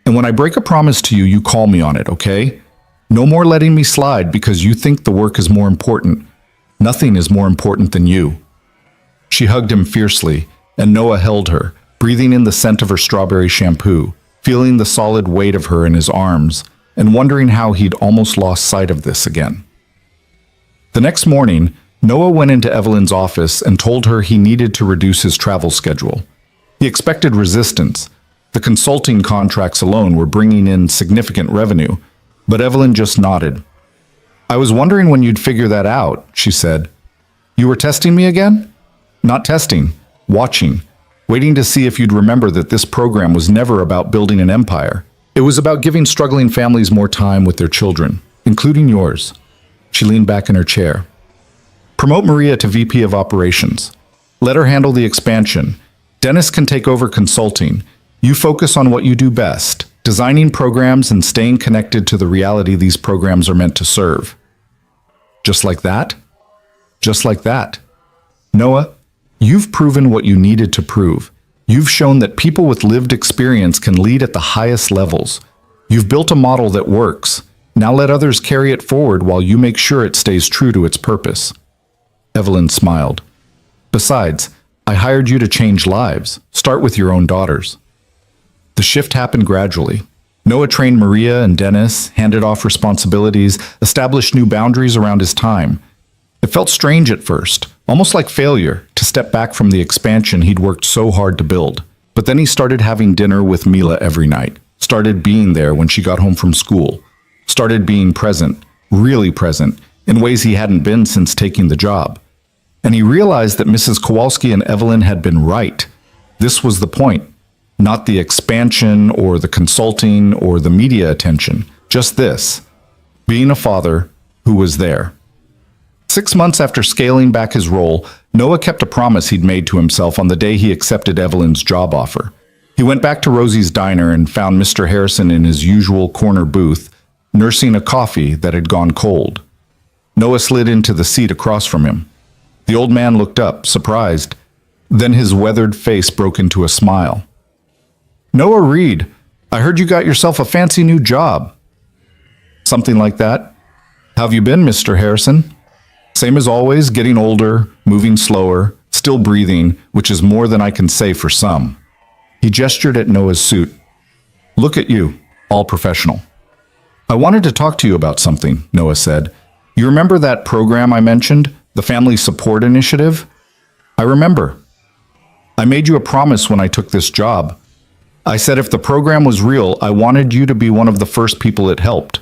And when I break a promise to you, you call me on it, okay? No more letting me slide because you think the work is more important. Nothing is more important than you." She hugged him fiercely, and Noah held her, breathing in the scent of her strawberry shampoo, feeling the solid weight of her in his arms, and wondering how he'd almost lost sight of this again. The next morning, Noah went into Evelyn's office and told her he needed to reduce his travel schedule. He expected resistance. The consulting contracts alone were bringing in significant revenue, but Evelyn just nodded. "I was wondering when you'd figure that out," she said. "You were testing me again?" "Not testing, watching, waiting to see if you'd remember that this program was never about building an empire. It was about giving struggling families more time with their children, including yours." She leaned back in her chair. "Promote Maria to VP of Operations. Let her handle the expansion. Dennis can take over consulting. You focus on what you do best, designing programs and staying connected to the reality these programs are meant to serve." Just like that? Just like that. Noah, you've proven what you needed to prove. You've shown that people with lived experience can lead at the highest levels. You've built a model that works. Now let others carry it forward while you make sure it stays true to its purpose. Evelyn smiled. "Besides, I hired you to change lives. Start with your own daughters." The shift happened gradually. Noah trained Maria and Dennis, handed off responsibilities, established new boundaries around his time. It felt strange at first, almost like failure, to step back from the expansion he'd worked so hard to build. But then he started having dinner with Mila every night, started being there when she got home from school, started being present, really present, in ways he hadn't been since taking the job. And he realized that Mrs. Kowalski and Evelyn had been right. This was the point. Not the expansion or the consulting or the media attention, just this, being a father who was there. 6 months after scaling back his role, Noah kept a promise he'd made to himself on the day he accepted Evelyn's job offer. He went back to Rosie's diner and found Mr. Harrison in his usual corner booth, nursing a coffee that had gone cold. Noah slid into the seat across from him. The old man looked up, surprised. Then his weathered face broke into a smile. "Noah Reed, I heard you got yourself a fancy new job." "Something like that. How have you been, Mr. Harrison?" Same as always, getting older, moving slower, still breathing, which is more than I can say for some. He gestured at Noah's suit. Look at you, all professional. I wanted to talk to you about something, Noah said. You remember that program I mentioned, the Family Support Initiative? I remember. I made you a promise when I took this job. I said if the program was real, I wanted you to be one of the first people it helped.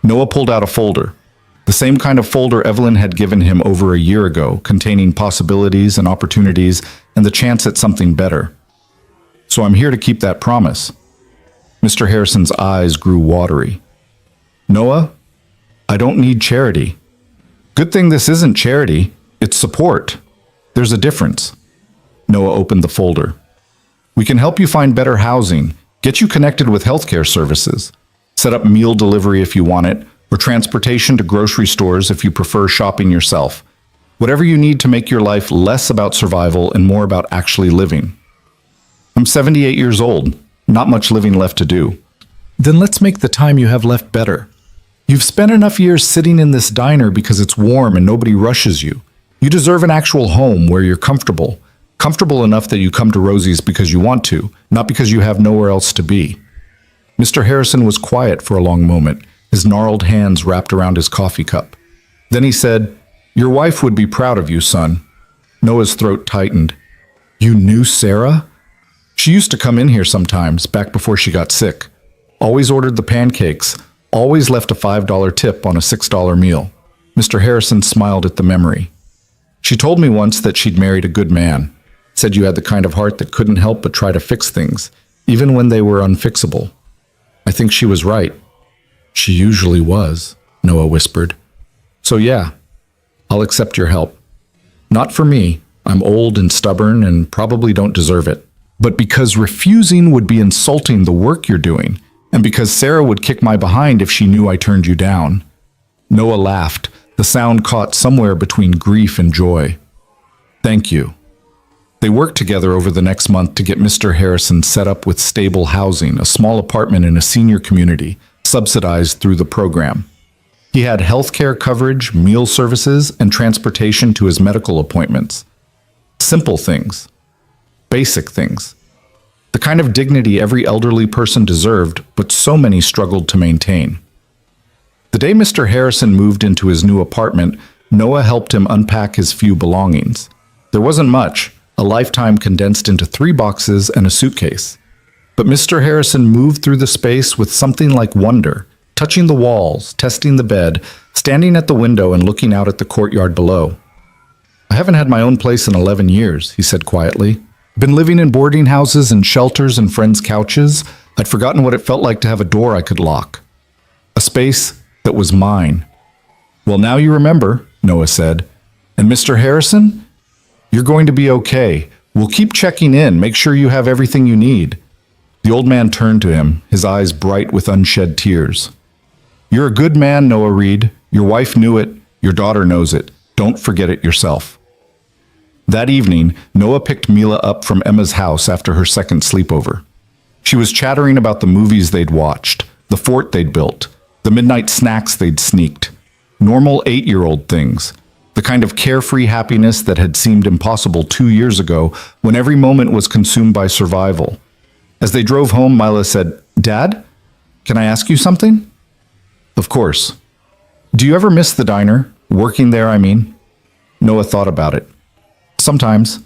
Noah pulled out a folder, the same kind of folder Evelyn had given him over a year ago, containing possibilities and opportunities and the chance at something better. So I'm here to keep that promise. Mr. Harrison's eyes grew watery. Noah, I don't need charity. Good thing this isn't charity, it's support. There's a difference. Noah opened the folder. We can help you find better housing, get you connected with healthcare services, set up meal delivery if you want it, or transportation to grocery stores if you prefer shopping yourself. Whatever you need to make your life less about survival and more about actually living. I'm 78 years old, not much living left to do. Then let's make the time you have left better. You've spent enough years sitting in this diner because it's warm and nobody rushes you. You deserve an actual home where you're comfortable. Comfortable enough that you come to Rosie's because you want to, not because you have nowhere else to be. Mr. Harrison was quiet for a long moment, his gnarled hands wrapped around his coffee cup. Then he said, Your wife would be proud of you, son. Noah's throat tightened. You knew Sarah? She used to come in here sometimes, back before she got sick. Always ordered the pancakes, always left a $5 tip on a $6 meal. Mr. Harrison smiled at the memory. She told me once that she'd married a good man. Said you had the kind of heart that couldn't help but try to fix things, even when they were unfixable. I think she was right. She usually was, Noah whispered. So yeah, I'll accept your help. Not for me, I'm old and stubborn and probably don't deserve it, but because refusing would be insulting the work you're doing, and because Sarah would kick my behind if she knew I turned you down. Noah laughed, the sound caught somewhere between grief and joy. Thank you. They worked together over the next month to get Mr. Harrison set up with stable housing, a small apartment in a senior community, subsidized through the program. He had health care coverage, meal services, and transportation to his medical appointments. Simple things. Basic things. The kind of dignity every elderly person deserved, but so many struggled to maintain. The day Mr. Harrison moved into his new apartment, Noah helped him unpack his few belongings. There wasn't much, a lifetime condensed into 3 boxes and a suitcase. But Mr. Harrison moved through the space with something like wonder, touching the walls, testing the bed, standing at the window and looking out at the courtyard below. I haven't had my own place in 11 years, he said quietly. Been living in boarding houses and shelters and friends' couches. I'd forgotten what it felt like to have a door I could lock. A space that was mine. Well, now you remember, Noah said. And Mr. Harrison? You're going to be okay. We'll keep checking in, make sure you have everything you need. The old man turned to him, his eyes bright with unshed tears. You're a good man, Noah Reed. Your wife knew it. Your daughter knows it. Don't forget it yourself. That evening, Noah picked Mila up from Emma's house after her second sleepover. She was chattering about the movies they'd watched, the fort they'd built, the midnight snacks they'd sneaked. Normal 8-year-old things. The kind of carefree happiness that had seemed impossible 2 years ago when every moment was consumed by survival. As they drove home, Mila said, Dad, can I ask you something? Of course. Do you ever miss the diner? Working there, I mean? Noah thought about it. Sometimes.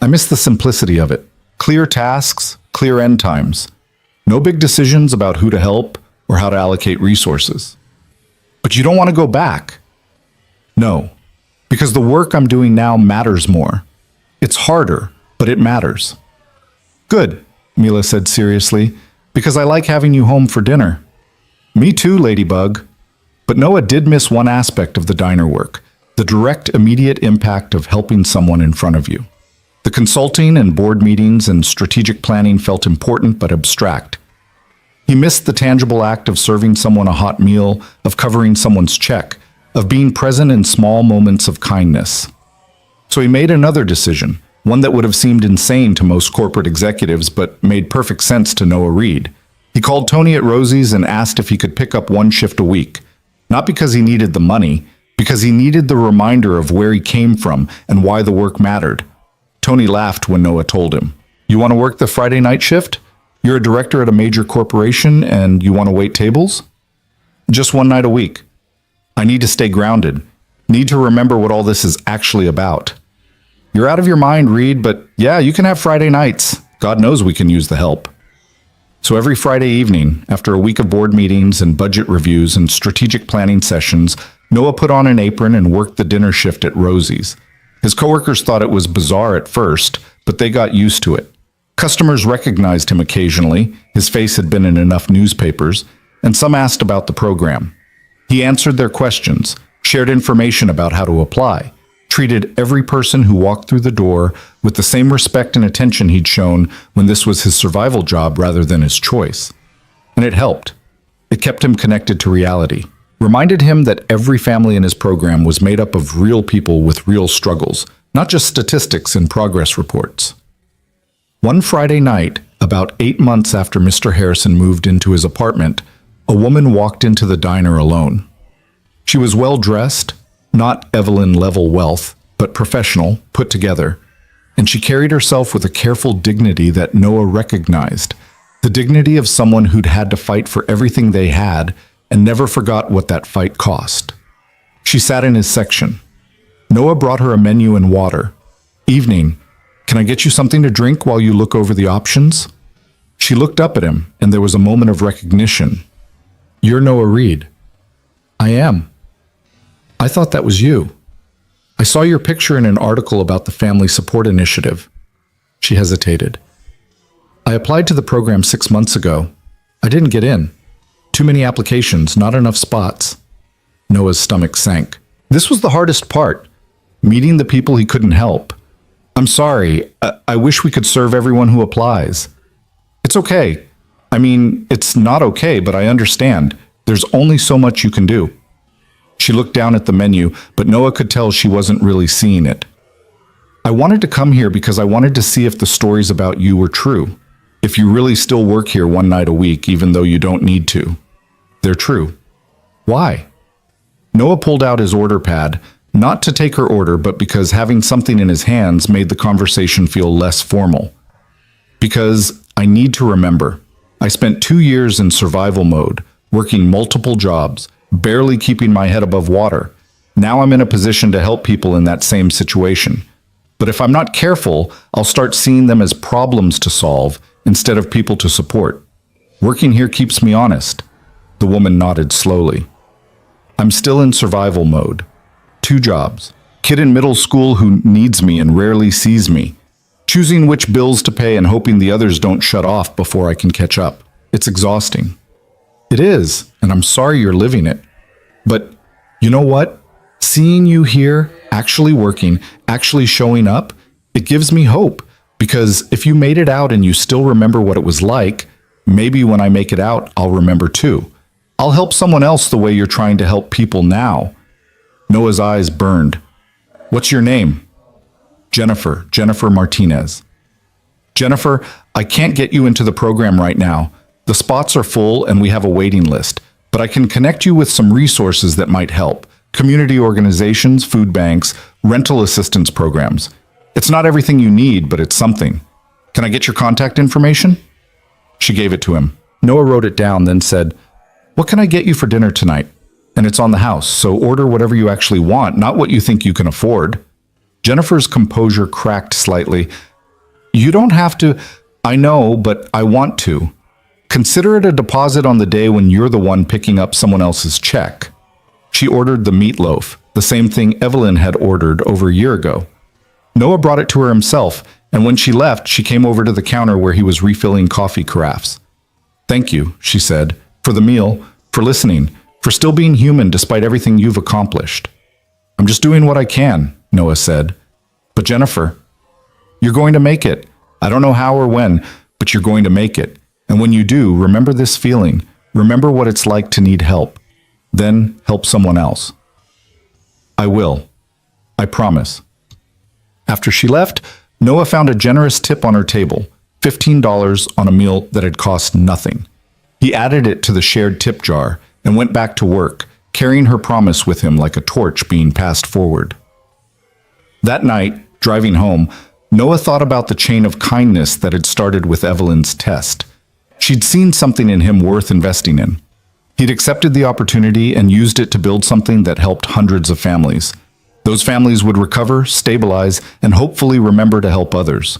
I miss the simplicity of it. Clear tasks, clear end times. No big decisions about who to help or how to allocate resources. But you don't want to go back. No, because the work I'm doing now matters more. It's harder, but it matters. Good, Mila said seriously, because I like having you home for dinner. Me too, Ladybug. But Noah did miss one aspect of the diner work, the direct, immediate impact of helping someone in front of you. The consulting and board meetings and strategic planning felt important but abstract. He missed the tangible act of serving someone a hot meal, of covering someone's check, of being present in small moments of kindness. So he made another decision, one that would have seemed insane to most corporate executives but made perfect sense to Noah Reed. He called Tony at Rosie's and asked if he could pick up one shift a week, not because he needed the money, because he needed the reminder of where he came from and why the work mattered. Tony laughed when Noah told him, "You want to work the Friday night shift? You're a director at a major corporation and you want to wait tables?" "Just one night a week. I need to stay grounded. Need to remember what all this is actually about." "You're out of your mind, Reed, but yeah, you can have Friday nights. God knows we can use the help." So every Friday evening, after a week of board meetings and budget reviews and strategic planning sessions, Noah put on an apron and worked the dinner shift at Rosie's. His coworkers thought it was bizarre at first, but they got used to it. Customers recognized him occasionally, his face had been in enough newspapers, and some asked about the program. He answered their questions, shared information about how to apply, treated every person who walked through the door with the same respect and attention he'd shown when this was his survival job rather than his choice. And it helped. It kept him connected to reality, reminded him that every family in his program was made up of real people with real struggles, not just statistics and progress reports. One Friday night, about 8 months after Mr. Harrison moved into his apartment, a woman walked into the diner alone. She was well-dressed, not Evelyn-level wealth, but professional, put together, and she carried herself with a careful dignity that Noah recognized, the dignity of someone who'd had to fight for everything they had and never forgot what that fight cost. She sat in his section. Noah brought her a menu and water. "Evening, can I get you something to drink while you look over the options?" She looked up at him, and there was a moment of recognition. "You're Noah Reed." "I am." "I thought that was you. I saw your picture in an article about the Family Support Initiative." She hesitated. "I applied to the program 6 months ago. I didn't get in. Too many applications, not enough spots." Noah's stomach sank. This was the hardest part, meeting the people he couldn't help. "I'm sorry. I wish we could serve everyone who applies." "It's okay. I mean, it's not okay, but I understand. There's only so much you can do." She looked down at the menu, but Noah could tell she wasn't really seeing it. "I wanted to come here because I wanted to see if the stories about you were true. If you really still work here one night a week, even though you don't need to. They're true." "Why?" Noah pulled out his order pad, not to take her order, but because having something in his hands made the conversation feel less formal. "Because I need to remember. I spent 2 years in survival mode, working multiple jobs, barely keeping my head above water. Now I'm in a position to help people in that same situation. But if I'm not careful, I'll start seeing them as problems to solve instead of people to support. Working here keeps me honest." The woman nodded slowly. "I'm still in survival mode. 2 jobs. Kid in middle school who needs me and rarely sees me. Choosing which bills to pay and hoping the others don't shut off before I can catch up. It's exhausting." "It is, and I'm sorry you're living it. But you know what? Seeing you here, actually working, actually showing up, it gives me hope. Because if you made it out and you still remember what it was like, maybe when I make it out, I'll remember too. I'll help someone else the way you're trying to help people now." Noah's eyes burned. "What's your name?" Jennifer Martinez." "Jennifer, I can't get you into the program right now. The spots are full and we have a waiting list, but I can connect you with some resources that might help. Community organizations, food banks, rental assistance programs. It's not everything you need, but it's something. Can I get your contact information?" She gave it to him. Noah wrote it down, then said, "What can I get you for dinner tonight? And it's on the house, so order whatever you actually want, not what you think you can afford." Jennifer's composure cracked slightly. "You don't have to. I know, but I want to. Consider it a deposit on the day when you're the one picking up someone else's check." She ordered the meatloaf, the same thing Evelyn had ordered over a year ago. Noah brought it to her himself, and when she left, she came over to the counter where he was refilling coffee carafes. "Thank you," she said, "for the meal, for listening, for still being human despite everything you've accomplished." "I'm just doing what I can," Noah said. "But Jennifer, you're going to make it. I don't know how or when, but you're going to make it. And when you do, remember this feeling. Remember what it's like to need help. Then help someone else." "I will. I promise." After she left, Noah found a generous tip on her table, $15 on a meal that had cost nothing. He added it to the shared tip jar and went back to work, carrying her promise with him like a torch being passed forward. That night, driving home, Noah thought about the chain of kindness that had started with Evelyn's test. She'd seen something in him worth investing in. He'd accepted the opportunity and used it to build something that helped hundreds of families. Those families would recover, stabilize, and hopefully remember to help others.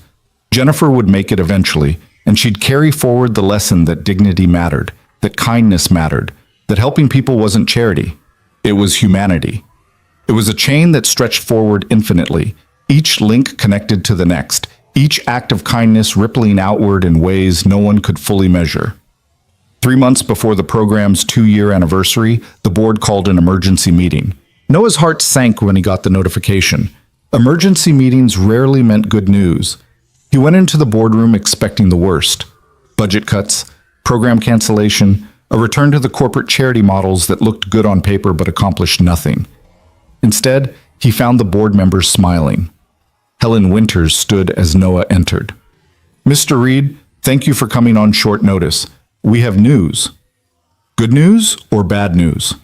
Jennifer would make it eventually, and she'd carry forward the lesson that dignity mattered, that kindness mattered, that helping people wasn't charity. It was humanity. It was a chain that stretched forward infinitely, each link connected to the next, each act of kindness rippling outward in ways no one could fully measure. 3 months before the program's 2-year anniversary, the board called an emergency meeting. Noah's heart sank when he got the notification. Emergency meetings rarely meant good news. He went into the boardroom expecting the worst. Budget cuts, program cancellation, a return to the corporate charity models that looked good on paper but accomplished nothing. Instead, he found the board members smiling. Helen Winters stood as Noah entered. "Mr. Reed, thank you for coming on short notice. We have news." "Good news or bad news?"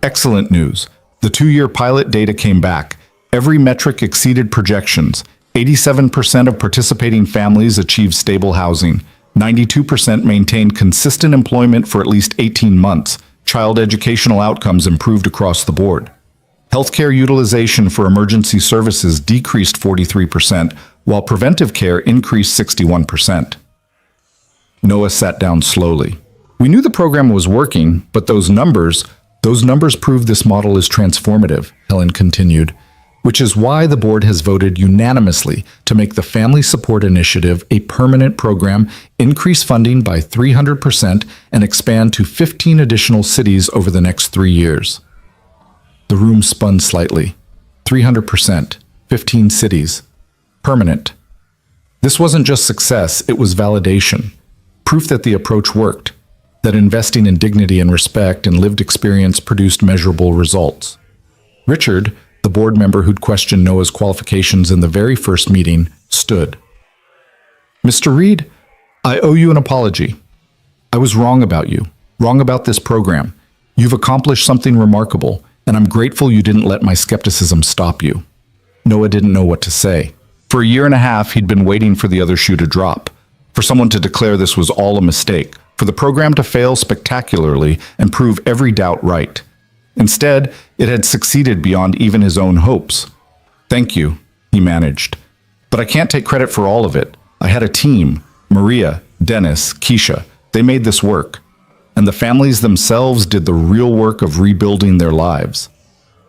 "Excellent news. The 2-year pilot data came back. Every metric exceeded projections. 87% of participating families achieved stable housing. 92% maintained consistent employment for at least 18 months. Child educational outcomes improved across the board. Healthcare utilization for emergency services decreased 43%, while preventive care increased 61%. Noah sat down slowly. "We knew the program was working, but those numbers prove this model is transformative," Helen continued, "which is why the board has voted unanimously to make the Family Support Initiative a permanent program, increase funding by 300%, and expand to 15 additional cities over the next 3 years. The room spun slightly. 300%, 15 cities. Permanent. This wasn't just success, it was validation. Proof that the approach worked, that investing in dignity and respect and lived experience produced measurable results. Richard, the board member who'd questioned Noah's qualifications in the very first meeting, stood. "Mr. Reed, I owe you an apology. I was wrong about you, wrong about this program. You've accomplished something remarkable, and I'm grateful you didn't let my skepticism stop you." Noah didn't know what to say. For a year and a half, he'd been waiting for the other shoe to drop, for someone to declare this was all a mistake, for the program to fail spectacularly and prove every doubt right. Instead, it had succeeded beyond even his own hopes. "Thank you," he managed. "But I can't take credit for all of it. I had a team. Maria, Dennis, Keisha. They made this work. And the families themselves did the real work of rebuilding their lives.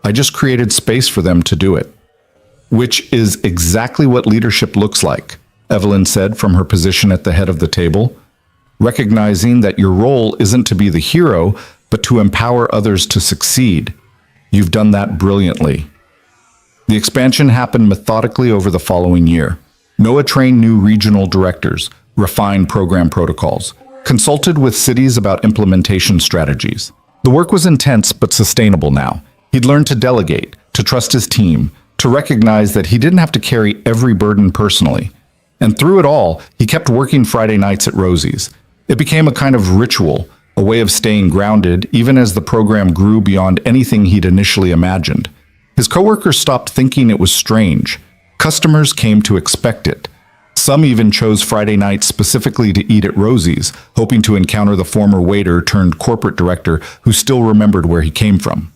I just created space for them to do it." "Which is exactly what leadership looks like," Evelyn said from her position at the head of the table. "Recognizing that your role isn't to be the hero, but to empower others to succeed. You've done that brilliantly." The expansion happened methodically over the following year. Noah trained new regional directors, refined program protocols, consulted with cities about implementation strategies. The work was intense but sustainable now. He'd learned to delegate, to trust his team, to recognize that he didn't have to carry every burden personally. And through it all, he kept working Friday nights at Rosie's. It became a kind of ritual, a way of staying grounded even as the program grew beyond anything he'd initially imagined. His coworkers stopped thinking it was strange. Customers came to expect it. Some even chose Friday nights specifically to eat at Rosie's, hoping to encounter the former waiter turned corporate director who still remembered where he came from.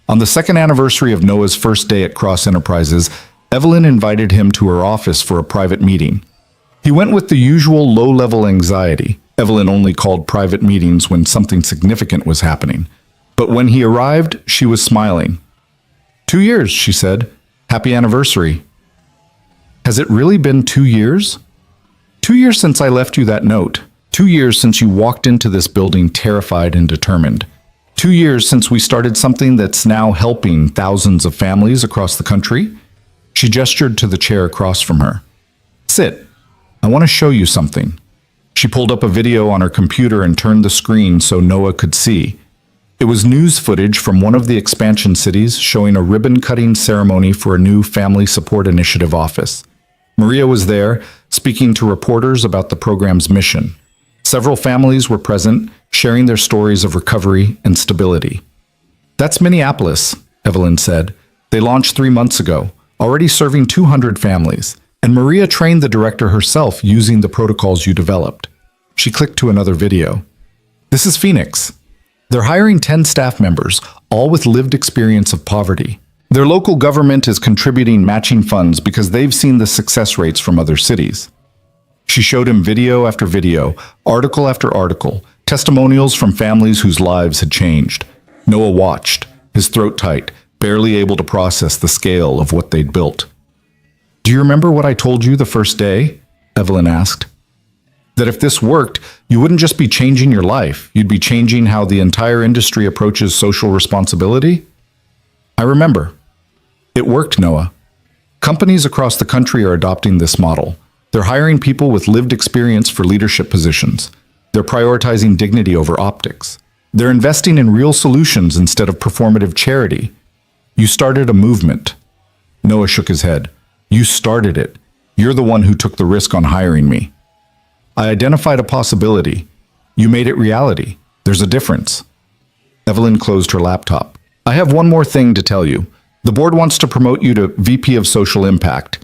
On the second anniversary of Noah's first day at Cross Enterprises, Evelyn invited him to her office for a private meeting. He went with the usual low-level anxiety. Evelyn only called private meetings when something significant was happening. But when he arrived, she was smiling. 2 years, she said. Happy anniversary. Has it really been 2 years? 2 years since I left you that note. 2 years since you walked into this building terrified and determined. 2 years since we started something that's now helping thousands of families across the country. She gestured to the chair across from her. Sit. I want to show you something. She pulled up a video on her computer and turned the screen so Noah could see. It was news footage from one of the expansion cities showing a ribbon-cutting ceremony for a new Family Support Initiative office. Maria was there, speaking to reporters about the program's mission. Several families were present, sharing their stories of recovery and stability. That's Minneapolis, Evelyn said. They launched 3 months ago, already serving 200 families. And Maria trained the director herself using the protocols you developed. She clicked to another video. This is Phoenix. They're hiring 10 staff members, all with lived experience of poverty. Their local government is contributing matching funds because they've seen the success rates from other cities. She showed him video after video, article after article, testimonials from families whose lives had changed. Noah watched, his throat tight, barely able to process the scale of what they'd built. Do you remember what I told you the first day? Evelyn asked. That if this worked, you wouldn't just be changing your life, you'd be changing how the entire industry approaches social responsibility? I remember. It worked, Noah. Companies across the country are adopting this model. They're hiring people with lived experience for leadership positions. They're prioritizing dignity over optics. They're investing in real solutions instead of performative charity. You started a movement. Noah shook his head. You started it. You're the one who took the risk on hiring me. I identified a possibility. You made it reality. There's a difference. Evelyn closed her laptop. I have one more thing to tell you. The board wants to promote you to VP of Social Impact.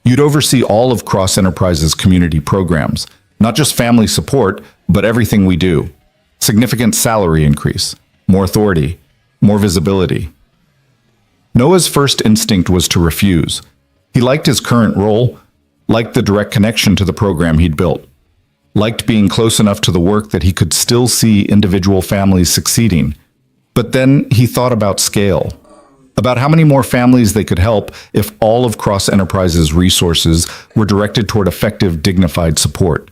You'd oversee all of Cross Enterprises community programs, not just family support, but everything we do. Significant salary increase, more authority, more visibility. Noah's first instinct was to refuse. He liked his current role, liked the direct connection to the program he'd built, liked being close enough to the work that he could still see individual families succeeding. But then he thought about scale, about how many more families they could help if all of Cross Enterprises' resources were directed toward effective, dignified support,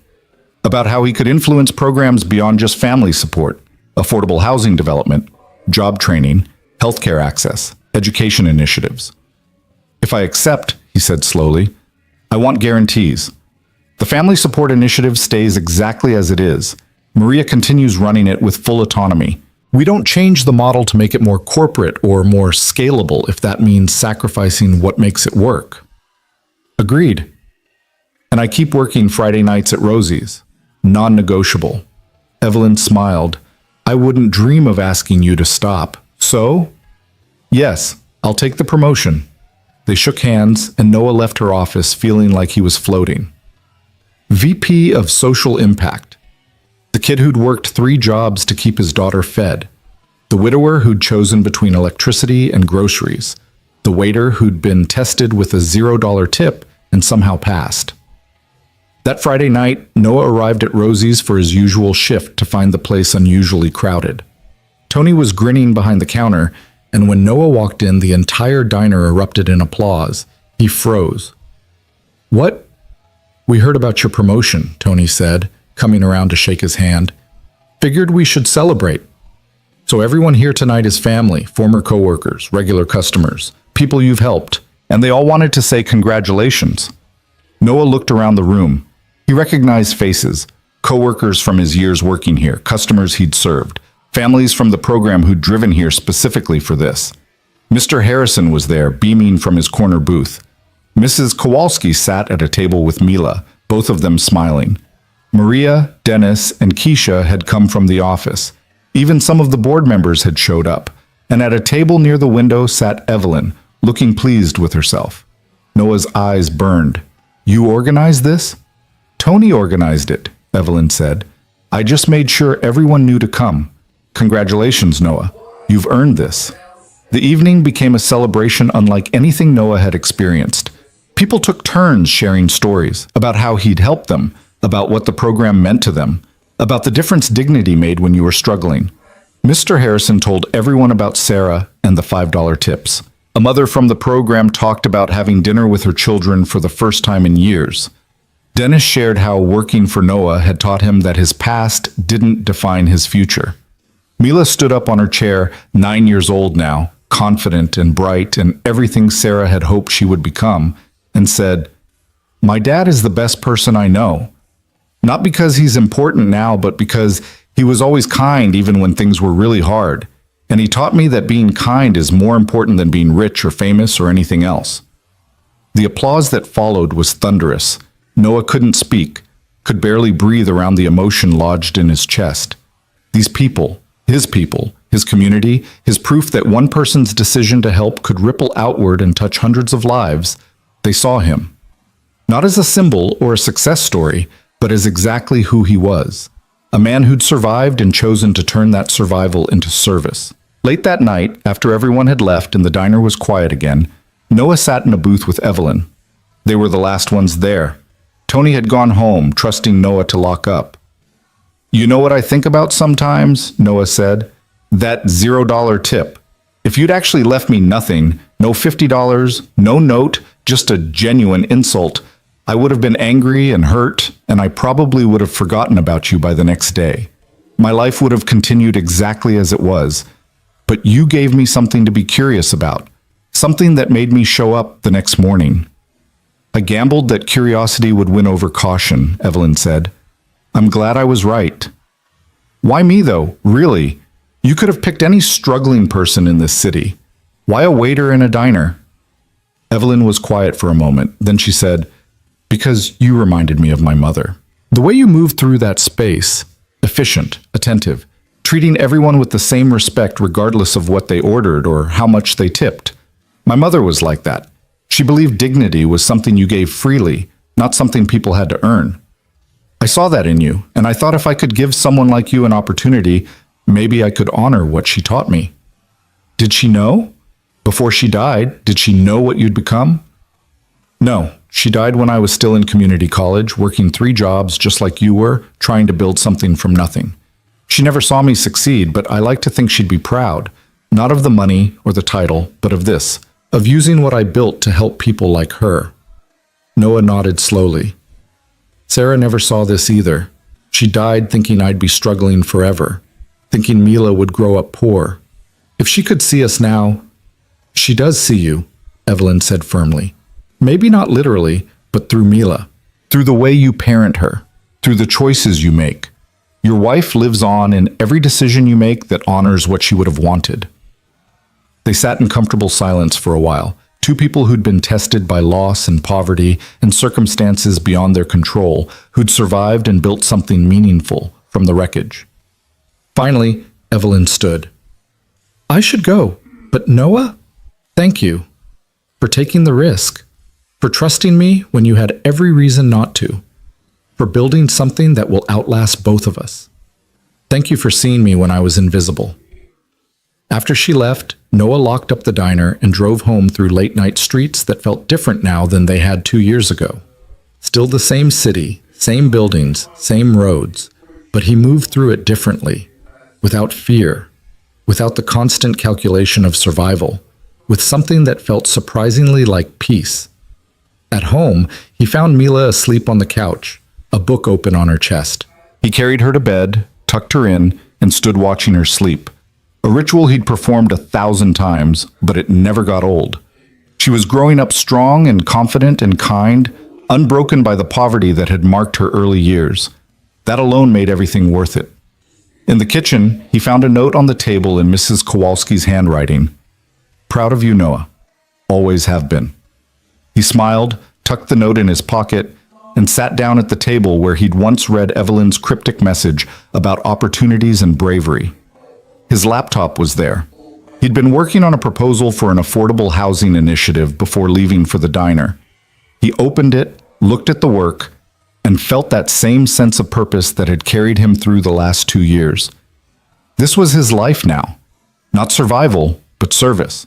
about how he could influence programs beyond just family support, affordable housing development, job training, healthcare access, education initiatives. If I accept, he said slowly, I want guarantees. The family support initiative stays exactly as it is. Maria continues running it with full autonomy. We don't change the model to make it more corporate or more scalable if that means sacrificing what makes it work. Agreed. And I keep working Friday nights at Rosie's. Non-negotiable. Evelyn smiled. I wouldn't dream of asking you to stop. So? Yes, I'll take the promotion. They shook hands, and Noah left her office feeling like he was floating. VP of Social Impact. The kid who'd worked 3 jobs to keep his daughter fed. The widower who'd chosen between electricity and groceries. The waiter who'd been tested with a $0 tip and somehow passed. That Friday night, Noah arrived at Rosie's for his usual shift to find the place unusually crowded. Tony was grinning behind the counter, and when Noah walked in, the entire diner erupted in applause. He froze. What? We heard about your promotion, Tony said, coming around to shake his hand. Figured we should celebrate. So everyone here tonight is family, former coworkers, regular customers, people you've helped, and they all wanted to say congratulations. Noah looked around the room. He recognized faces, coworkers from his years working here, customers he'd served, families from the program who'd driven here specifically for this. Mr. Harrison was there, beaming from his corner booth. Mrs. Kowalski sat at a table with Mila, both of them smiling. Maria, Dennis, and Keisha had come from the office. Even some of the board members had showed up. And at a table near the window sat Evelyn, looking pleased with herself. Noah's eyes burned. You organized this? Tony organized it, Evelyn said. I just made sure everyone knew to come. Congratulations, Noah. You've earned this. The evening became a celebration unlike anything Noah had experienced. People took turns sharing stories about how he'd helped them, about what the program meant to them, about the difference dignity made when you were struggling. Mr. Harrison told everyone about Sarah and the $5 tips. A mother from the program talked about having dinner with her children for the first time in years. Dennis shared how working for Noah had taught him that his past didn't define his future. Mila stood up on her chair, 9 years old now, confident and bright and everything Sarah had hoped she would become, and said, My dad is the best person I know. Not because he's important now, but because he was always kind even when things were really hard. And he taught me that being kind is more important than being rich or famous or anything else. The applause that followed was thunderous. Noah couldn't speak, could barely breathe around the emotion lodged in his chest. These people, his community, his proof that one person's decision to help could ripple outward and touch hundreds of lives, they saw him. Not as a symbol or a success story, but as exactly who he was. A man who'd survived and chosen to turn that survival into service. Late that night, after everyone had left and the diner was quiet again, Noah sat in a booth with Evelyn. They were the last ones there. Tony had gone home, trusting Noah to lock up. "You know what I think about sometimes?" Noah said. "That $0 tip. If you'd actually left me nothing, no $50, no note, just a genuine insult, I would have been angry and hurt, and I probably would have forgotten about you by the next day. My life would have continued exactly as it was. But you gave me something to be curious about, something that made me show up the next morning." "I gambled that curiosity would win over caution," Evelyn said. "I'm glad I was right." "Why me, though? Really? You could have picked any struggling person in this city. Why a waiter in a diner?" Evelyn was quiet for a moment. Then she said, "Because you reminded me of my mother. The way you moved through that space, efficient, attentive, treating everyone with the same respect regardless of what they ordered or how much they tipped. My mother was like that. She believed dignity was something you gave freely, not something people had to earn. I saw that in you, and I thought if I could give someone like you an opportunity, maybe I could honor what she taught me." "Did she know? Before she died, did she know what you'd become?" "No, she died when I was still in community college, working 3 jobs just like you were, trying to build something from nothing. She never saw me succeed, but I like to think she'd be proud, not of the money or the title, but of this, of using what I built to help people like her." Noah nodded slowly. "Sarah never saw this either. She died thinking I'd be struggling forever, thinking Mila would grow up poor. If she could see us now—" "She does see you," Evelyn said firmly. "Maybe not literally, but through Mila, through the way you parent her, through the choices you make. Your wife lives on in every decision you make that honors what she would have wanted." They sat in comfortable silence for a while, 2 people who'd been tested by loss and poverty and circumstances beyond their control, who'd survived and built something meaningful from the wreckage. Finally, Evelyn stood. "I should go, but Noah, thank you for taking the risk, for trusting me when you had every reason not to, for building something that will outlast both of us. Thank you for seeing me when I was invisible." After she left, Noah locked up the diner and drove home through late-night streets that felt different now than they had 2 years ago. Still the same city, same buildings, same roads, but he moved through it differently, without fear, without the constant calculation of survival, with something that felt surprisingly like peace. At home, he found Mila asleep on the couch, a book open on her chest. He carried her to bed, tucked her in, and stood watching her sleep. A ritual he'd performed 1,000 times, but it never got old. She was growing up strong and confident and kind, unbroken by the poverty that had marked her early years. That alone made everything worth it. In the kitchen, he found a note on the table in Mrs. Kowalski's handwriting. "Proud of you, Noah. Always have been." He smiled, tucked the note in his pocket, and sat down at the table where he'd once read Evelyn's cryptic message about opportunities and bravery. His laptop was there. He'd been working on a proposal for an affordable housing initiative before leaving for the diner. He opened it, looked at the work, and felt that same sense of purpose that had carried him through the last 2 years. This was his life now. Not survival, but service.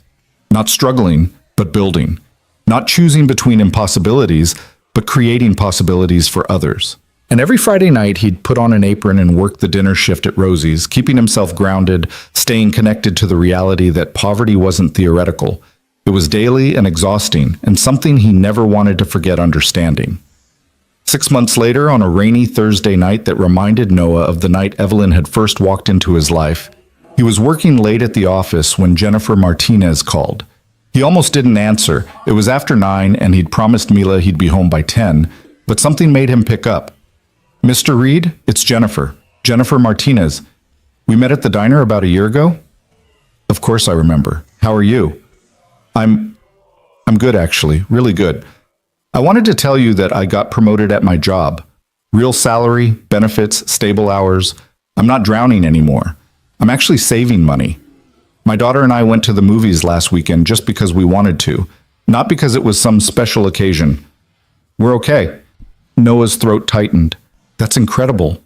Not struggling, but building. Not choosing between impossibilities, but creating possibilities for others. And every Friday night, he'd put on an apron and work the dinner shift at Rosie's, keeping himself grounded, staying connected to the reality that poverty wasn't theoretical. It was daily and exhausting, and something he never wanted to forget understanding. 6 months later, on a rainy Thursday night that reminded Noah of the night Evelyn had first walked into his life, he was working late at the office when Jennifer Martinez called. He almost didn't answer. It was after 9, and he'd promised Mila he'd be home by 10, but something made him pick up. "Mr. Reed, it's Jennifer. Jennifer Martinez. We met at the diner about a year ago?" "Of course I remember. How are you?" I'm good, actually. Really good. I wanted to tell you that I got promoted at my job. Real salary, benefits, stable hours. I'm not drowning anymore. I'm actually saving money. My daughter and I went to the movies last weekend just because we wanted to, not because it was some special occasion. We're okay. Noah's throat tightened. That's incredible.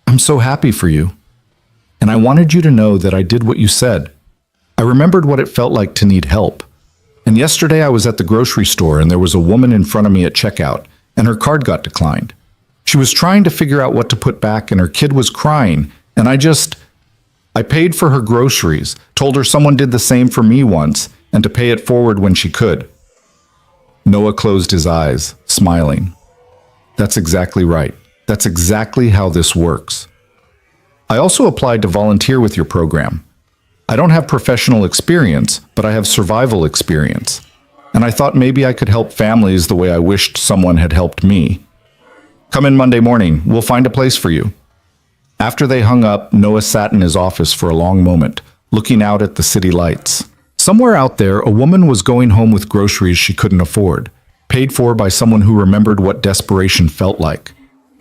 I'm so happy for you. And I wanted you to know that I did what you said. I remembered what it felt like to need help. And yesterday I was at the grocery store and there was a woman in front of me at checkout and her card got declined. She was trying to figure out what to put back and her kid was crying and I paid for her groceries, told her someone did the same for me once and to pay it forward when she could. Noah closed his eyes, smiling. That's exactly right. That's exactly how this works. I also applied to volunteer with your program. I don't have professional experience, but I have survival experience. And I thought maybe I could help families the way I wished someone had helped me. Come in Monday morning. We'll find a place for you. After they hung up, Noah sat in his office for a long moment, looking out at the city lights. Somewhere out there, a woman was going home with groceries she couldn't afford, paid for by someone who remembered what desperation felt like.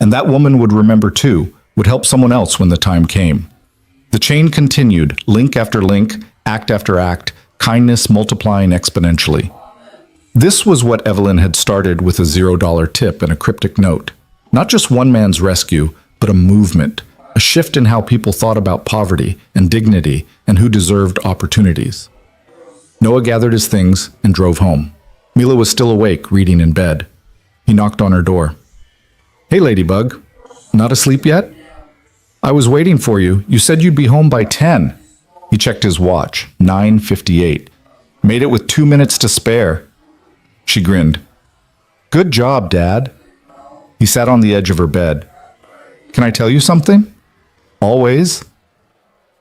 And that woman would remember too, would help someone else when the time came. The chain continued, link after link, act after act, kindness multiplying exponentially. This was what Evelyn had started with a $0 tip and a cryptic note. Not just one man's rescue, but a movement, a shift in how people thought about poverty and dignity and who deserved opportunities. Noah gathered his things and drove home. Mila was still awake, reading in bed. He knocked on her door. Hey, Ladybug. Not asleep yet? I was waiting for you. You said you'd be home by 10. He checked his watch. 9:58. Made it with 2 minutes to spare. She grinned. Good job, Dad. He sat on the edge of her bed. Can I tell you something? Always?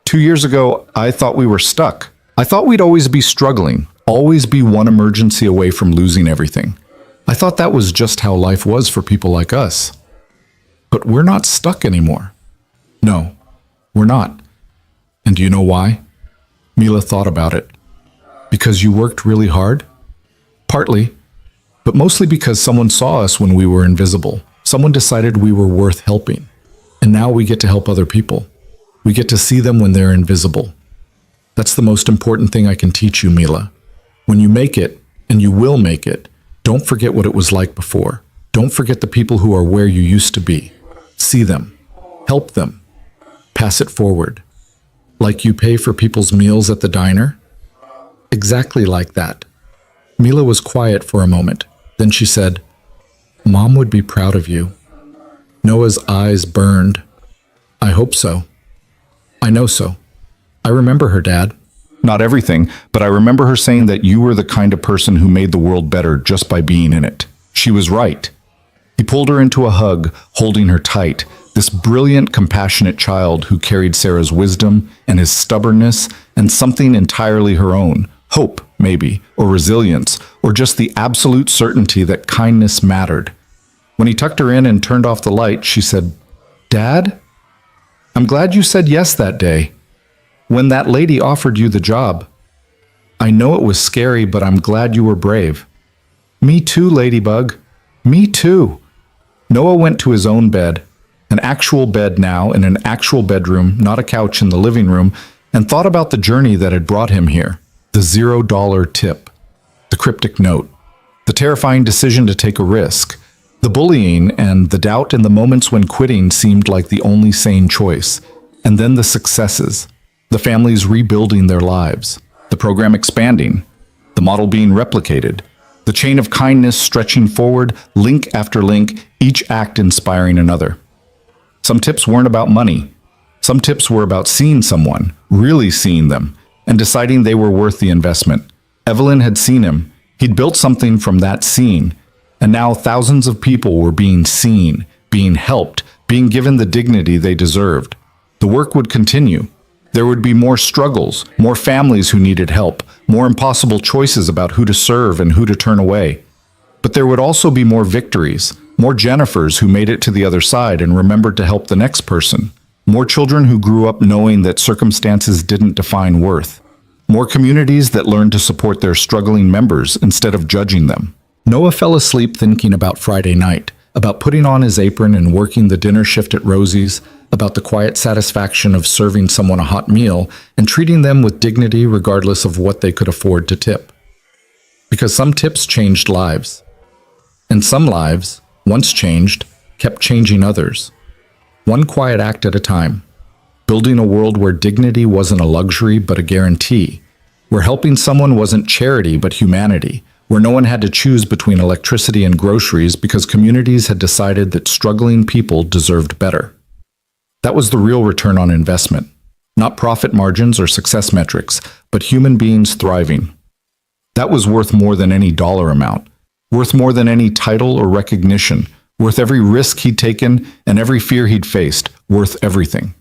2 years ago, I thought we were stuck. I thought we'd always be struggling, always be one emergency away from losing everything. I thought that was just how life was for people like us. But we're not stuck anymore. No, we're not. And do you know why? Mila thought about it. Because you worked really hard? Partly, but mostly because someone saw us when we were invisible. Someone decided we were worth helping. And now we get to help other people. We get to see them when they're invisible. That's the most important thing I can teach you, Mila. When you make it, and you will make it, don't forget what it was like before. Don't forget the people who are where you used to be. See them. Help them. Pass it forward. Like you pay for people's meals at the diner? Exactly like that. Mila was quiet for a moment. Then she said, Mom would be proud of you. Noah's eyes burned. I hope so. I know so. I remember her, Dad. Not everything, but I remember her saying that you were the kind of person who made the world better just by being in it. She was right. He pulled her into a hug, holding her tight, this brilliant, compassionate child who carried Sarah's wisdom and his stubbornness and something entirely her own, hope, maybe, or resilience, or just the absolute certainty that kindness mattered. When he tucked her in and turned off the light, she said, Dad, I'm glad you said yes that day. When that lady offered you the job. I know it was scary, but I'm glad you were brave. Me too, Ladybug. Me too. Noah went to his own bed, an actual bed now in an actual bedroom, not a couch in the living room, and thought about the journey that had brought him here. The $0 tip, the cryptic note, the terrifying decision to take a risk, the bullying and the doubt in the moments when quitting seemed like the only sane choice, and then the successes, the families rebuilding their lives, the program expanding, the model being replicated, the chain of kindness stretching forward, link after link, each act inspiring another. Some tips weren't about money. Some tips were about seeing someone, really seeing them, and deciding they were worth the investment. Evelyn had seen him. He'd built something from that scene, and now thousands of people were being seen, being helped, being given the dignity they deserved. The work would continue. There would be more struggles, more families who needed help, more impossible choices about who to serve and who to turn away. But there would also be more victories, more Jennifers who made it to the other side and remembered to help the next person, more children who grew up knowing that circumstances didn't define worth, more communities that learned to support their struggling members instead of judging them. Noah fell asleep thinking about Friday night, about putting on his apron and working the dinner shift at Rosie's, about the quiet satisfaction of serving someone a hot meal and treating them with dignity regardless of what they could afford to tip. Because some tips changed lives. And some lives, once changed, kept changing others. One quiet act at a time. Building a world where dignity wasn't a luxury but a guarantee. Where helping someone wasn't charity but humanity. Where no one had to choose between electricity and groceries because communities had decided that struggling people deserved better. That was the real return on investment. Not profit margins or success metrics, but human beings thriving. That was worth more than any dollar amount, worth more than any title or recognition, worth every risk he'd taken and every fear he'd faced, worth everything.